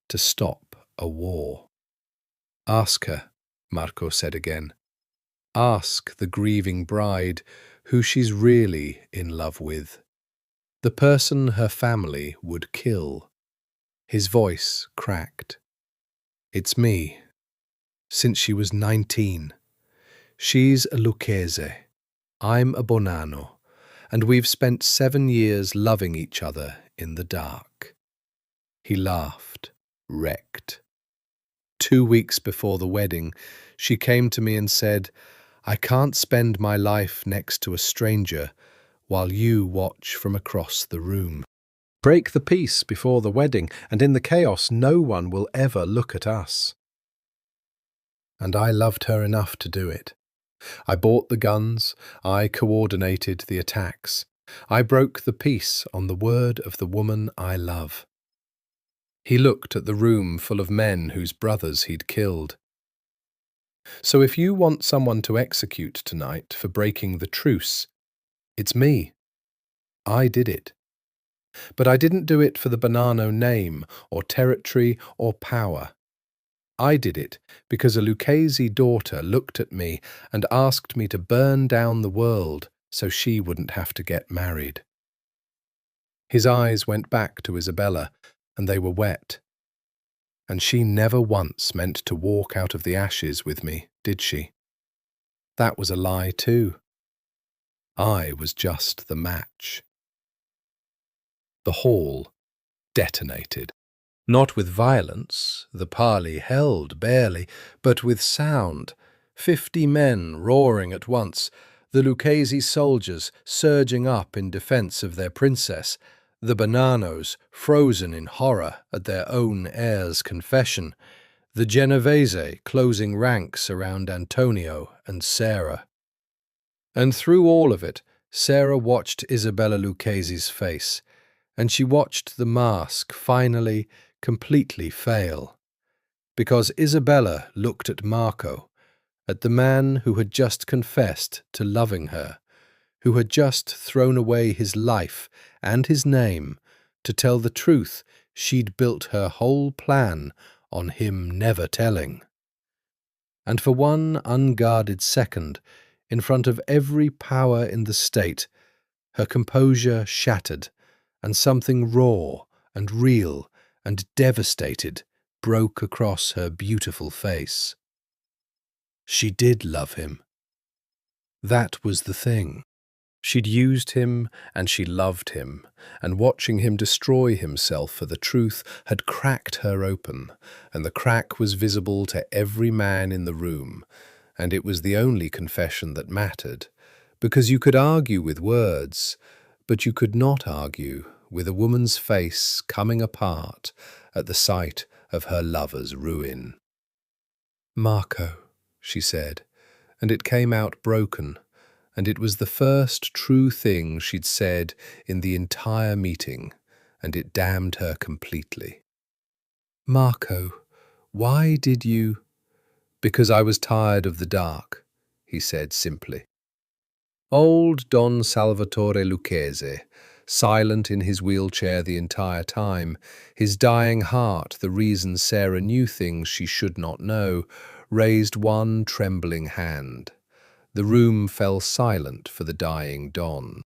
to stop a war. "Ask her," Marco said again. "Ask the grieving bride who she's really in love with. The person her family would kill." His voice cracked. "It's me. Since she was 19. She's a Lucchese. I'm a Bonanno. And we've spent 7 years loving each other in the dark." He laughed, wrecked. 2 weeks before the wedding, she came to me and said, "I can't spend my life next to a stranger while you watch from across the room. Break the peace before the wedding, and in the chaos no one will ever look at us." And I loved her enough to do it. I bought the guns, I coordinated the attacks. I broke the peace on the word of the woman I love. He looked at the room full of men whose brothers he'd killed. "So if you want someone to execute tonight for breaking the truce, it's me. I did it. But I didn't do it for the Bonanno name or territory or power. I did it because a Lucchese daughter looked at me and asked me to burn down the world so she wouldn't have to get married." His eyes went back to Isabella, and they were wet. "And she never once meant to walk out of the ashes with me, did she? That was a lie too. I was just the match." The hall detonated. Not with violence, the parley held barely, but with sound. 50 men roaring at once, the Lucchese soldiers surging up in defence of their princess, the Bonannos frozen in horror at their own heir's confession, the Genovese closing ranks around Antonio and Sarah. And through all of it, Sarah watched Isabella Lucchese's face, and she watched the mask finally completely fail, because Isabella looked at Marco, at the man who had just confessed to loving her, who had just thrown away his life and his name to tell the truth she'd built her whole plan on him never telling. And for one unguarded second, in front of every power in the state, her composure shattered, and something raw and real and devastated broke across her beautiful face. She did love him. That was the thing. She'd used him and she loved him, and watching him destroy himself for the truth had cracked her open, and the crack was visible to every man in the room, and it was the only confession that mattered, because you could argue with words, but you could not argue with a woman's face coming apart at the sight of her lover's ruin. "Marco," she said, and it came out broken, and it was the first true thing she'd said in the entire meeting, and it damned her completely. "Marco, why did you—" "Because I was tired of the dark," he said simply. Old Don Salvatore Lucchese, silent in his wheelchair the entire time, his dying heart the reason Sarah knew things she should not know, raised one trembling hand. The room fell silent for the dying Don.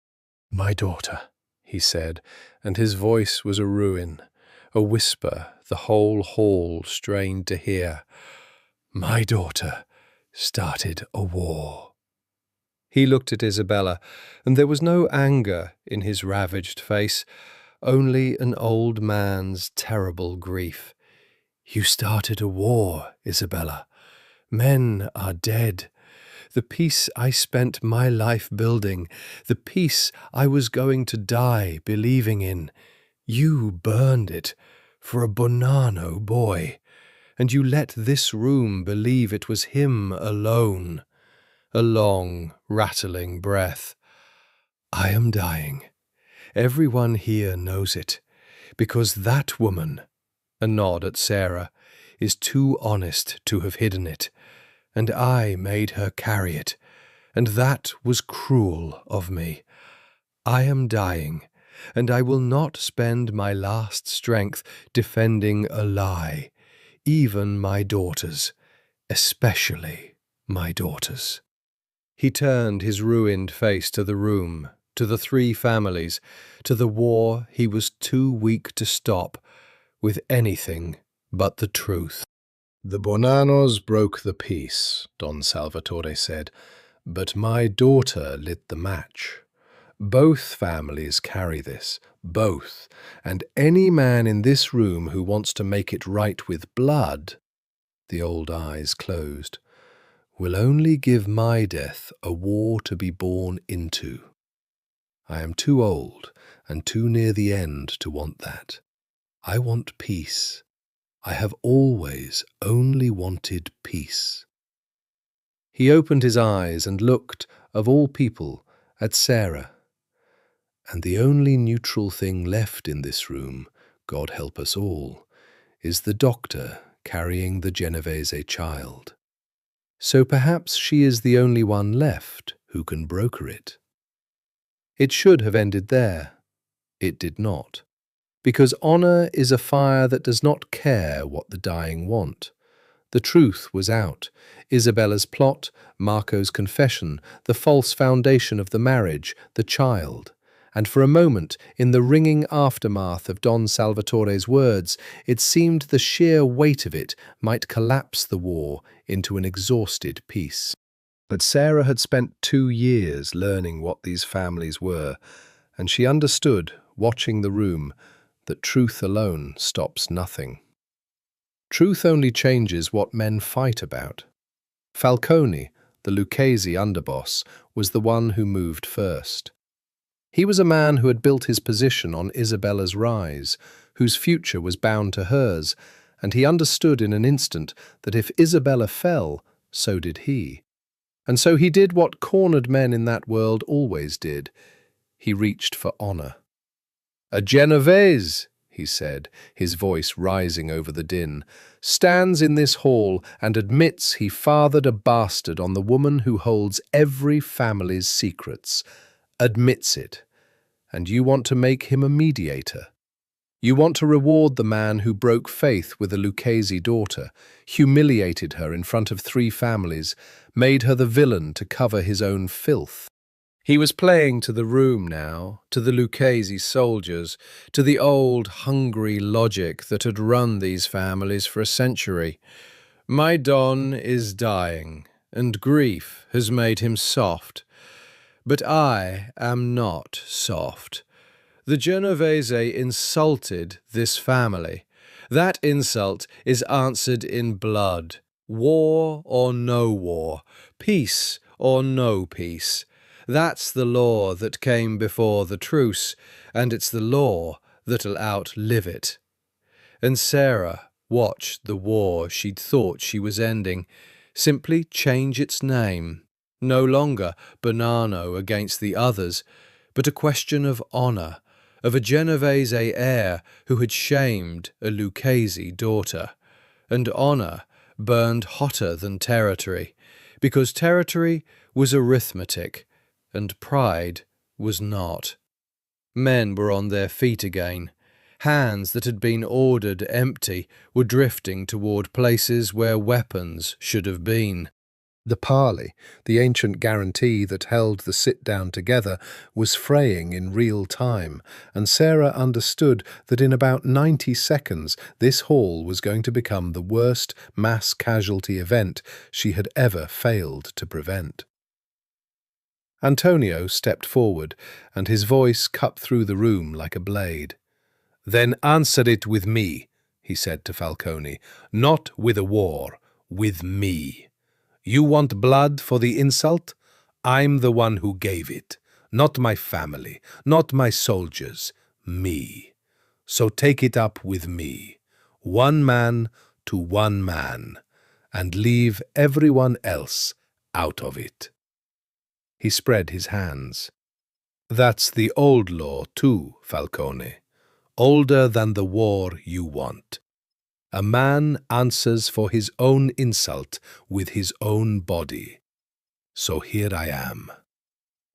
"My daughter," he said, and his voice was a ruin, a whisper the whole hall strained to hear. My daughter started a war. He looked at Isabella, and there was no anger in his ravaged face, only an old man's terrible grief. You started a war, Isabella. Men are dead. The peace I spent my life building, the peace I was going to die believing in, you burned it for a Bonanno boy, and you let this room believe it was him alone. A long, rattling breath. I am dying. Everyone here knows it, because that woman, a nod at Sarah, is too honest to have hidden it, and I made her carry it, and that was cruel of me. I am dying, and I will not spend my last strength defending a lie, even my daughters, especially my daughters. He turned his ruined face to the room, to the three families, to the war he was too weak to stop with anything but the truth. The Bonannos broke the peace, Don Salvatore said, but my daughter lit the match. Both families carry this, both, and any man in this room who wants to make it right with blood, the old eyes closed, will only give my death a war to be born into. I am too old and too near the end to want that. I want peace. I have always only wanted peace. He opened his eyes and looked, of all people, at Sarah. And the only neutral thing left in this room, God help us all, is the doctor carrying the Genovese child. So perhaps she is the only one left who can broker it. It should have ended there. It did not. Because honour is a fire that does not care what the dying want. The truth was out. Isabella's plot, Marco's confession, the false foundation of the marriage, the child. And for a moment, in the ringing aftermath of Don Salvatore's words, it seemed the sheer weight of it might collapse the war into an exhausted peace. But Sarah had spent 2 years learning what these families were, and she understood, watching the room, that truth alone stops nothing. Truth only changes what men fight about. Falcone, the Lucchese underboss, was the one who moved first. He was a man who had built his position on Isabella's rise, whose future was bound to hers, and he understood in an instant that if Isabella fell, so did he. And so he did what cornered men in that world always did. He reached for honour. A Genovese, he said, his voice rising over the din, stands in this hall and admits he fathered a bastard on the woman who holds every family's secrets. Admits it. And you want to make him a mediator. You want to reward the man who broke faith with a Lucchese daughter, humiliated her in front of 3 families, made her the villain to cover his own filth. He was playing to the room now, to the Lucchese soldiers, to the old, hungry logic that had run these families for a century. My Don is dying, and grief has made him soft. But I am not soft. The Genovese insulted this family. That insult is answered in blood. War or no war, peace or no peace. That's the law that came before the truce, and it's the law that'll outlive it. And Sarah watched the war she'd thought she was ending simply change its name. No longer Bonanno against the others, but a question of honour, of a Genovese heir who had shamed a Lucchese daughter. And honour burned hotter than territory, because territory was arithmetic, and pride was not. Men were on their feet again. Hands that had been ordered empty were drifting toward places where weapons should have been. The parley, the ancient guarantee that held the sit-down together, was fraying in real time, and Sarah understood that in about 90 seconds this hall was going to become the worst mass casualty event she had ever failed to prevent. Antonio stepped forward, and his voice cut through the room like a blade. "Then answer it with me," he said to Falcone. "Not with a war, with me. You want blood for the insult? I'm the one who gave it. Not my family, not my soldiers, me. So take it up with me, one man to one man, and leave everyone else out of it." He spread his hands. "That's the old law too, Falcone. Older than the war you want. A man answers for his own insult with his own body. So here I am.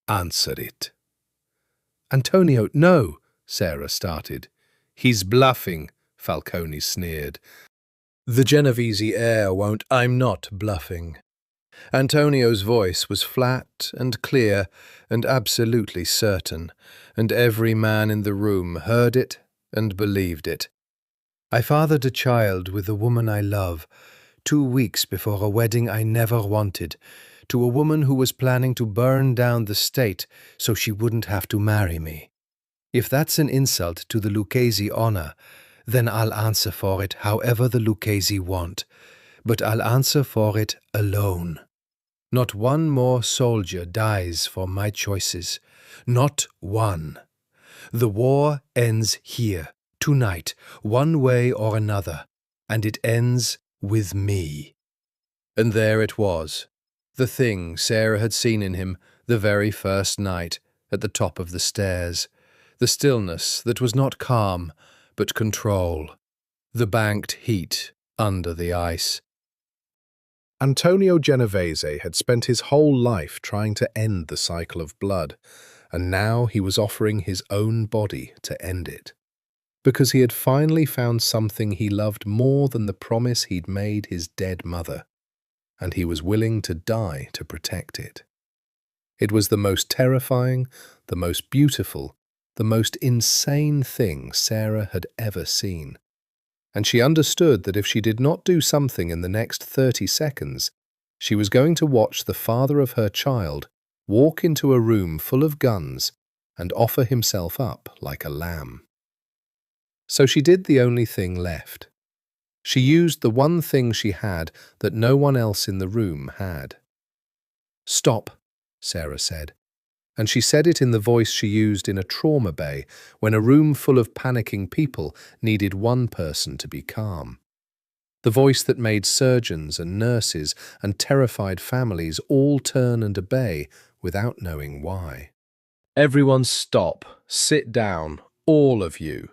Answer it." "Antonio, no," Sarah started. "He's bluffing," Falcone sneered. "The Genovese heir won't." "I'm not bluffing." Antonio's voice was flat and clear and absolutely certain, and every man in the room heard it and believed it. "I fathered a child with the woman I love, 2 weeks before a wedding I never wanted, to a woman who was planning to burn down the state so she wouldn't have to marry me. If that's an insult to the Lucchese honor, then I'll answer for it however the Lucchese want, but I'll answer for it alone. Not one more soldier dies for my choices. Not one. The war ends here, tonight, one way or another, and it ends with me." And there it was, the thing Sarah had seen in him the very first night at the top of the stairs, the stillness that was not calm but control, the banked heat under the ice. Antonio Genovese had spent his whole life trying to end the cycle of blood, and now he was offering his own body to end it. Because he had finally found something he loved more than the promise he'd made his dead mother, and he was willing to die to protect it. It was the most terrifying, the most beautiful, the most insane thing Sarah had ever seen. And she understood that if she did not do something in the next 30 seconds, she was going to watch the father of her child walk into a room full of guns and offer himself up like a lamb. So she did the only thing left. She used the one thing she had that no one else in the room had. "Stop," Sarah said. And she said it in the voice she used in a trauma bay when a room full of panicking people needed one person to be calm. The voice that made surgeons and nurses and terrified families all turn and obey without knowing why. "Everyone stop, sit down, all of you,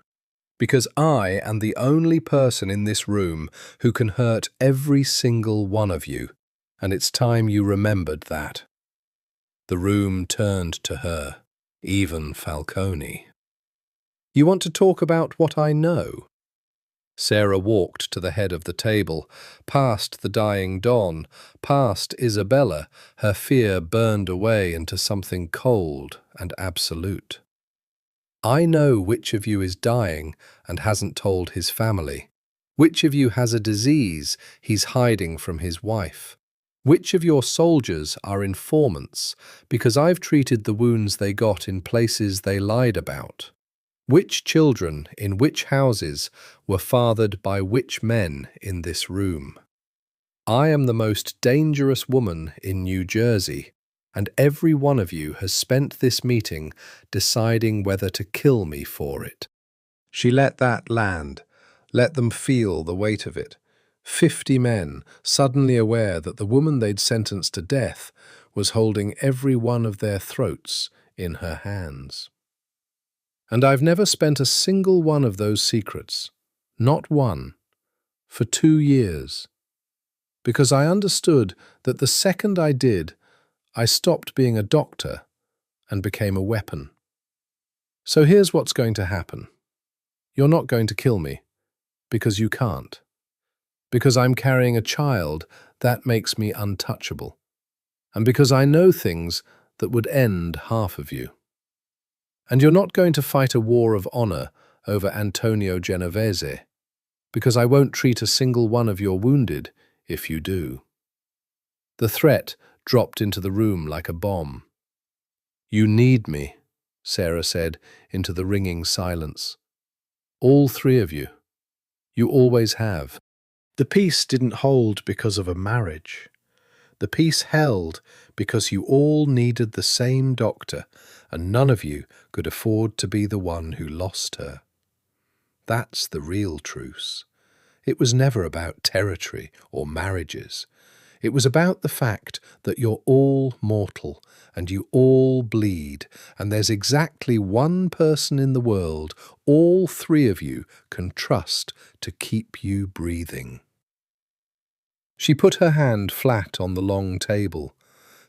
because I am the only person in this room who can hurt every single one of you, and it's time you remembered that." The room turned to her, even Falcone. "You want to talk about what I know?" Sarah walked to the head of the table, past the dying Don, past Isabella, her fear burned away into something cold and absolute. "I know which of you is dying and hasn't told his family. Which of you has a disease he's hiding from his wife. Which of your soldiers are informants, because I've treated the wounds they got in places they lied about? Which children in which houses were fathered by which men in this room? I am the most dangerous woman in New Jersey, and every one of you has spent this meeting deciding whether to kill me for it." She let that land, let them feel the weight of it. 50 men, suddenly aware that the woman they'd sentenced to death was holding every one of their throats in her hands. "And I've never spent a single one of those secrets, not one, for 2 years. Because I understood that the second I did, I stopped being a doctor and became a weapon. So here's what's going to happen. You're not going to kill me, because you can't. Because I'm carrying a child, that makes me untouchable. and because I know things that would end half of you. And you're not going to fight a war of honor over Antonio Genovese, because I won't treat a single one of your wounded if you do." The threat dropped into the room like a bomb. "You need me," Sarah said into the ringing silence. "All three of you. You always have." The peace didn't hold because of a marriage. The peace held because you all needed the same doctor, and none of you could afford to be the one who lost her. That's the real truce. It was never about territory or marriages. It was about the fact that you're all mortal and you all bleed, and there's exactly one person in the world all three of you can trust to keep you breathing. She put her hand flat on the long table.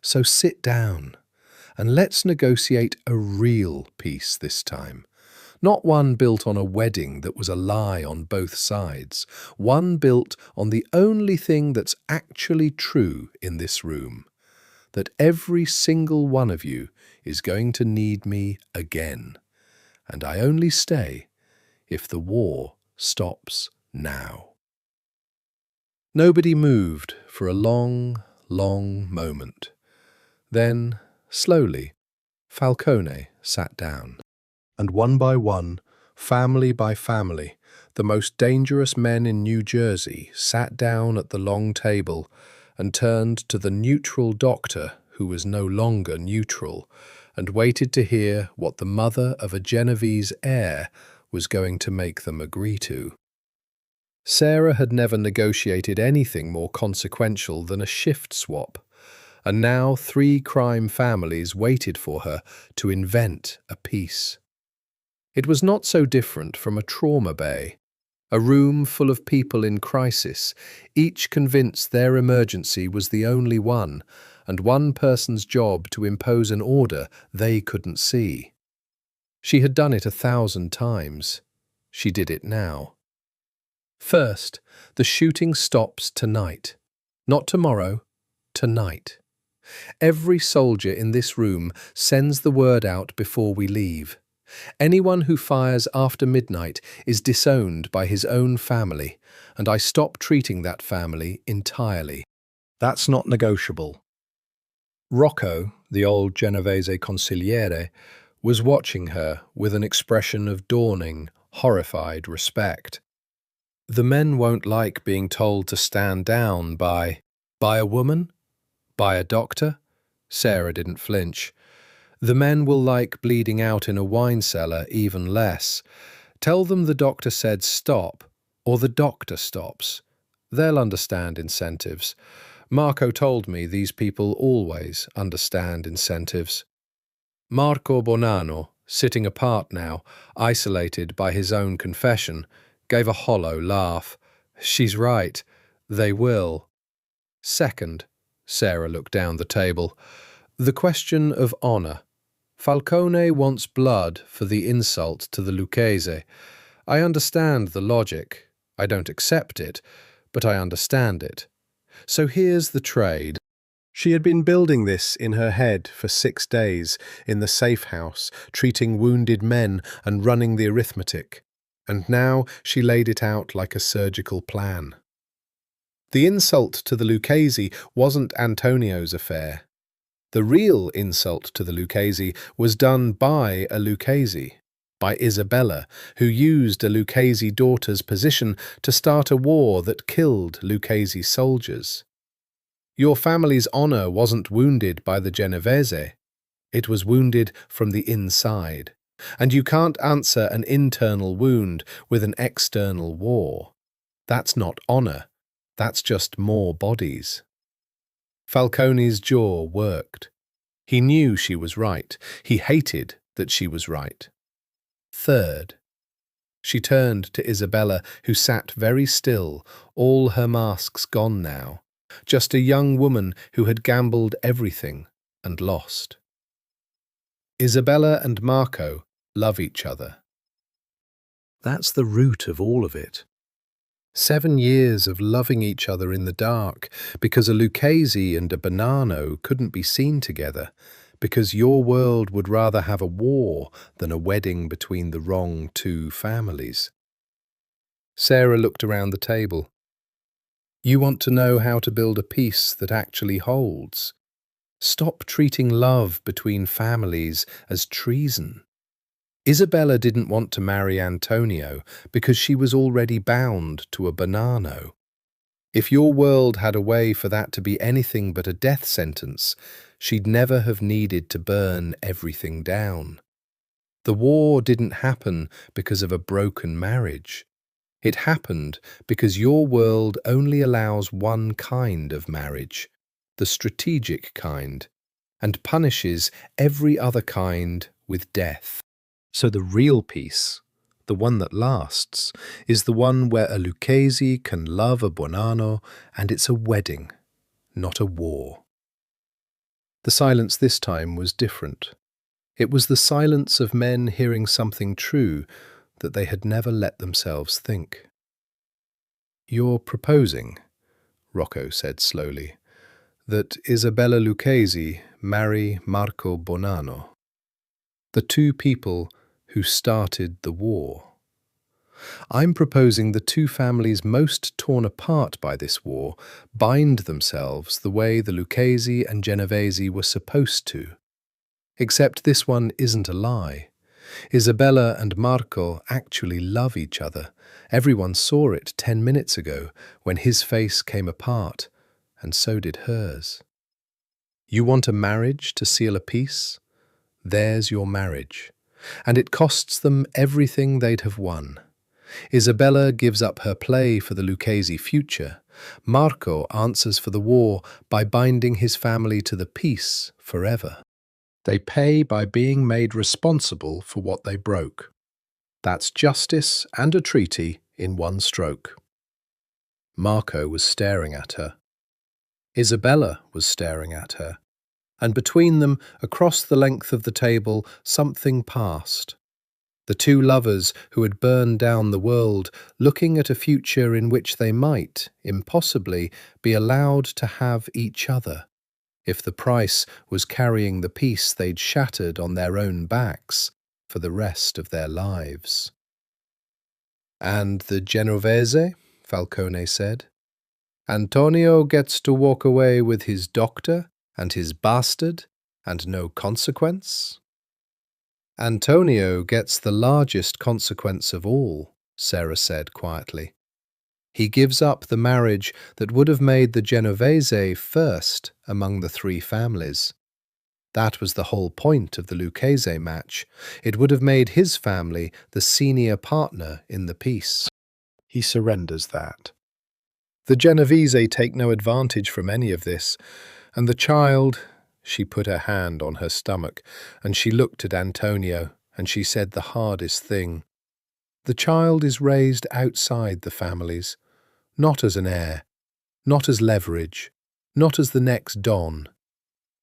"So sit down, and let's negotiate a real peace this time. Not one built on a wedding that was a lie on both sides. One built on the only thing that's actually true in this room. That every single one of you is going to need me again. And I only stay if the war stops now." Nobody moved for a long, long moment. Then, slowly, Falcone sat down. And one by one, family by family, the most dangerous men in New Jersey sat down at the long table and turned to the neutral doctor, who was no longer neutral, and waited to hear what the mother of a Genovese heir was going to make them agree to. Sarah had never negotiated anything more consequential than a shift swap, and now 3 crime families waited for her to invent a peace. It was not so different from a trauma bay, a room full of people in crisis, each convinced their emergency was the only one, and one person's job to impose an order they couldn't see. She had done it 1,000 times. She did it now. First, the shooting stops tonight. Not tomorrow, tonight. Every soldier in this room sends the word out before we leave. Anyone who fires after midnight is disowned by his own family, and I stop treating that family entirely. That's not negotiable. Rocco, the old Genovese consigliere, was watching her with an expression of dawning, horrified respect. The men won't like being told to stand down by a woman? By a doctor? Sarah didn't flinch. The men will like bleeding out in a wine cellar even less. Tell them the doctor said stop, or the doctor stops. They'll understand incentives. Marco told me these people always understand incentives. Marco Bonanno, sitting apart now, isolated by his own confession, gave a hollow laugh. She's right. They will. Second, Sarah looked down the table, the question of honour. Falcone wants blood for the insult to the Lucchese. I understand the logic. I don't accept it, but I understand it. So here's the trade. She had been building this in her head for 6 days, in the safe house, treating wounded men and running the arithmetic. And now she laid it out like a surgical plan. The insult to the Lucchese wasn't Antonio's affair. The real insult to the Lucchese was done by a Lucchese, by Isabella, who used a Lucchese daughter's position to start a war that killed Lucchese soldiers. Your family's honour wasn't wounded by the Genovese. It was wounded from the inside. And you can't answer an internal wound with an external war. That's not honour. That's just more bodies. Falcone's jaw worked. He knew she was right. He hated that she was right. Third, she turned to Isabella, who sat very still, all her masks gone now, just a young woman who had gambled everything and lost. Isabella and Marco love each other. That's the root of all of it. 7 years of loving each other in the dark because a Lucchese and a Bonanno couldn't be seen together, because your world would rather have a war than a wedding between the wrong two families. Sarah looked around the table. You want to know how to build a peace that actually holds. Stop treating love between families as treason. Isabella didn't want to marry Antonio because she was already bound to a Bonanno. If your world had a way for that to be anything but a death sentence, she'd never have needed to burn everything down. The war didn't happen because of a broken marriage. It happened because your world only allows one kind of marriage, the strategic kind, and punishes every other kind with death. So the real peace, the one that lasts, is the one where a Lucchese can love a Bonanno and it's a wedding, not a war. The silence this time was different. It was the silence of men hearing something true that they had never let themselves think. You're proposing, Rocco said slowly, that Isabella Lucchese marry Marco Bonanno, the two people who started the war. I'm proposing the two families most torn apart by this war bind themselves the way the Lucchese and Genovese were supposed to. Except this one isn't a lie. Isabella and Marco actually love each other. Everyone saw it 10 minutes ago when his face came apart, and so did hers. You want a marriage to seal a peace? There's your marriage. And it costs them everything they'd have won. Isabella gives up her play for the Lucchese future. Marco answers for the war by binding his family to the peace forever. They pay by being made responsible for what they broke. That's justice and a treaty in one stroke. Marco was staring at her. Isabella was staring at her. And between them, across the length of the table, something passed. The two lovers who had burned down the world, looking at a future in which they might, impossibly, be allowed to have each other, if the price was carrying the peace they'd shattered on their own backs for the rest of their lives. And the Genovese, Falcone said. Antonio gets to walk away with his doctor and his bastard, and no consequence? Antonio gets the largest consequence of all, Sarah said quietly. He gives up the marriage that would have made the Genovese first among the three families. That was the whole point of the Lucchese match. It would have made his family the senior partner in the peace. He surrenders that. The Genovese take no advantage from any of this, and the child, she put her hand on her stomach, and she looked at Antonio, and she said the hardest thing. The child is raised outside the families, not as an heir, not as leverage, not as the next Don.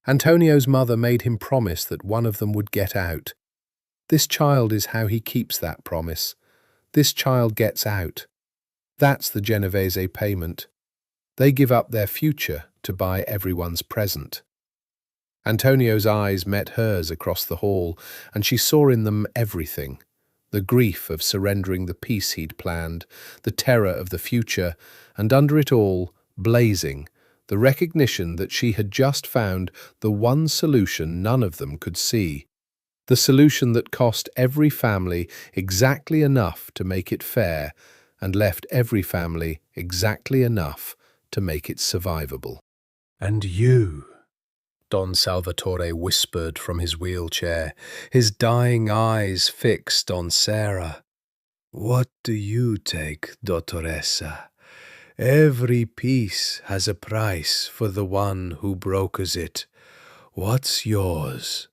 Antonio's mother made him promise that one of them would get out. This child is how he keeps that promise. This child gets out. That's the Genovese payment. They give up their future to buy everyone's present. Antonio's eyes met hers across the hall, and she saw in them everything. The grief of surrendering the peace he'd planned, the terror of the future, and under it all, blazing, the recognition that she had just found the one solution none of them could see. The solution that cost every family exactly enough to make it fair, and left every family exactly enough to make it survivable. And you, Don Salvatore whispered from his wheelchair, his dying eyes fixed on Sarah. What do you take, Dottoressa? Every piece has a price for the one who brokers it. What's yours?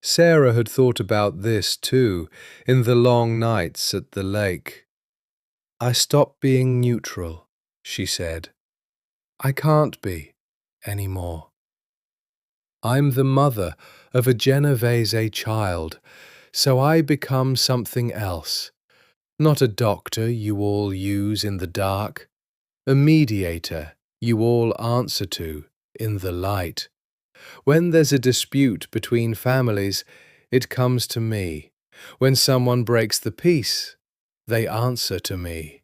Sarah had thought about this too, in the long nights at the lake. I stopped being neutral, she said. I can't be anymore. I'm the mother of a Genovese child, so I become something else. Not a doctor you all use in the dark, a mediator you all answer to in the light. When there's a dispute between families, it comes to me. When someone breaks the peace, they answer to me.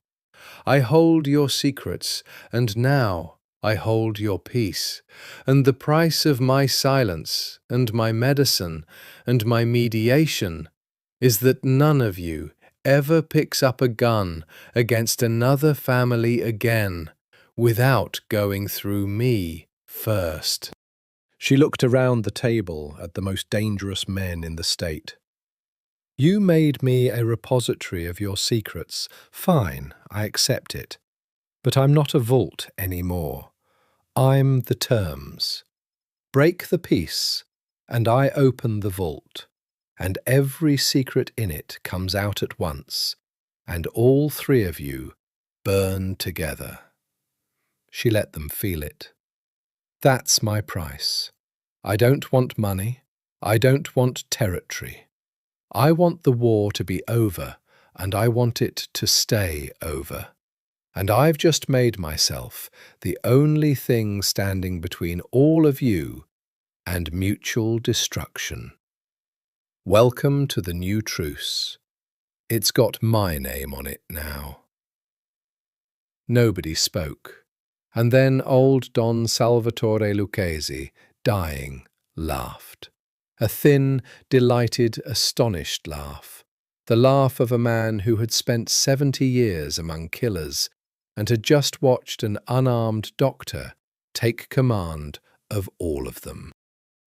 I hold your secrets, and now I hold your peace. And the price of my silence, and my medicine, and my mediation is that none of you ever picks up a gun against another family again without going through me first. She looked around the table at the most dangerous men in the state. You made me a repository of your secrets. Fine, I accept it. But I'm not a vault anymore. I'm the terms. Break the peace, and I open the vault, and every secret in it comes out at once, and all three of you burn together. She let them feel it. That's my price. I don't want money. I don't want territory. I want the war to be over, and I want it to stay over. And I've just made myself the only thing standing between all of you and mutual destruction. Welcome to the new truce. It's got my name on it now. Nobody spoke, and then old Don Salvatore Lucchesi, dying, laughed. A thin, delighted, astonished laugh. The laugh of a man who had spent 70 years among killers and had just watched an unarmed doctor take command of all of them.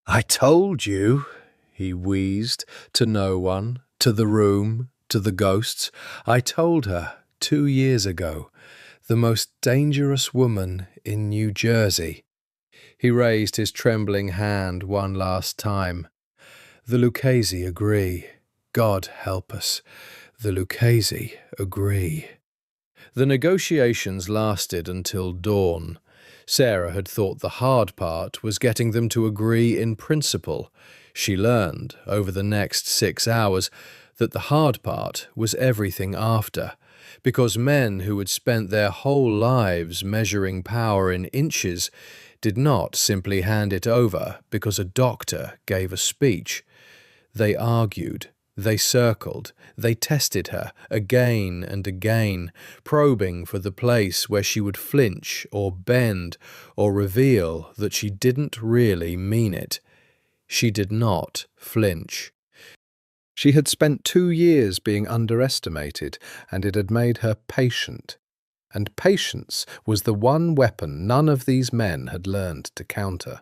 I told you, he wheezed, to no one, to the room, to the ghosts. I told her 2 years ago, the most dangerous woman in New Jersey. He raised his trembling hand one last time. The Lucchesi agree. God help us. The Lucchesi agree. The negotiations lasted until dawn. Sarah had thought the hard part was getting them to agree in principle. She learned, over the next 6 hours, that the hard part was everything after, because men who had spent their whole lives measuring power in inches did not simply hand it over because a doctor gave a speech. They argued. They circled, they tested her again and again, probing for the place where she would flinch or bend or reveal that she didn't really mean it. She did not flinch. She had spent 2 years being underestimated, and it had made her patient. And patience was the one weapon none of these men had learned to counter.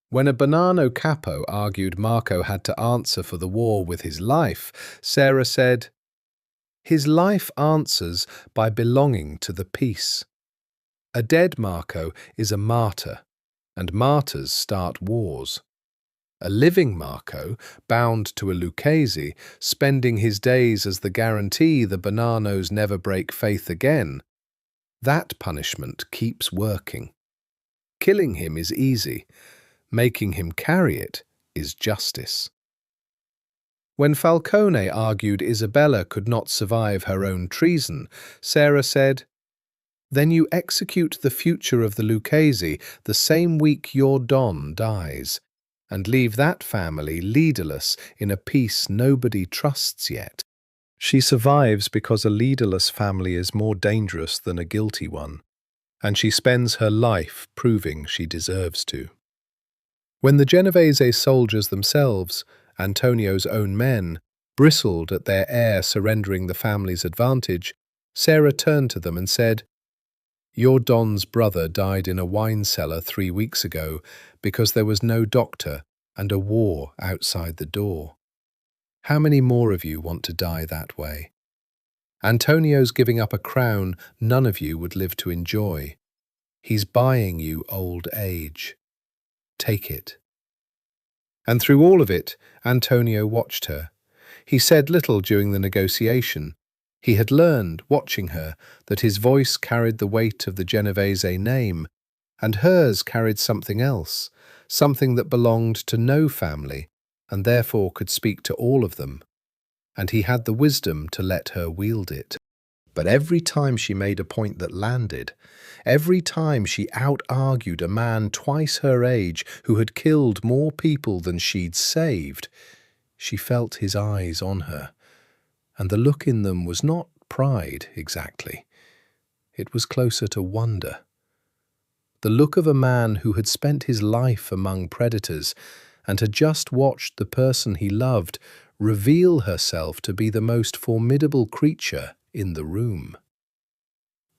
When a Bonanno capo argued Marco had to answer for the war with his life, Sarah said, "His life answers by belonging to the peace. A dead Marco is a martyr, and martyrs start wars. A living Marco, bound to a Lucchesi, spending his days as the guarantee the Bonannos never break faith again, that punishment keeps working. Killing him is easy. Making him carry it is justice." When Falcone argued Isabella could not survive her own treason, Sarah said, "Then you execute the future of the Lucchesi the same week your Don dies, and leave that family leaderless in a peace nobody trusts yet. She survives because a leaderless family is more dangerous than a guilty one, and she spends her life proving she deserves to." When the Genovese soldiers themselves, Antonio's own men, bristled at their heir surrendering the family's advantage, Sarah turned to them and said, "Your Don's brother died in a wine cellar 3 weeks ago because there was no doctor and a war outside the door. How many more of you want to die that way? Antonio's giving up a crown none of you would live to enjoy. He's buying you old age. Take it." And through all of it, Antonio watched her. He said little during the negotiation. He had learned, watching her, that his voice carried the weight of the Genovese name, and hers carried something else, something that belonged to no family, and therefore could speak to all of them. and he had the wisdom to let her wield it. But every time she made a point that landed, every time she out-argued a man twice her age who had killed more people than she'd saved, she felt his eyes on her, and the look in them was not pride exactly. It was closer to wonder. The look of a man who had spent his life among predators and had just watched the person he loved reveal herself to be the most formidable creature in the room.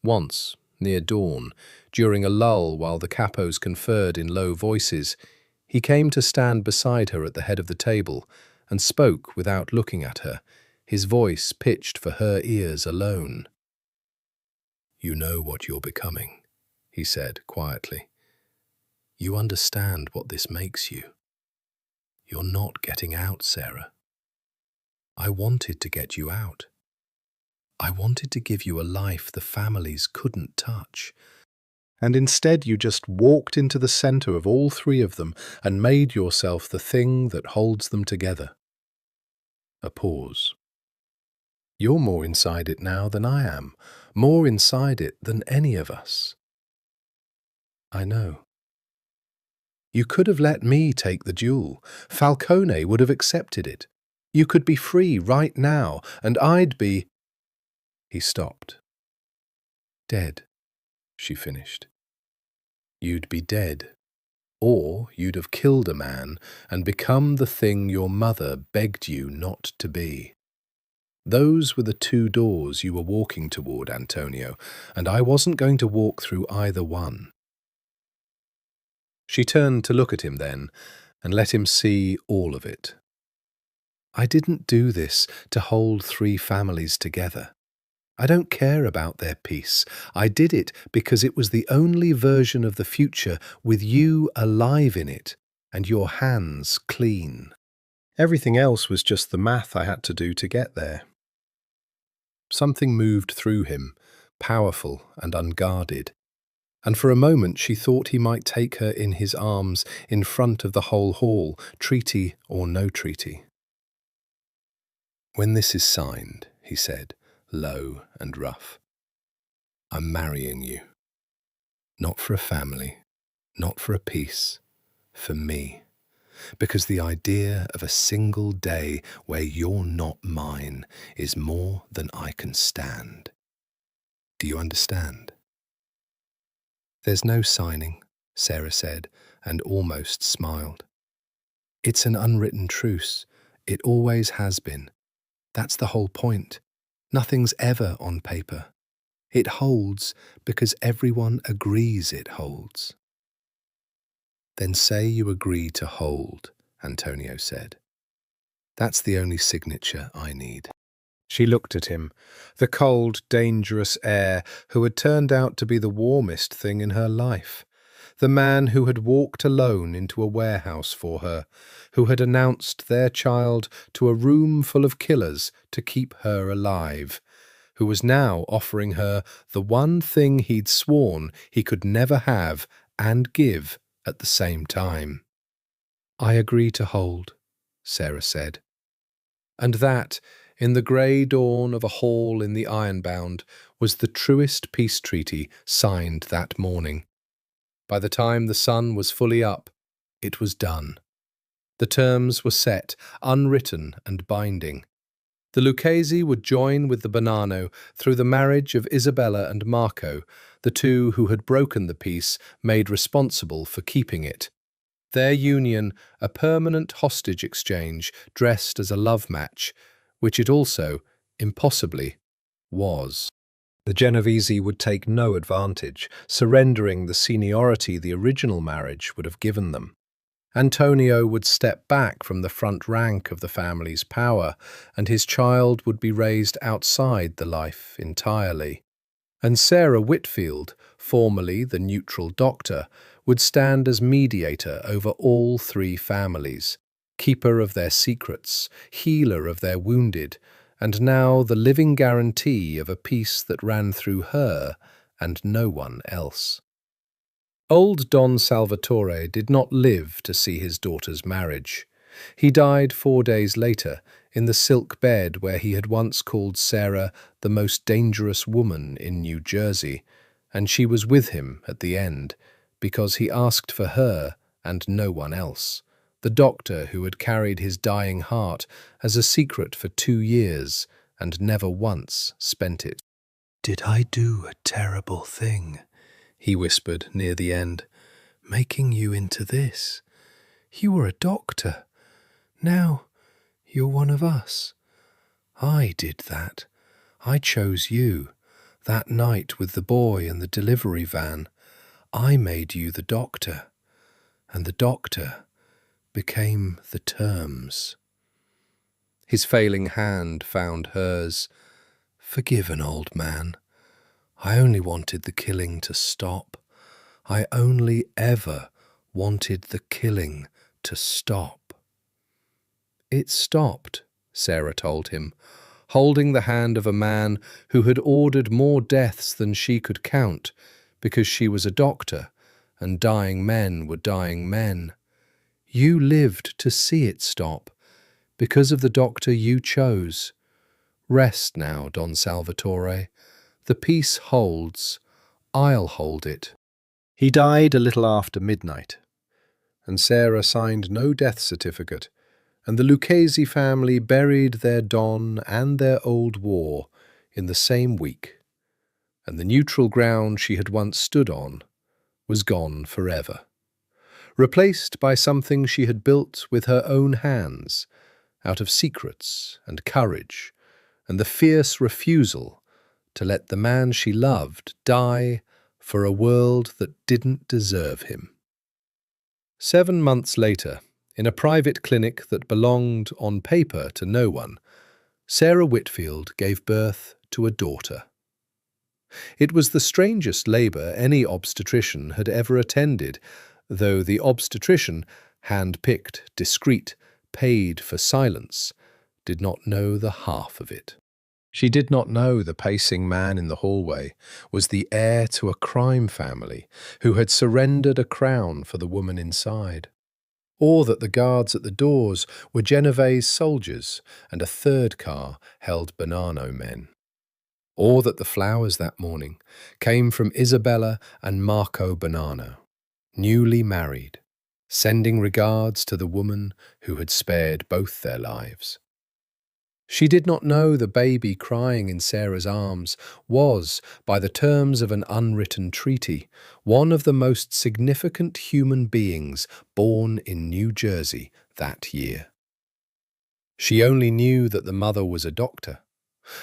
Once, near dawn, during a lull while the capos conferred in low voices, he came to stand beside her at the head of the table and spoke without looking at her, his voice pitched for her ears alone. "You know what you're becoming," he said quietly. "You understand what this makes you. You're not getting out, Sarah. I wanted to get you out. I wanted to give you a life the families couldn't touch. And instead you just walked into the center of all three of them and made yourself the thing that holds them together." A pause. "You're more inside it now than I am, more inside it than any of us." "I know. You could have let me take the duel. Falcone would have accepted it. You could be free right now, and I'd be—" He stopped. "Dead," she finished. "You'd be dead. Or you'd have killed a man and become the thing your mother begged you not to be. Those were the two doors you were walking toward, Antonio, and I wasn't going to walk through either one." She turned to look at him then and let him see all of it. "I didn't do this to hold three families together. I don't care about their peace. I did it because it was the only version of the future with you alive in it and your hands clean. Everything else was just the math I had to do to get there." Something moved through him, powerful and unguarded, and for a moment she thought he might take her in his arms in front of the whole hall, treaty or no treaty. "When this is signed," he said, low and rough, "I'm marrying you. Not for a family, not for a peace, for me. Because the idea of a single day where you're not mine is more than I can stand. Do you understand?" "There's no signing," Sarah said, and almost smiled. "It's an unwritten truce. It always has been. That's the whole point. Nothing's ever on paper. It holds because everyone agrees it holds." "Then say you agree to hold," Antonio said. "That's the only signature I need." She looked at him, the cold, dangerous heir who had turned out to be the warmest thing in her life, the man who had walked alone into a warehouse for her, who had announced their child to a room full of killers to keep her alive, who was now offering her the one thing he'd sworn he could never have and give at the same time. "I agree to hold," Sarah said. And that, in the grey dawn of a hall in the Ironbound, was the truest peace treaty signed that morning. By the time the sun was fully up, it was done. The terms were set, unwritten and binding. The Lucchese would join with the Bonanno through the marriage of Isabella and Marco, the two who had broken the peace made responsible for keeping it. Their union a permanent hostage exchange dressed as a love match, which it also, impossibly, was. The Genovese would take no advantage, surrendering the seniority the original marriage would have given them. Antonio would step back from the front rank of the family's power, and his child would be raised outside the life entirely. And Sarah Whitfield, formerly the neutral doctor, would stand as mediator over all three families, keeper of their secrets, healer of their wounded, and now the living guarantee of a peace that ran through her and no one else. Old Don Salvatore did not live to see his daughter's marriage. He died 4 days later, in the silk bed where he had once called Sarah the most dangerous woman in New Jersey, and she was with him at the end, because he asked for her and no one else, the doctor who had carried his dying heart as a secret for 2 years and never once spent it. "Did I do a terrible thing?" he whispered near the end, "making you into this? You were a doctor. Now you're one of us. I did that. I chose you. That night with the boy and the delivery van, I made you the doctor. And the doctor became the terms." His failing hand found hers. "Forgive an old man. I only wanted the killing to stop. I only ever wanted the killing to stop." "It stopped," Sarah told him, holding the hand of a man who had ordered more deaths than she could count, because she was a doctor, and dying men were dying men. "You lived to see it stop, because of the doctor you chose. Rest now, Don Salvatore. The peace holds. I'll hold it." He died a little after midnight, and Sarah signed no death certificate, and the Lucchese family buried their Don and their old war in the same week, and the neutral ground she had once stood on was gone forever, replaced by something she had built with her own hands, out of secrets and courage, and the fierce refusal to let the man she loved die for a world that didn't deserve him. 7 months later, in a private clinic that belonged on paper to no one, Sarah Whitfield gave birth to a daughter. It was the strangest labour any obstetrician had ever attended, though the obstetrician, hand-picked, discreet, paid for silence, did not know the half of it. She did not know the pacing man in the hallway was the heir to a crime family who had surrendered a crown for the woman inside, or that the guards at the doors were Genovese soldiers and a third car held Bonanno men, or that the flowers that morning came from Isabella and Marco Bonanno, newly married, sending regards to the woman who had spared both their lives. She did not know the baby crying in Sarah's arms was, by the terms of an unwritten treaty, one of the most significant human beings born in New Jersey that year. She only knew that the mother was a doctor,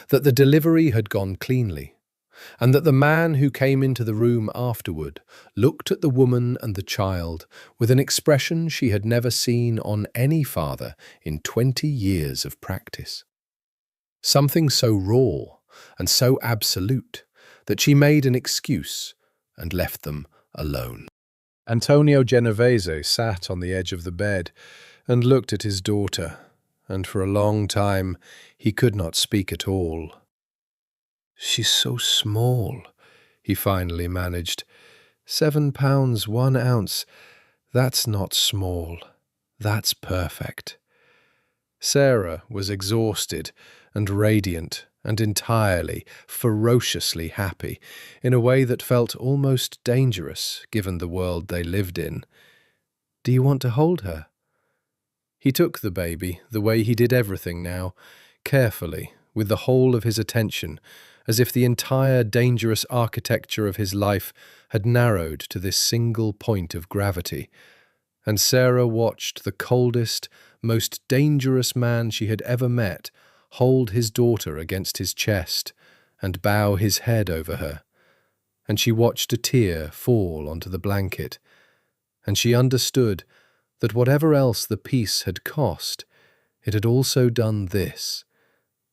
that the delivery had gone cleanly, and that the man who came into the room afterward looked at the woman and the child with an expression she had never seen on any father in 20 years of practice. Something so raw and so absolute that she made an excuse and left them alone. Antonio Genovese sat on the edge of the bed and looked at his daughter, and for a long time he could not speak at all. "She's so small," he finally managed. £7 1 ounce. That's not small. That's perfect." Sarah was exhausted and radiant and entirely, ferociously happy, in a way that felt almost dangerous given the world they lived in. "Do you want to hold her?" He took the baby, the way he did everything now, carefully, with the whole of his attention, as if the entire dangerous architecture of his life had narrowed to this single point of gravity, and Sarah watched the coldest, most dangerous man she had ever met hold his daughter against his chest and bow his head over her, and she watched a tear fall onto the blanket, and she understood that whatever else the peace had cost, it had also done this.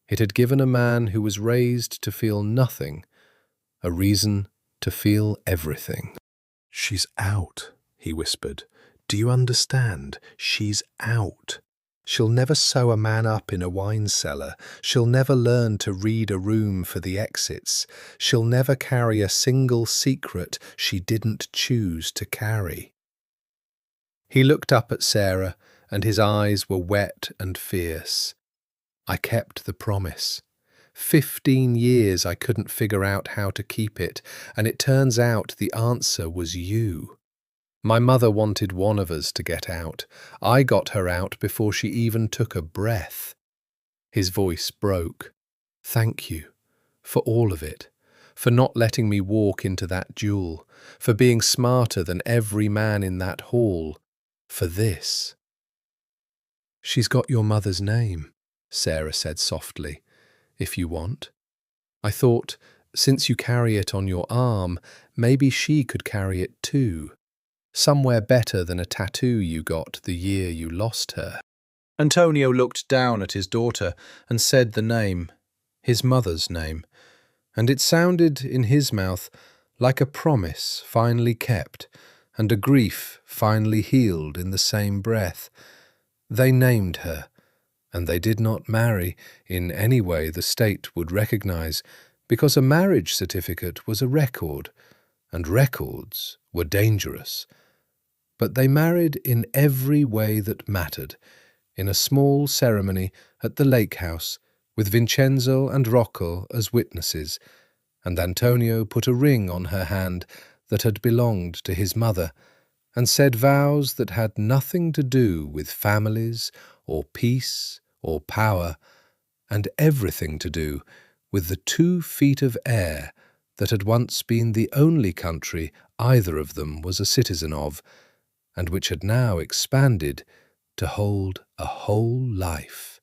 It had given a man who was raised to feel nothing a reason to feel everything. "She's out," he whispered. "Do you understand? She's out. She'll never sew a man up in a wine cellar. She'll never learn to read a room for the exits. She'll never carry a single secret she didn't choose to carry." He looked up at Sarah, and his eyes were wet and fierce. I kept the promise. 15 years I couldn't figure out how to keep it, and it turns out the answer was you. My mother wanted one of us to get out. I got her out before she even took a breath. His voice broke. Thank you for all of it, for not letting me walk into that duel, for being smarter than every man in that hall, for this. She's got your mother's name, Sarah said softly, if you want. I thought, since you carry it on your arm, maybe she could carry it too. Somewhere better than a tattoo you got the year you lost her. Antonio looked down at his daughter and said the name, his mother's name, and it sounded in his mouth like a promise finally kept and a grief finally healed in the same breath. They named her, and they did not marry in any way the state would recognize, because a marriage certificate was a record, and records were dangerous. But they married in every way that mattered, in a small ceremony at the lake house, with Vincenzo and Rocco as witnesses, and Antonio put a ring on her hand that had belonged to his mother, and said vows that had nothing to do with families or peace or power, and everything to do with the 2 feet of air that had once been the only country either of them was a citizen of, and which had now expanded to hold a whole life.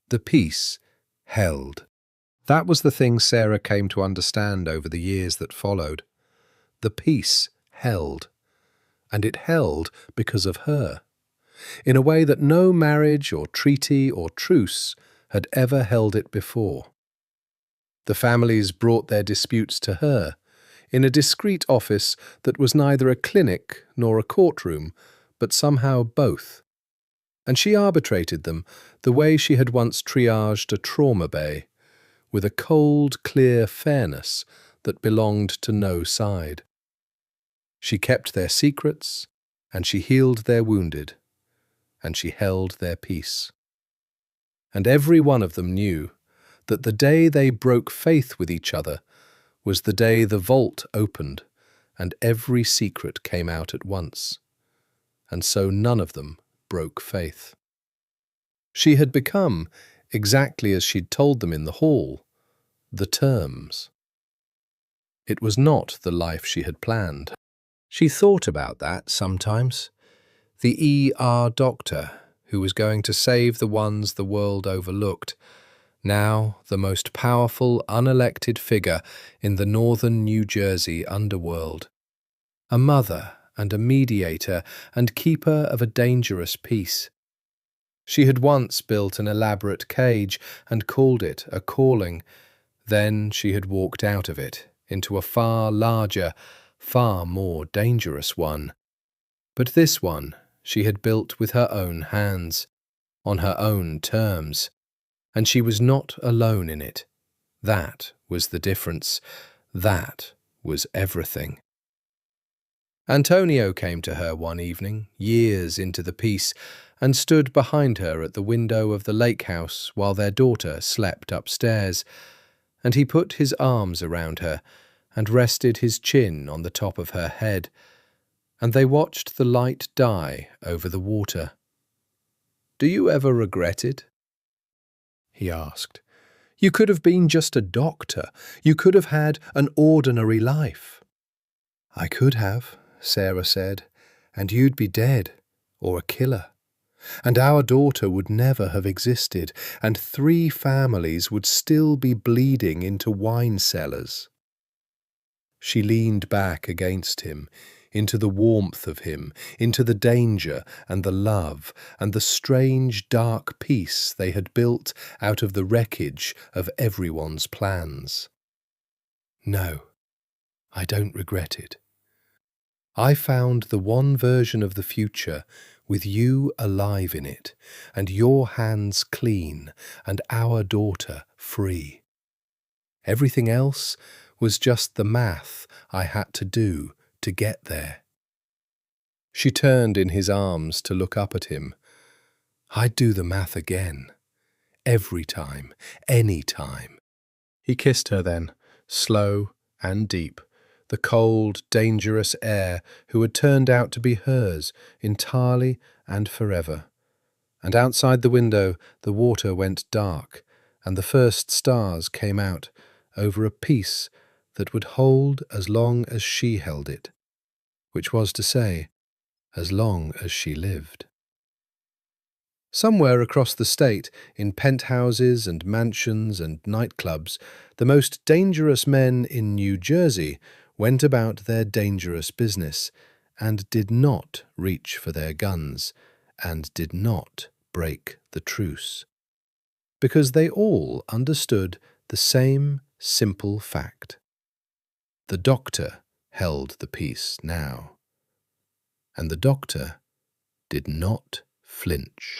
The peace held. That was the thing Sarah came to understand over the years that followed. The peace held, and it held because of her, in a way that no marriage or treaty or truce had ever held it before. The families brought their disputes to her, in a discreet office that was neither a clinic nor a courtroom, but somehow both. And she arbitrated them the way she had once triaged a trauma bay, with a cold, clear fairness that belonged to no side. She kept their secrets, and she healed their wounded, and she held their peace. And every one of them knew that the day they broke faith with each other was the day the vault opened and every secret came out at once, and so none of them broke faith. She had become, exactly as she'd told them in the hall, the terms. It was not the life she had planned. She thought about that sometimes. The ER doctor who was going to save the ones the world overlooked, now the most powerful unelected figure in the northern New Jersey underworld. A mother and a mediator and keeper of a dangerous peace. She had once built an elaborate cage and called it a calling. Then she had walked out of it into a far larger, far more dangerous one. But this one she had built with her own hands, on her own terms, and she was not alone in it. That was the difference. That was everything. Antonio came to her one evening, years into the piece, and stood behind her at the window of the lake house while their daughter slept upstairs, and he put his arms around her and rested his chin on the top of her head, and they watched the light die over the water. "Do you ever regret it?" he asked. "You could have been just a doctor. You could have had an ordinary life." "I could have," Sarah said, "and you'd be dead, or a killer. And our daughter would never have existed, and 3 families would still be bleeding into wine cellars." She leaned back against him, into the warmth of him, into the danger and the love and the strange dark peace they had built out of the wreckage of everyone's plans. "No, I don't regret it. I found the one version of the future with you alive in it, and your hands clean, and our daughter free. Everything else was just the math I had to do to get there." She turned in his arms to look up at him. "I'd do the math again. every time, any time. He kissed her then, slow and deep, the cold, dangerous air who had turned out to be hers entirely and forever. And outside the window the water went dark, and the first stars came out over a peace that would hold as long as she held it, which was to say, as long as she lived. Somewhere across the state, in penthouses and mansions and nightclubs, the most dangerous men in New Jersey went about their dangerous business and did not reach for their guns and did not break the truce, because they all understood the same simple fact. The doctor held the peace now, and the doctor did not flinch.